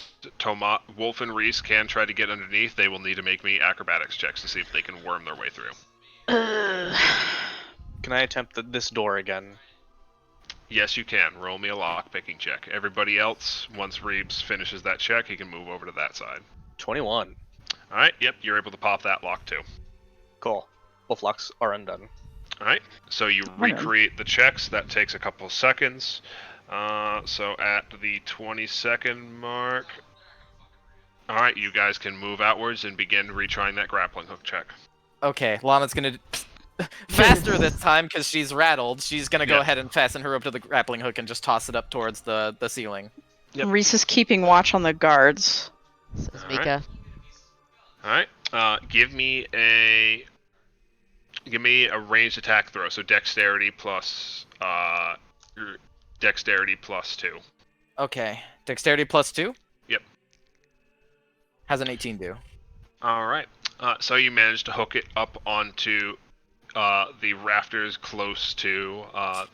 Wolf and Reese can try to get underneath. They will need to make me acrobatics checks to see if they can worm their way through. Can I attempt this door again? Yes, you can. Roll me a lock picking check. Everybody else, once Reeves finishes that check, he can move over to that side. 21. Alright, yep, you're able to pop that lock too. Cool. Both locks are undone. Alright, so you recreate the checks. That takes a couple of seconds. So at the 20-second mark... Alright, you guys can move outwards and begin retrying that grappling hook check. Okay, Lana's gonna faster this time because she's rattled. She's gonna go Yep. ahead and fasten her rope to the grappling hook and just toss it up towards the ceiling. Yep. Reese is keeping watch on the guards. Says Alright. Mika. Alright, give me a ranged attack throw. So dexterity plus your dexterity plus 2. Okay, dexterity plus 2. Yep. How's an 18 do? All right. So you managed to hook it up onto the rafters close to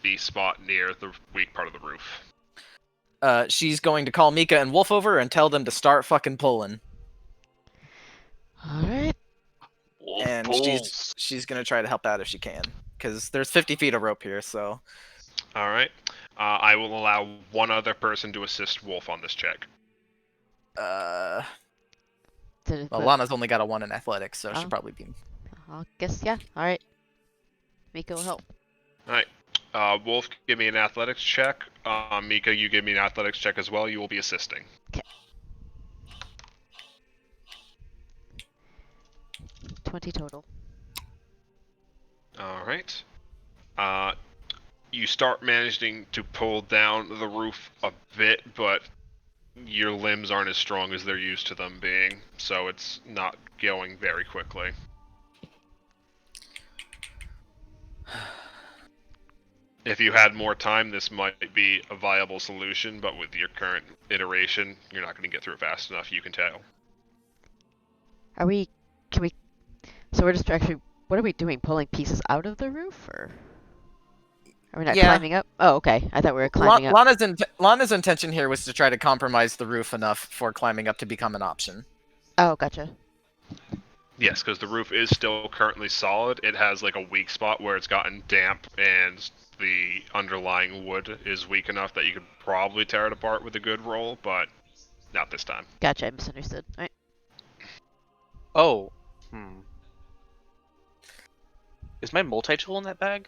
the spot near the weak part of the roof. She's going to call Mika and Wolf over and tell them to start fucking pulling. Alright. And she's gonna try to help out if she can, because there's 50 feet of rope here. So. All right. I will allow one other person to assist Wolf on this check. Did it Well, put- Lana's only got a 1 in athletics, so Oh. she'll probably be. I guess, yeah. Alright. Mika will help. All right. Wolf, give me an athletics check. Mika, you give me an athletics check as well. You will be assisting. 20 total. All right. You start managing to pull down the roof a bit, but your limbs aren't as strong as they're used to them being, so it's not going very quickly. If you had more time, this might be a viable solution, but with your current iteration, you're not going to get through it fast enough, you can tell. Can we... So we're just actually... What are we doing? Pulling pieces out of the roof, or... Are we not Yeah. climbing up? Oh, okay. I thought we were climbing up. Lana's intention here was to try to compromise the roof enough for climbing up to become an option. Oh, gotcha. Yes, because the roof is still currently solid. It has like a weak spot where it's gotten damp and the underlying wood is weak enough that you could probably tear it apart with a good roll, but not this time. Gotcha, I misunderstood. Alright. Oh. Is my multi-tool in that bag?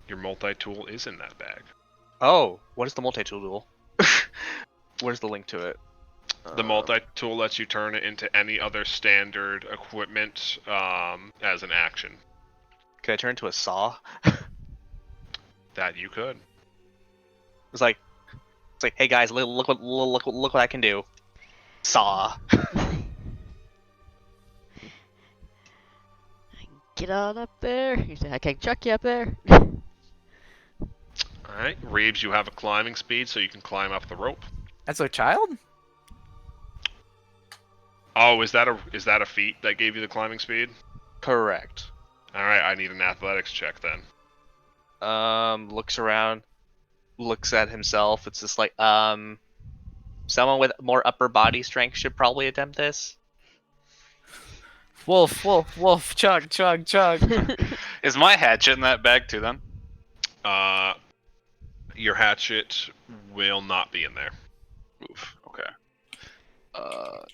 Your multi-tool is in that bag. Oh, what is the multi-tool? Where's the link to it? The multi-tool lets you turn it into any other standard equipment as an action. Can I turn it into a saw? That you could. It's like, hey guys, look what I can do. Saw. Get on up there. You say I can chuck you up there. Alright, Reeves, you have a climbing speed, so you can climb up the rope. As a child? Oh, is that a feat that gave you the climbing speed? Correct. Alright, I need an athletics check then. Looks around, looks at himself. It's just like, someone with more upper body strength should probably attempt this. Wolf, wolf, wolf, chug, chug, chug. Is my hatchet in that bag too then? Your hatchet will not be in there. Oof. Okay.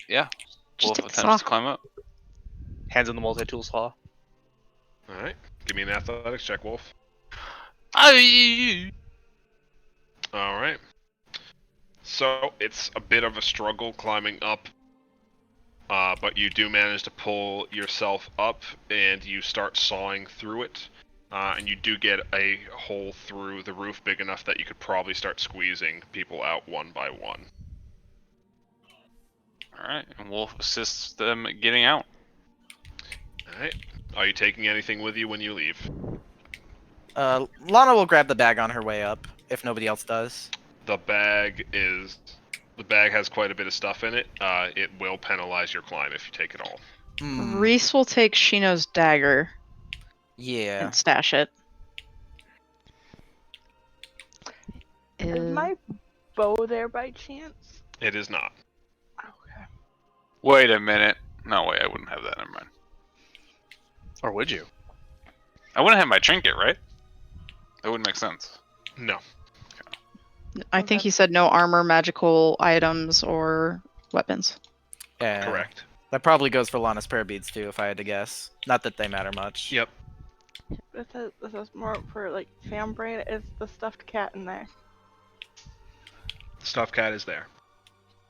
Yeah. Just Wolf take the attempts saw. to climb up. Hands on the multi-tool saw. All right. Give me an athletics check, Wolf. Aye. All right. So it's a bit of a struggle climbing up, but you do manage to pull yourself up, and you start sawing through it. And you do get a hole through the roof big enough that you could probably start squeezing people out one by one. All right, and Wolf assists them getting out. All right. Are you taking anything with you when you leave? Lana will grab the bag on her way up if nobody else does. The bag has quite a bit of stuff in it. It will penalize your climb if you take it all. Reese will take Shino's dagger Yeah. and stash it. Is my bow there by chance? It is not. Okay. Wait a minute. No, wait, I wouldn't have that. Never mind. Or would you? I wouldn't have my trinket, right? That wouldn't make sense. No. I think Okay. he said no armor, magical items, or weapons. Yeah. Correct. That probably goes for Lana's prayer beads too, if I had to guess. Not that they matter much. Yep. This is more for like fan brain. Is the stuffed cat in there? Stuffed cat is there.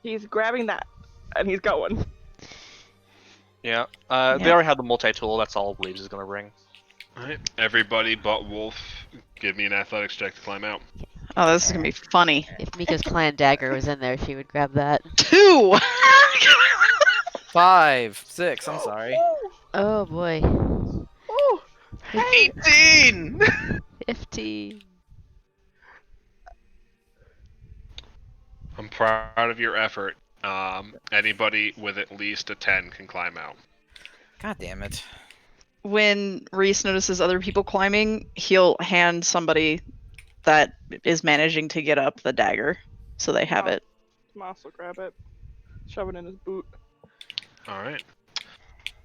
He's grabbing that, and he's going. Yeah. Yeah. They already have the multi-tool. That's all Leaves is gonna bring. All right. Everybody but Wolf, give me an athletics check to climb out. Oh, this is gonna be funny. If Mika's clan dagger was in there, she would grab that. 2! 5, 6, I'm sorry. Oh boy. Oh, hey! 18! 15. I'm proud of your effort. Anybody with at least a 10 can climb out. God damn it. When Reese notices other people climbing, he'll hand somebody that is managing to get up the dagger, so they have Oh. it. Moss will grab it, shove it in his boot. All right.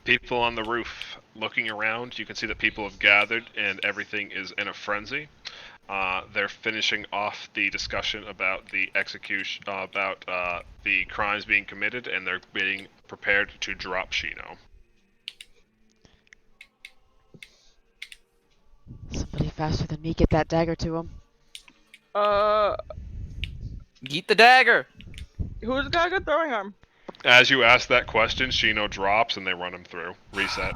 People on the roof looking around, you can see that people have gathered and everything is in a frenzy. They're finishing off the discussion about the execution, about the crimes being committed, and they're being prepared to drop Shino. Somebody faster than me get that dagger to him. Eat the dagger! Who's got a good throwing arm? As you ask that question, Shino drops and they run him through. Reset.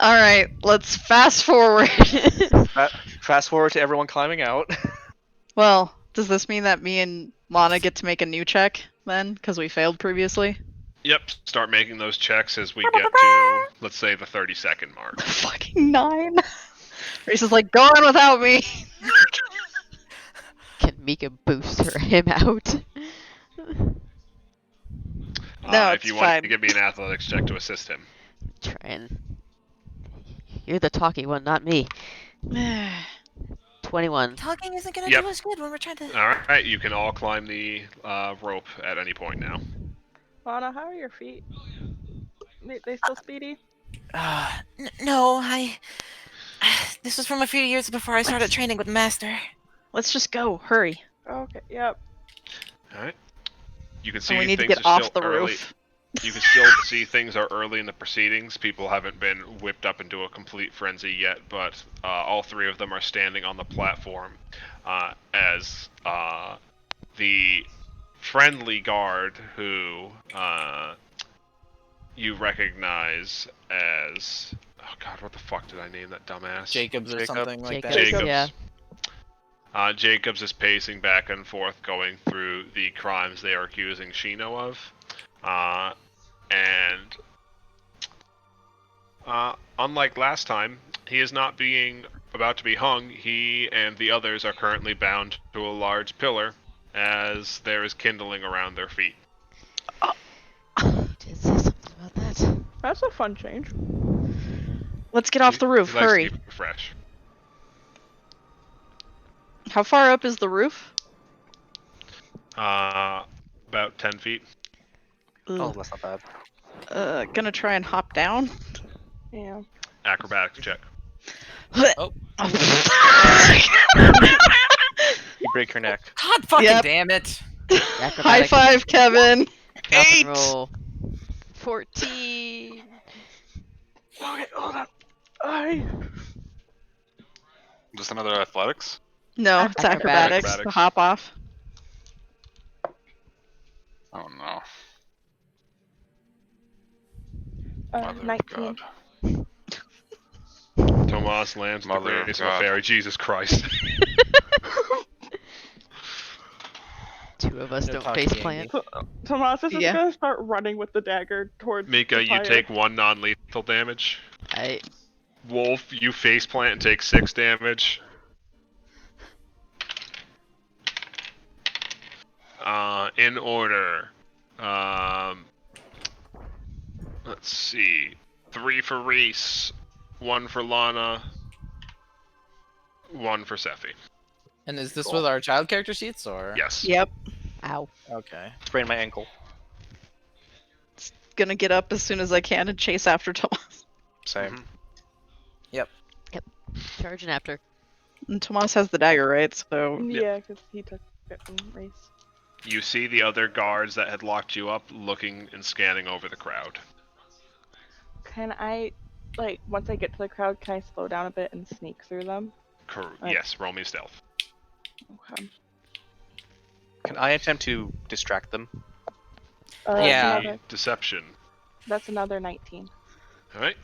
Alright, let's fast forward. Fast forward to everyone climbing out. Well, does this mean that me and Lana get to make a new check then? Because we failed previously? Yep, start making those checks as we get to, let's say, the 30-second mark. Fucking 9. Reese is like, go on without me. Can Mika boost him out? No, If it's you want fine. to give me an athletics check to assist him. Trying. You're the talky one, not me. 21. Talking isn't gonna Yep. do us good when we're trying to. Alright, you can all climb the rope at any point now. Lana, how are your feet? They still speedy? No, this was from a few years before I started training with Master. Let's just go. Hurry. Okay, yep. Alright. You can So see we need to things get are off still the early. roof. You can still see things are early in the proceedings. People haven't been whipped up into a complete frenzy yet, but all three of them are standing on the platform as the friendly guard who you recognize as... Oh god, what the fuck did I name that dumbass? Jacobs or Jacob. something like that. Jacobs. Yeah. Jacobs is pacing back and forth, going through the crimes they are accusing Shino of. And unlike last time, he is not about to be hung. He and the others are currently bound to a large pillar as there is kindling around their feet. You did say something about that. That's a fun change. Let's get off the roof. He likes to Hurry. keep it fresh. How far up is the roof? About 10 feet. Oh, Ugh. that's not bad. Gonna try and hop down. Yeah. Acrobatics check. Oh. You break your neck. God fucking Yep. damn it! High Acrobatics. five, Kevin. Drop and 8! roll. 14. Okay, hold on. I. Just another athletics. No, it's Acrobatics. acrobatics. The hop off. Oh no. Mother of 19. God. Tomas lands Mother the of grace of a God. fairy. Jesus Christ. Two of us No don't talking, face plant. Tomas is just Yeah. gonna start running with the dagger towards Mika, the you fire. take 1 non-lethal damage. I Wolf, you face plant and take 6 damage. In order. Let's see. 3 for Reese, 1 for Lana, 1 for Sephi. And is this Cool. with our child character sheets or? Yes. Yep. ow. Okay. Sprained my ankle. Gonna get up as soon as I can and chase after Tomas. Same. Mhm. Charging after. And Tomas has the dagger, right? So Yeah, because he took it from Reese. You see the other guards that had locked you up looking and scanning over the crowd. Can I, like, once I get to the crowd, can I slow down a bit and sneak through them? Yes, roll me stealth. Okay. Can I attempt to distract them? Yeah. Another, Deception. that's another 19. Alright.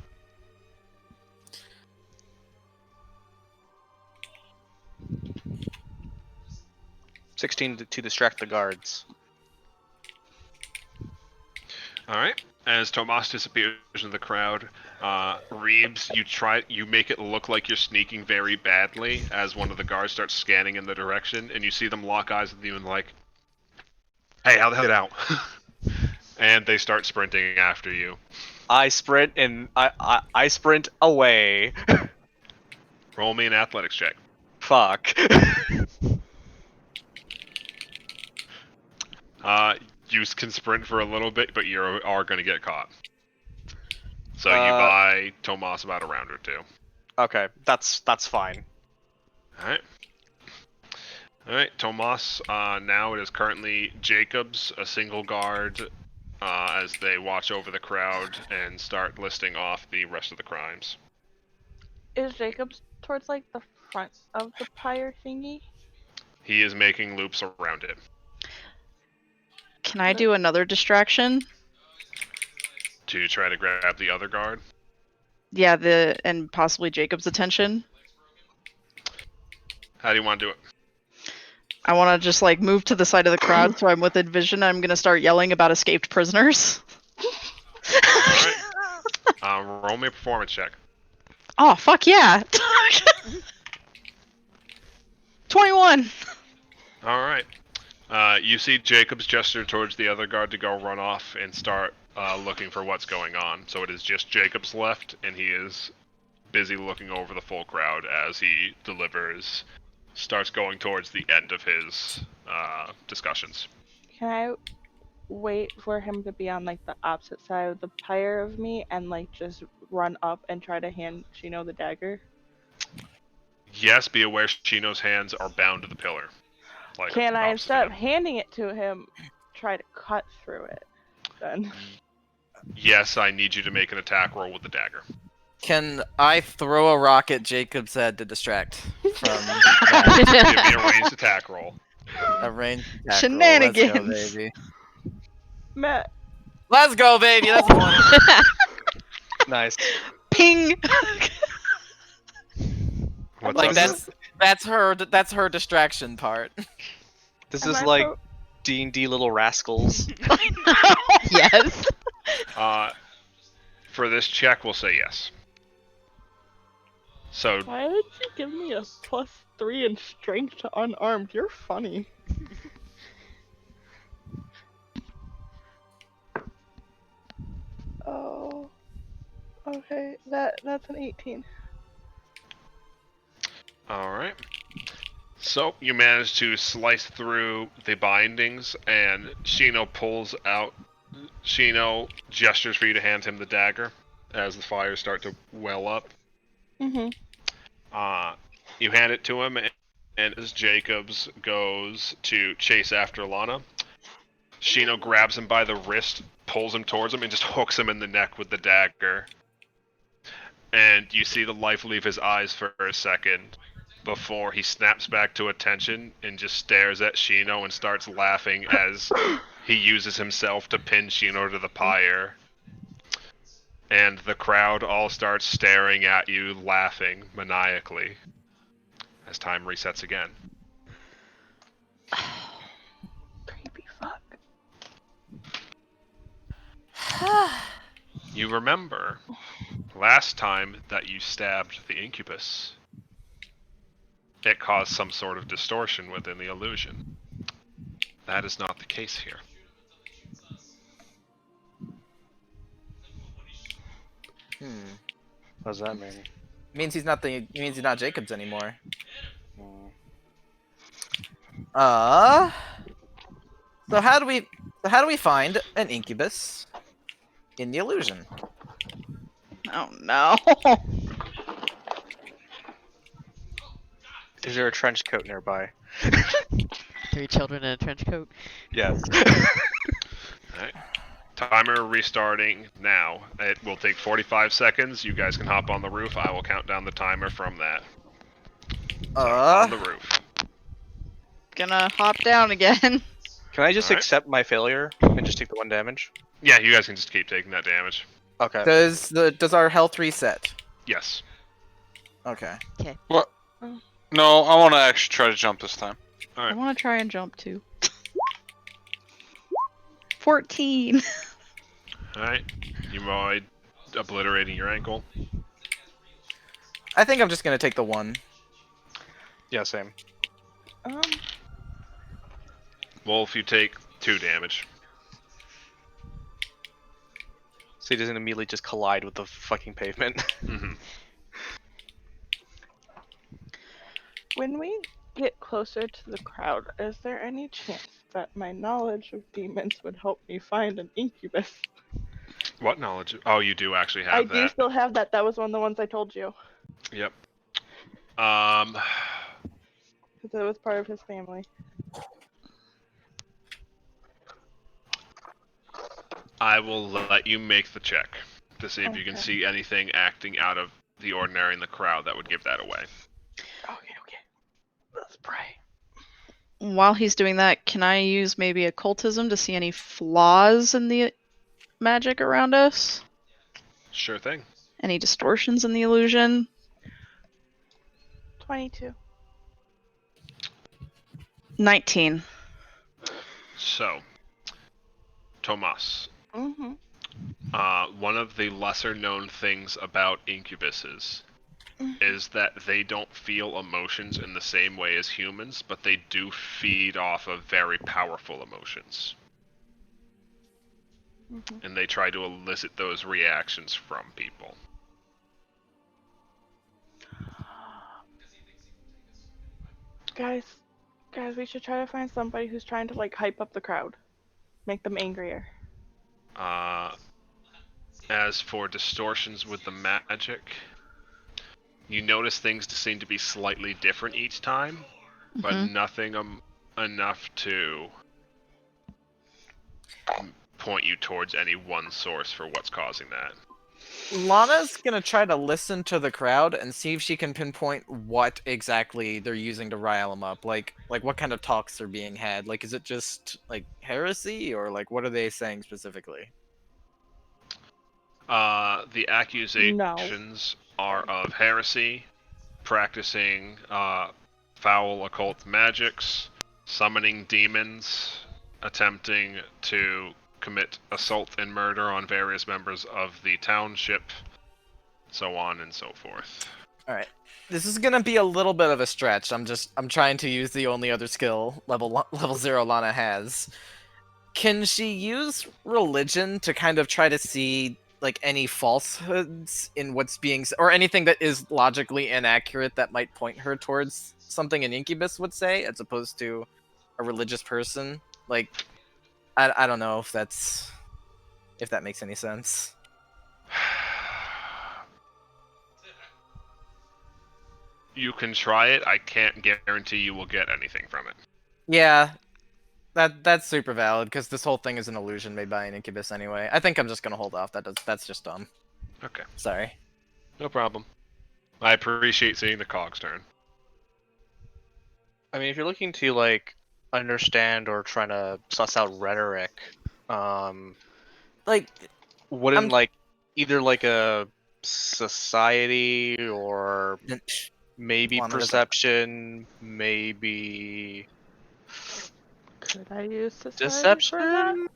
$16 to distract the guards. Alright. As Tomas disappears in the crowd, Reeves, you make it look like you're sneaking very badly as one of the guards starts scanning in the direction, and you see them lock eyes with you and like, hey, how the hell get out? And they start sprinting after you. I sprint and I sprint away. Roll me an athletics check. Fuck. You can sprint for a little bit, but you are going to get caught. So you Uh, buy Tomas about a round or two. Okay, that's fine. Alright. Alright, Tomas, now it is currently Jacobs, a single guard, as they watch over the crowd and start listing off the rest of the crimes. Is Jacob's towards, like, the front of the pyre thingy? He is making loops around it. can I do another distraction? To try to grab the other guard. Yeah, and possibly Jacob's attention. How do you want to do it? I want to just like move to the side of the crowd so I'm within vision. I'm gonna start yelling about escaped prisoners. Alright. Roll me a performance check. Oh fuck yeah! 21. Alright. You see Jacobs gesture towards the other guard to go run off and start looking for what's going on. So it is just Jacobs left, and he is busy looking over the full crowd as he starts going towards the end of his discussions. Can I wait for him to be on, like, the opposite side of the pyre of me and, like, just run up and try to hand Shino the dagger? Yes, be aware Shino's hands are bound to the pillar. Like, Can I, opposite instead of him. handing it to him, try to cut through it? Then. Yes, I need you to make an attack roll with the dagger. Can I throw a rock at Jacob's head to distract from that? Give me a ranged attack roll. A ranged attack Shenanigans. Roll. Let's go, baby. Matt, Let's go, baby. That's a 20. Nice. Ping. What's Like up? that's her distraction part. This Am is I like so- D&D Little Rascals. Yes. For this check, we'll say yes. So, why did you give me a +3 in strength to unarmed? You're funny. Oh. Okay, that's an 18. alright. So, you manage to slice through the bindings, and Shino pulls out Shino gestures for you to hand him the dagger as the fires start to well up. Mhm. You hand it to him, and as Jacobs goes to chase after Lana, Shino grabs him by the wrist, pulls him towards him, and just hooks him in the neck with the dagger. And you see the life leave his eyes for a second before he snaps back to attention and just stares at Shino and starts laughing as he uses himself to pin Shino to the pyre. And the crowd all starts staring at you, laughing maniacally as time resets again. Creepy fuck. You remember last time that you stabbed the incubus, it caused some sort of distortion within the illusion. That is not the case here. What does that mean? Means he's not Jacobs anymore. Hmm. So how do we find an incubus in the illusion? Oh no. Is there a trench coat nearby? 3 children in a trench coat. Yes. Alright. Timer restarting now. It will take 45 seconds. You guys can hop on the roof. I will count down the timer from that. So, on the roof. Gonna hop down again. Can I just Alright. accept my failure and just take the 1 damage? Yeah, you guys can just keep taking that damage. Okay. Does our health reset? Yes. Okay. What? No, I want to actually try to jump this time. I want to try and jump too. 14. Alright. You avoid obliterating your ankle. I think I'm just gonna take the 1. Yeah, same. Wolf, you take 2 damage. So he doesn't immediately just collide with the fucking pavement. Mm-hmm. When we get closer to the crowd, is there any chance that my knowledge of demons would help me find an incubus? What knowledge? Oh, you do actually have I that. do still have that. That was one of the ones I told you. Yep. Because it was part of his family. I will let you make the check to see if you can Okay. see anything acting out of the ordinary in the crowd that would give that away. Okay. Let's pray. While he's doing that, can I use maybe occultism to see any flaws in the magic around us? Sure thing. Any distortions in the illusion? 22. 19. So, Tomas, Mm-hmm. one of the lesser known things about incubuses is that they don't feel emotions in the same way as humans, but they do feed off of very powerful emotions. Mm-hmm. And they try to elicit those reactions from people. Guys, we should try to find somebody who's trying to like hype up the crowd, make them angrier. As for distortions with the magic, you notice things seem to be slightly different each time, but nothing enough to point you towards any one source for what's causing that. Lana's gonna try to listen to the crowd and see if she can pinpoint what exactly they're using to rile them up. Like what kind of talks are being had. Like, is it just like heresy, or like what are they saying specifically? The accusations are of heresy, practicing foul occult magics, summoning demons, attempting to commit assault and murder on various members of the township, so on and so forth. Alright. This is gonna be a little bit of a stretch. I'm trying to use the only other skill level 0 Lana has. Can she use religion to kind of try to see like any falsehoods in what's being or anything that is logically inaccurate that might point her towards something an incubus would say, as opposed to a religious person? Like, I don't know if that's if that makes any sense. You can try it. I can't guarantee you will get anything from it. Yeah, that's super valid because this whole thing is an illusion made by an incubus anyway. I think I'm just gonna hold off. That's just dumb. Okay, Sorry. no problem. I appreciate seeing the cog's turn. I mean, if you're looking to like understand or trying to suss out rhetoric, Like, wouldn't I'm- like either like a society or maybe Lana doesn't- perception, maybe Could I use society for that? deception?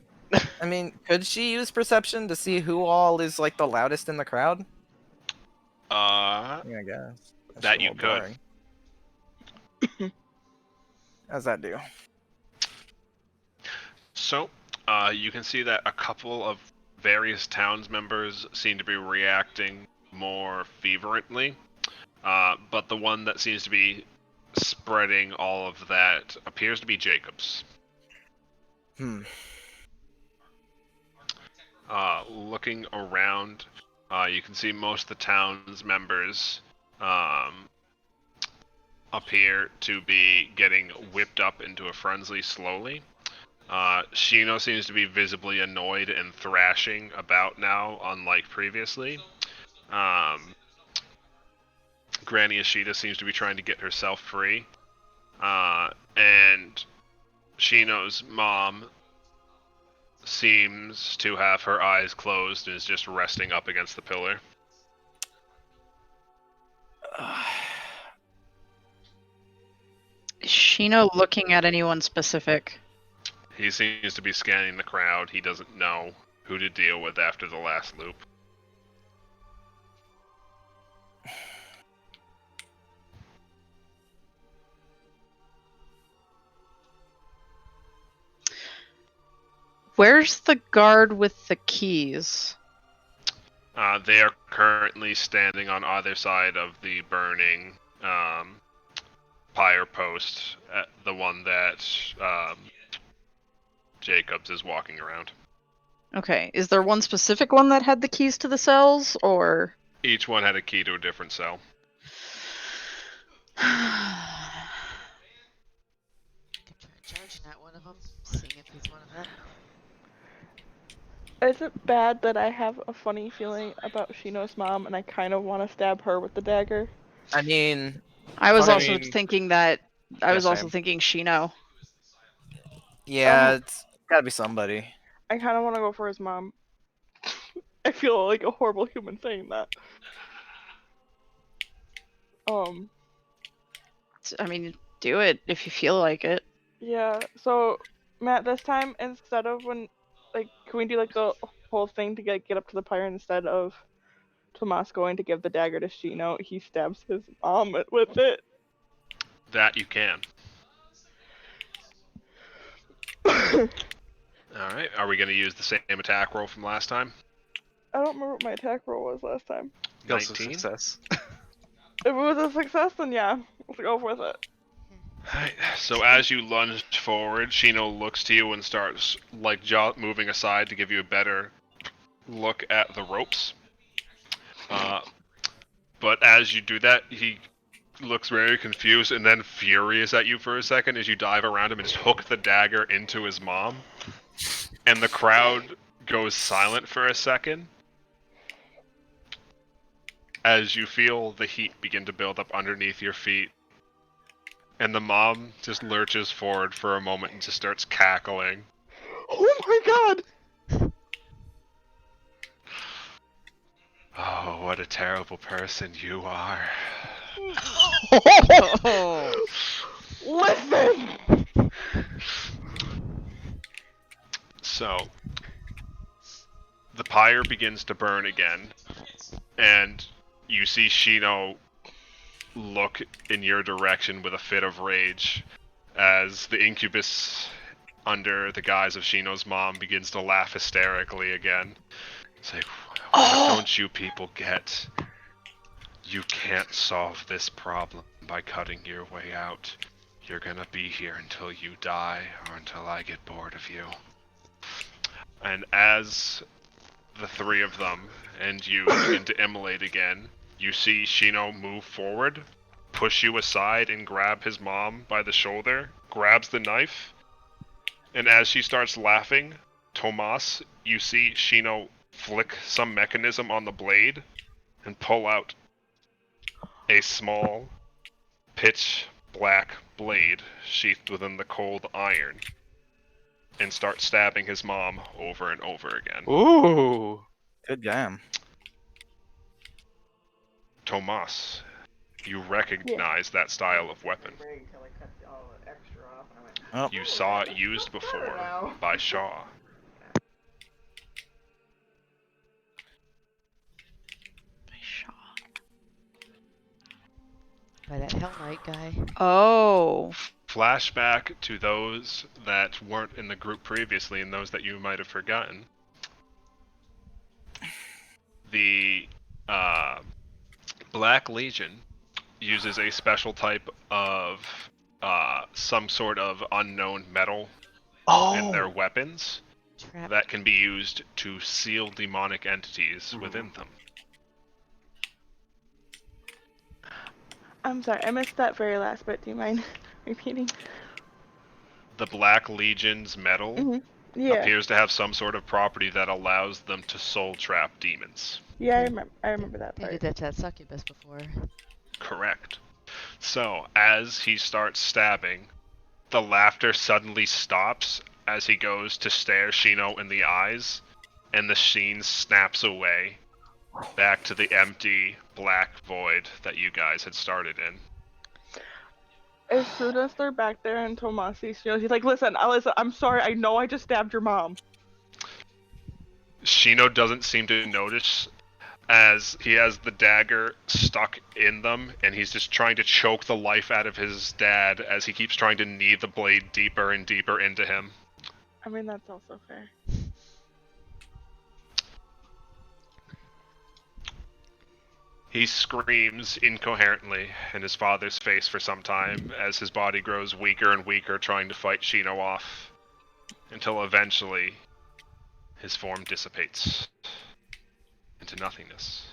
I mean, could she use perception to see who all is like the loudest in the crowd? Uh, Yeah, I guess. That's that a you little could. boring. How's that do? So, you can see that a couple of various towns members seem to be reacting more fervently, but the one that seems to be spreading all of that appears to be Jacobs. Looking around, you can see most of the town's members appear to be getting whipped up into a frenzy slowly. Shino seems to be visibly annoyed and thrashing about now, unlike previously. Granny Ashita seems to be trying to get herself free. And Shino's mom seems to have her eyes closed and is just resting up against the pillar. Is Shino looking at anyone specific? He seems to be scanning the crowd. He doesn't know who to deal with after the last loop. Where's the guard with the keys? They are currently standing on either side of the burning pyre post, the one that Jacobs is walking around. Okay, is there one specific one that had the keys to the cells, or? Each one had a key to a different cell. Could try charging at one of them, seeing if he's one of them. Is it bad that I have a funny feeling about Shino's mom and I kind of want to stab her with the dagger? I mean, I was I also mean- thinking that. I Yeah, was also same. thinking Shino. yeah, Oh. it's gotta be somebody. I kind of want to go for his mom. I feel like a horrible human saying that. I mean, do it if you feel like it. Yeah, so Matt, this time instead of can we do like the whole thing to get up to the pyre instead of Tomas going to give the dagger to Shino, he stabs his mom with it. That you can. Alright, are we going to use the same attack roll from last time? I don't remember what my attack roll was last time. Also 19? success. If it was a success, then yeah, let's go with it. Alright, so as you lunge forward, Shino looks to you and starts moving aside to give you a better look at the ropes. But as you do that, he looks very confused and then furious at you for a second as you dive around him and just hook the dagger into his mom. And the crowd goes silent for a second as you feel the heat begin to build up underneath your feet. And the mom just lurches forward for a moment and just starts cackling. Oh my god! Oh, what a terrible person you are. Listen! So, the pyre begins to burn again, and you see Shino look in your direction with a fit of rage as the incubus, under the guise of Shino's mom, begins to laugh hysterically again. It's like, what don't you people get? You can't solve this problem by cutting your way out. You're gonna be here until you die, or until I get bored of you. And as the three of them and you begin to immolate again, you see Shino move forward, push you aside, and grab his mom by the shoulder, grabs the knife, and as she starts laughing, Tomas, you see Shino flick some mechanism on the blade and pull out a small, pitch black blade sheathed within the cold iron and start stabbing his mom over and over again. Ooh. Good game. Tomas, you recognize that style of weapon. Oh. You saw it used before by Shaw. By that Hell Knight guy. Oh. Flashback to those that weren't in the group previously and those that you might have forgotten. The Black Legion uses a special type of some sort of unknown metal in their weapons Trap. that can be used to seal demonic entities within them. I'm sorry, I missed that very last bit. Do you mind repeating? The Black Legion's metal Yeah. appears to have some sort of property that allows them to soul trap demons. Yeah, Okay. I remember that They part. did that to that succubus before. Correct. So, as he starts stabbing, the laughter suddenly stops as he goes to stare Shino in the eyes, and the sheen snaps away back to the empty black void that you guys had started in. As soon as they're back there and Tomas sees Shino, he's like, listen, I'm sorry, I know I just stabbed your mom. Shino doesn't seem to notice as he has the dagger stuck in them, and he's just trying to choke the life out of his dad as he keeps trying to knead the blade deeper and deeper into him. I mean, that's also fair. He screams incoherently in his father's face for some time as his body grows weaker and weaker trying to fight Shino off, until eventually his form dissipates into nothingness.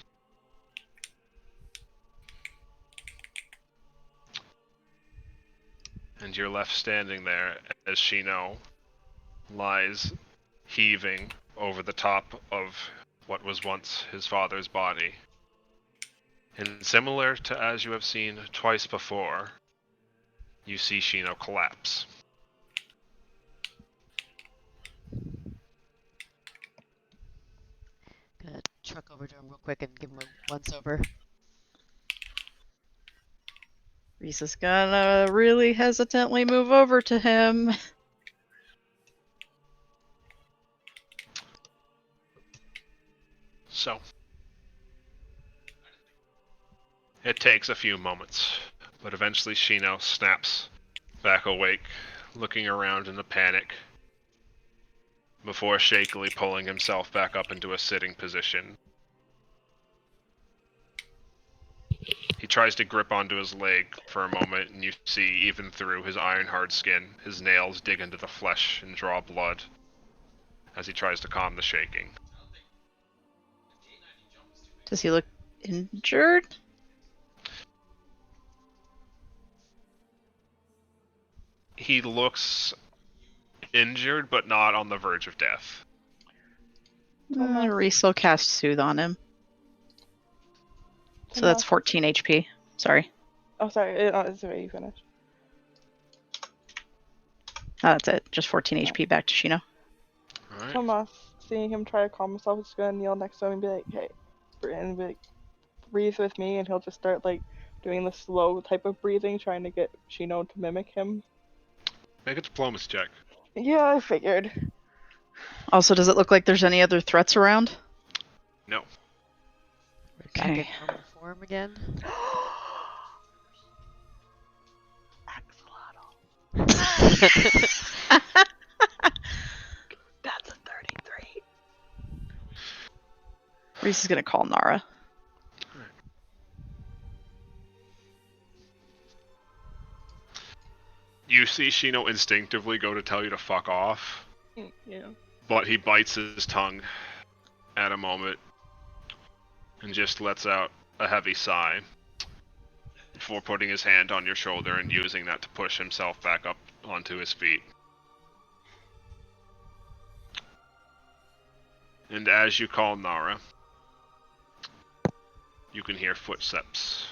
And you're left standing there as Shino lies heaving over the top of what was once his father's body. And similar to as you have seen twice before, you see Shino collapse. Gonna truck over to him real quick and give him a once over. Reese is gonna really hesitantly move over to him. So, it takes a few moments, but eventually Shino snaps back awake, looking around in a panic, before shakily pulling himself back up into a sitting position. He tries to grip onto his leg for a moment, and you see, even through his iron-hard skin, his nails dig into the flesh and draw blood as he tries to calm the shaking. Does he look injured? He looks injured, but not on the verge of death. Reese will cast Soothe on him. So that's 14 HP. Sorry. Oh, sorry, it's already finished. Oh, that's it. Just 14 HP back to Shino. Alright. Tomas, seeing him try to calm himself, is gonna kneel next to him and be like, hey, and be like, breathe with me, and he'll just start like doing the slow type of breathing, trying to get Shino to mimic him. Make a diplomacy check. Yeah, I figured. Also, does it look like there's any other threats around? No. We're back in normal form again. That's a 33. Reese is gonna call Nara. You see Shino instinctively go to tell you to fuck off, Yeah. but he bites his tongue at a moment and just lets out a heavy sigh before putting his hand on your shoulder and using that to push himself back up onto his feet. And as you call Nara, you can hear footsteps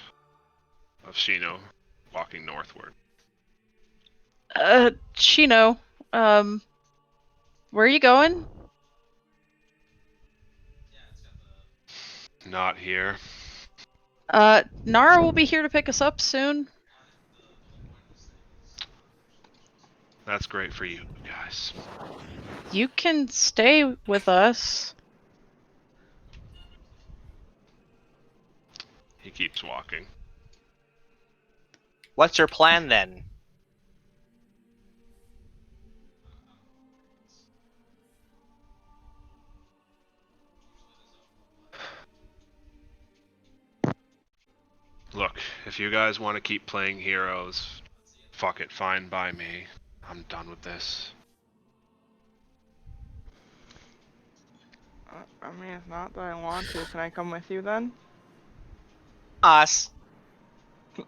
of Shino walking northward. Shino, where are you going? Not here. Nara will be here to pick us up soon. That's great for you guys. You can stay with us. He keeps walking. What's your plan then? Look, if you guys want to keep playing heroes, fuck it, fine by me. I'm done with this. I mean, it's not that I want to. Can I come with you then? Us.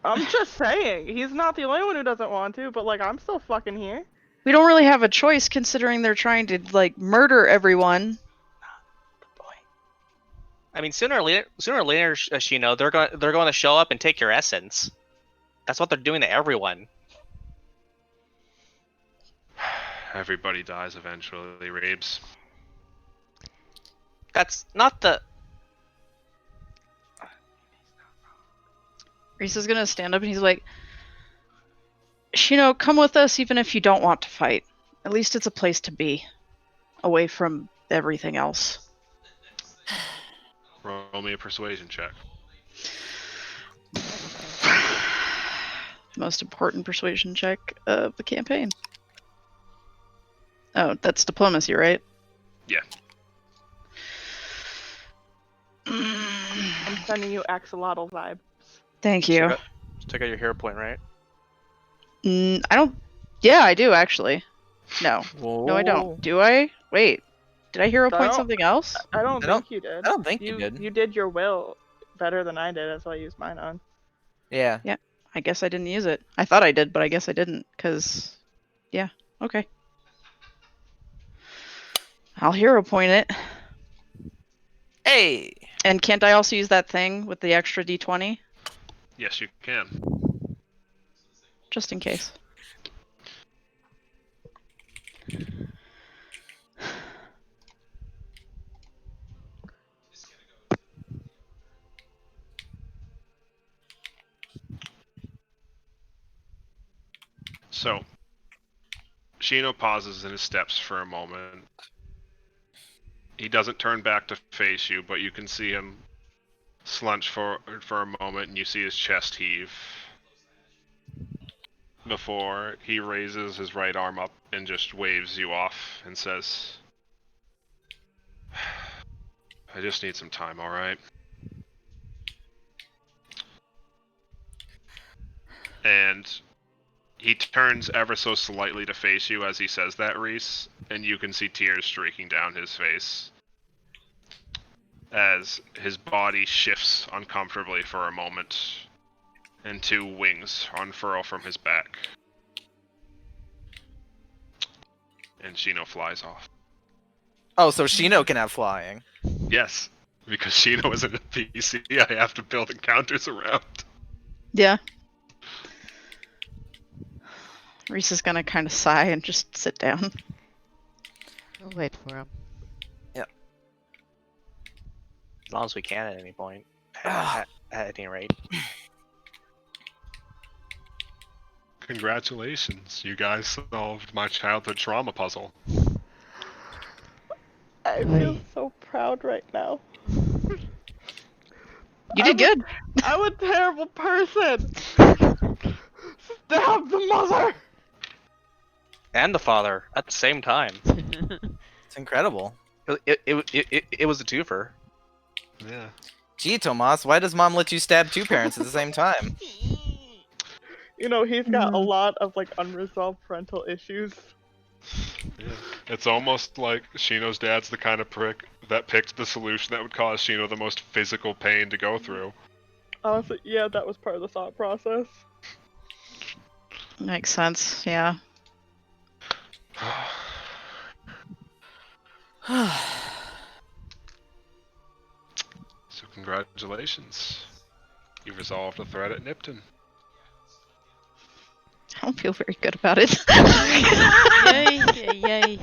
I'm just saying. He's not the only one who doesn't want to, but like, I'm still fucking here. We don't really have a choice considering they're trying to, like, murder everyone. I mean, sooner or later, Shino, they're going to show up and take your essence. That's what they're doing to everyone. Everybody dies eventually, Reeves. That's not the. Reese is gonna stand up and he's like, Shino, come with us even if you don't want to fight. At least it's a place to be. Away from everything else. Roll me a persuasion check. Most important persuasion check of the campaign. Oh, that's diplomacy, right? Yeah. I'm sending you axolotl vibes. Thank you. Check out your hero point, right? I don't... Yeah, I do, actually. No. No, I don't. Do I? Wait. Did I hero I point don't- something else? I don't think you did. I don't think you did. You did your will better than I did. That's why I used mine on. Yeah. I guess I didn't use it. I thought I did, but I guess I didn't, because... Yeah, okay. I'll hero point it. Hey! And can't I also use that thing with the extra d20? Yes, you can. Just in case. So, Shino pauses in his steps for a moment. He doesn't turn back to face you, but you can see him slunch for a moment, and you see his chest heave. Before he raises his right arm up and just waves you off and says, I just need some time, alright? And he turns ever so slightly to face you as he says that, Reese, and you can see tears streaking down his face as his body shifts uncomfortably for a moment and two wings unfurl from his back. And Shino flies off. Oh, so Shino can have flying. Yes, because Shino isn't a PC, I have to build encounters around. Yeah. Reese is gonna kind of sigh and just sit down. We'll wait for him. As long as we can at any point. At any rate. Congratulations, you guys solved my childhood trauma puzzle. I feel so proud right now. You did good. I'm a terrible person. Stab the mother. And the father at the same time. It's incredible. It was a twofer. Yeah. Gee, Tomas, why does mom let you stab two parents at the same time? You know, he's got a lot of like unresolved parental issues. Yeah. It's almost like Shino's dad's the kind of prick that picked the solution that would cause Shino the most physical pain to go through. Honestly, yeah, that was part of the thought process. Makes sense. Yeah. So congratulations. You resolved the threat at Nipton. I don't feel very good about it. Yay!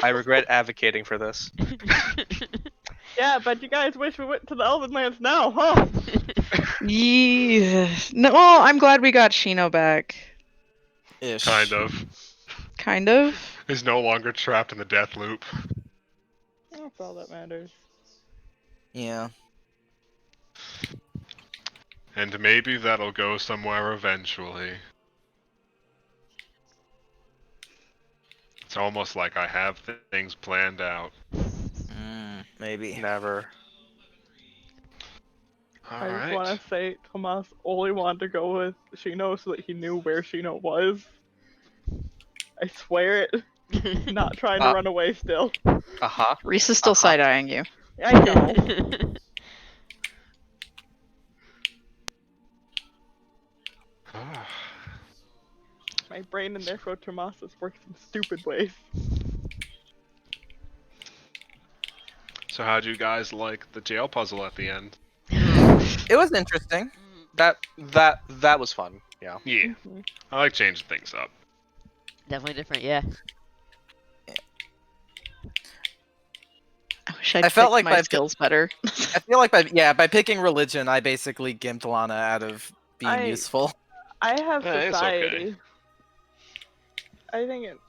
I regret advocating for this. Yeah, but you guys wish we went to the Elven Lands now, huh? Yeah. No, well, I'm glad we got Shino back. Ish. Kind of. Kind of. Is no longer trapped in the death loop. That's all that matters. Yeah. And maybe that'll go somewhere eventually. It's almost like I have things planned out. Maybe. Never. I just Alright. want to say Tomas only wanted to go with Shino so that he knew where Shino was. I swear it. Not trying to run away still. Uh-huh. Reese is still side-eyeing you. I know. My brain and therefore Tomas's works in stupid ways. So how'd you guys like the jail puzzle at the end? It was interesting. That was fun. Yeah. Yeah. I like changing things up. Definitely different, yeah. I wish I'd I felt picked like my skills better. I feel like by picking religion, I basically gimped Lana out of being useful. I have It's society. okay. I think it's.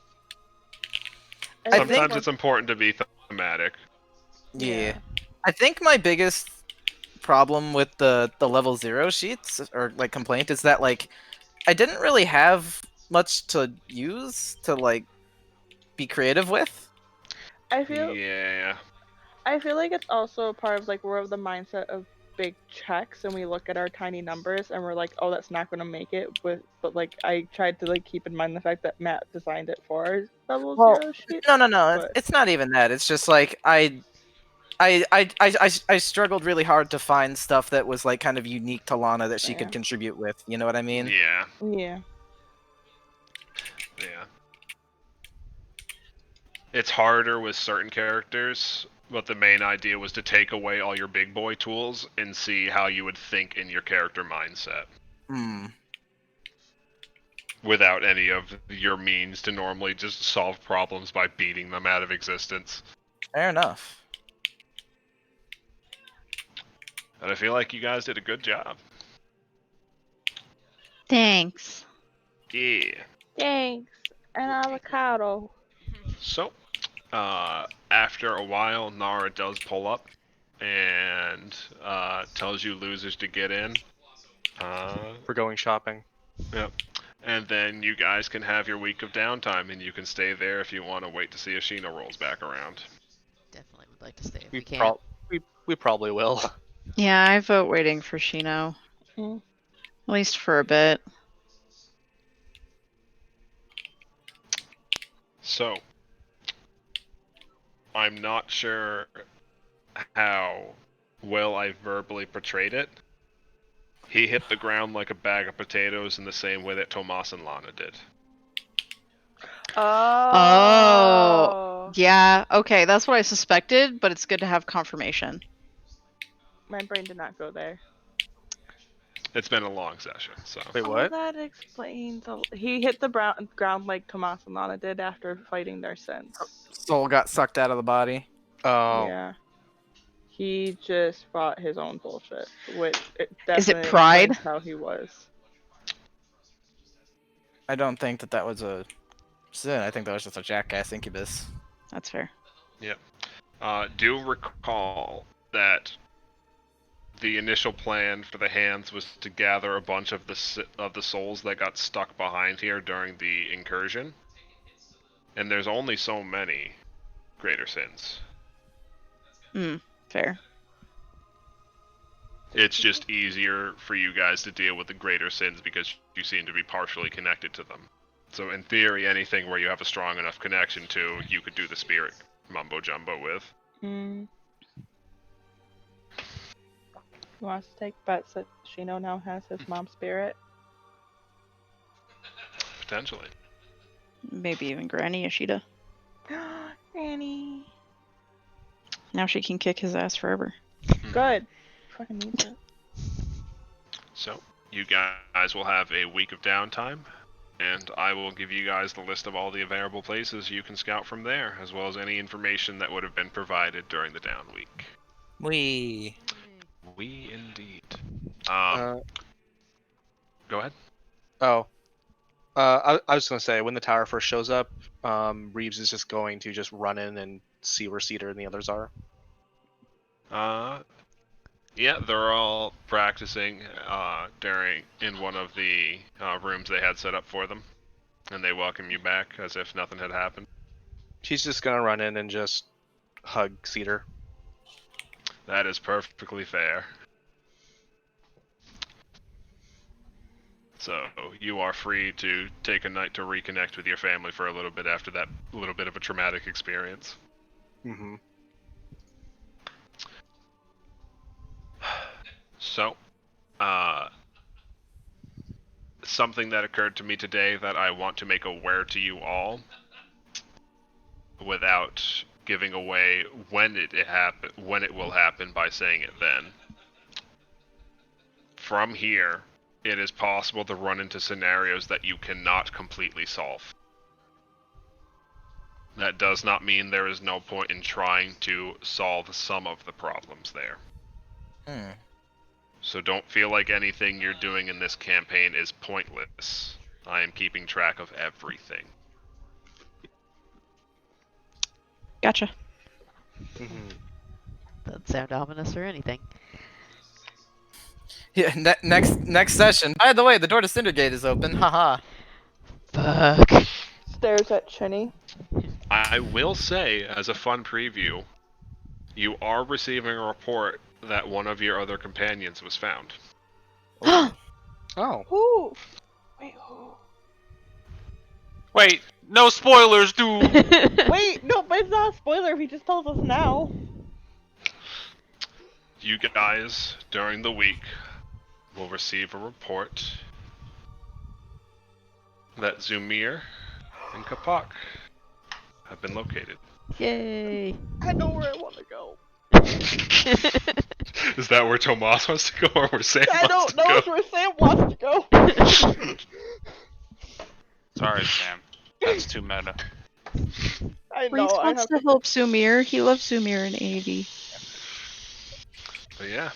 Sometimes it's important to be thematic. Yeah. I think my biggest problem with the level 0 sheets or like complaint is that like I didn't really have much to use to like be creative with. I feel like it's also part of like we're of the mindset of big checks and we look at our tiny numbers and we're like, oh, that's not gonna make it. But like I tried to like keep in mind the fact that Matt designed it for our level 0 sheet. No, but... it's not even that. It's just like I struggled really hard to find stuff that was like kind of unique to Lana that she could contribute with. You know what I mean? Yeah. Yeah. Yeah. It's harder with certain characters, but the main idea was to take away all your big boy tools and see how you would think in your character mindset. Without any of your means to normally just solve problems by beating them out of existence. Fair enough. And I feel like you guys did a good job. Thanks. Yeah. Thanks. An avocado. So, after a while, Nara does pull up and tells you losers to get in. We're going shopping. Yep. And then you guys can have your week of downtime, and you can stay there if you want to wait to see if Sheena rolls back around. Definitely would like to stay if we can. We probably will. Yeah, I vote waiting for Shino. At least for a bit. So, I'm not sure how well I verbally portrayed it. He hit the ground like a bag of potatoes in the same way that Tomas and Lana did. Oh. Yeah, okay, that's what I suspected, but it's good to have confirmation. My brain did not go there. It's been a long session, so. Wait, what? That explains. He hit the ground like Tomas and Lana did after fighting their sins. Soul got sucked out of the body. Oh. Yeah. He just fought his own bullshit, which Is it definitely pride? explains how he was. I don't think that was a sin. I think that was just a jackass incubus. That's fair. Yep. Do recall that the initial plan for the hands was to gather a bunch of the souls that got stuck behind here during the incursion. And there's only so many greater sins. Fair. It's just easier for you guys to deal with the greater sins because you seem to be partially connected to them. So in theory, anything where you have a strong enough connection to, you could do the spirit mumbo jumbo with. Hmm. He wants to take bets that Shino now has his mom's spirit. Potentially. Maybe even Granny Yoshida. Granny. Now she can kick his ass forever. Good. Fucking needs it. So, you guys will have a week of downtime, and I will give you guys the list of all the available places you can scout from there, as well as any information that would have been provided during the down week. We. We indeed. Uh, Go ahead. oh. I was gonna say when the tower first shows up, Reeves is just going to just run in and see where Cedar and the others are. Yeah, they're all practicing in one of the rooms they had set up for them, and they welcome you back as if nothing had happened. He's just gonna run in and just hug Cedar. That is perfectly fair. So you are free to take a night to reconnect with your family for a little bit after that little bit of a traumatic experience. Mm-hmm. So, something that occurred to me today that I want to make aware to you all, without giving away when it will happen by saying it then. From here, it is possible to run into scenarios that you cannot completely solve. That does not mean there is no point in trying to solve some of the problems there. So don't feel like anything you're doing in this campaign is pointless. I am keeping track of everything. Gotcha. Mm-hmm. Doesn't sound ominous or anything. Yeah. Next session. By the way, the door to Cindergate is open. Haha. Fuck. Stares at Chinny. I will say, as a fun preview, you are receiving a report that one of your other companions was found. Oh. Who? Wait, who? Wait, no spoilers, dude. Wait, no, but it's not a spoiler if he just tells us now. You guys, during the week, will receive a report that Zumir and Kapak have been located. Yay. I know where I want to go. Is that where Tomas wants to go, or where Sam I wants don't to know go? where Sam wants to go. Sorry, Sam. That's too meta. I Reese know. I wants have to help Sumir. He loves Sumir and AV. But yeah.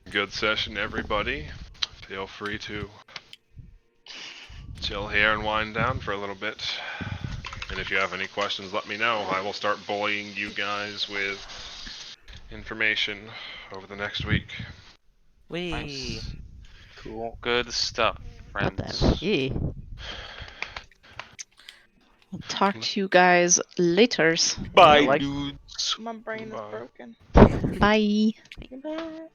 Good session, everybody. Feel free to chill here and wind down for a little bit. And if you have any questions, let me know. I will start bullying you guys with information over the next week. We. Nice. Cool. Good stuff, What the friends. gee. I'll talk to you guys later. Bye, like- dudes. My brain is Bye. broken. Bye. Goodbye.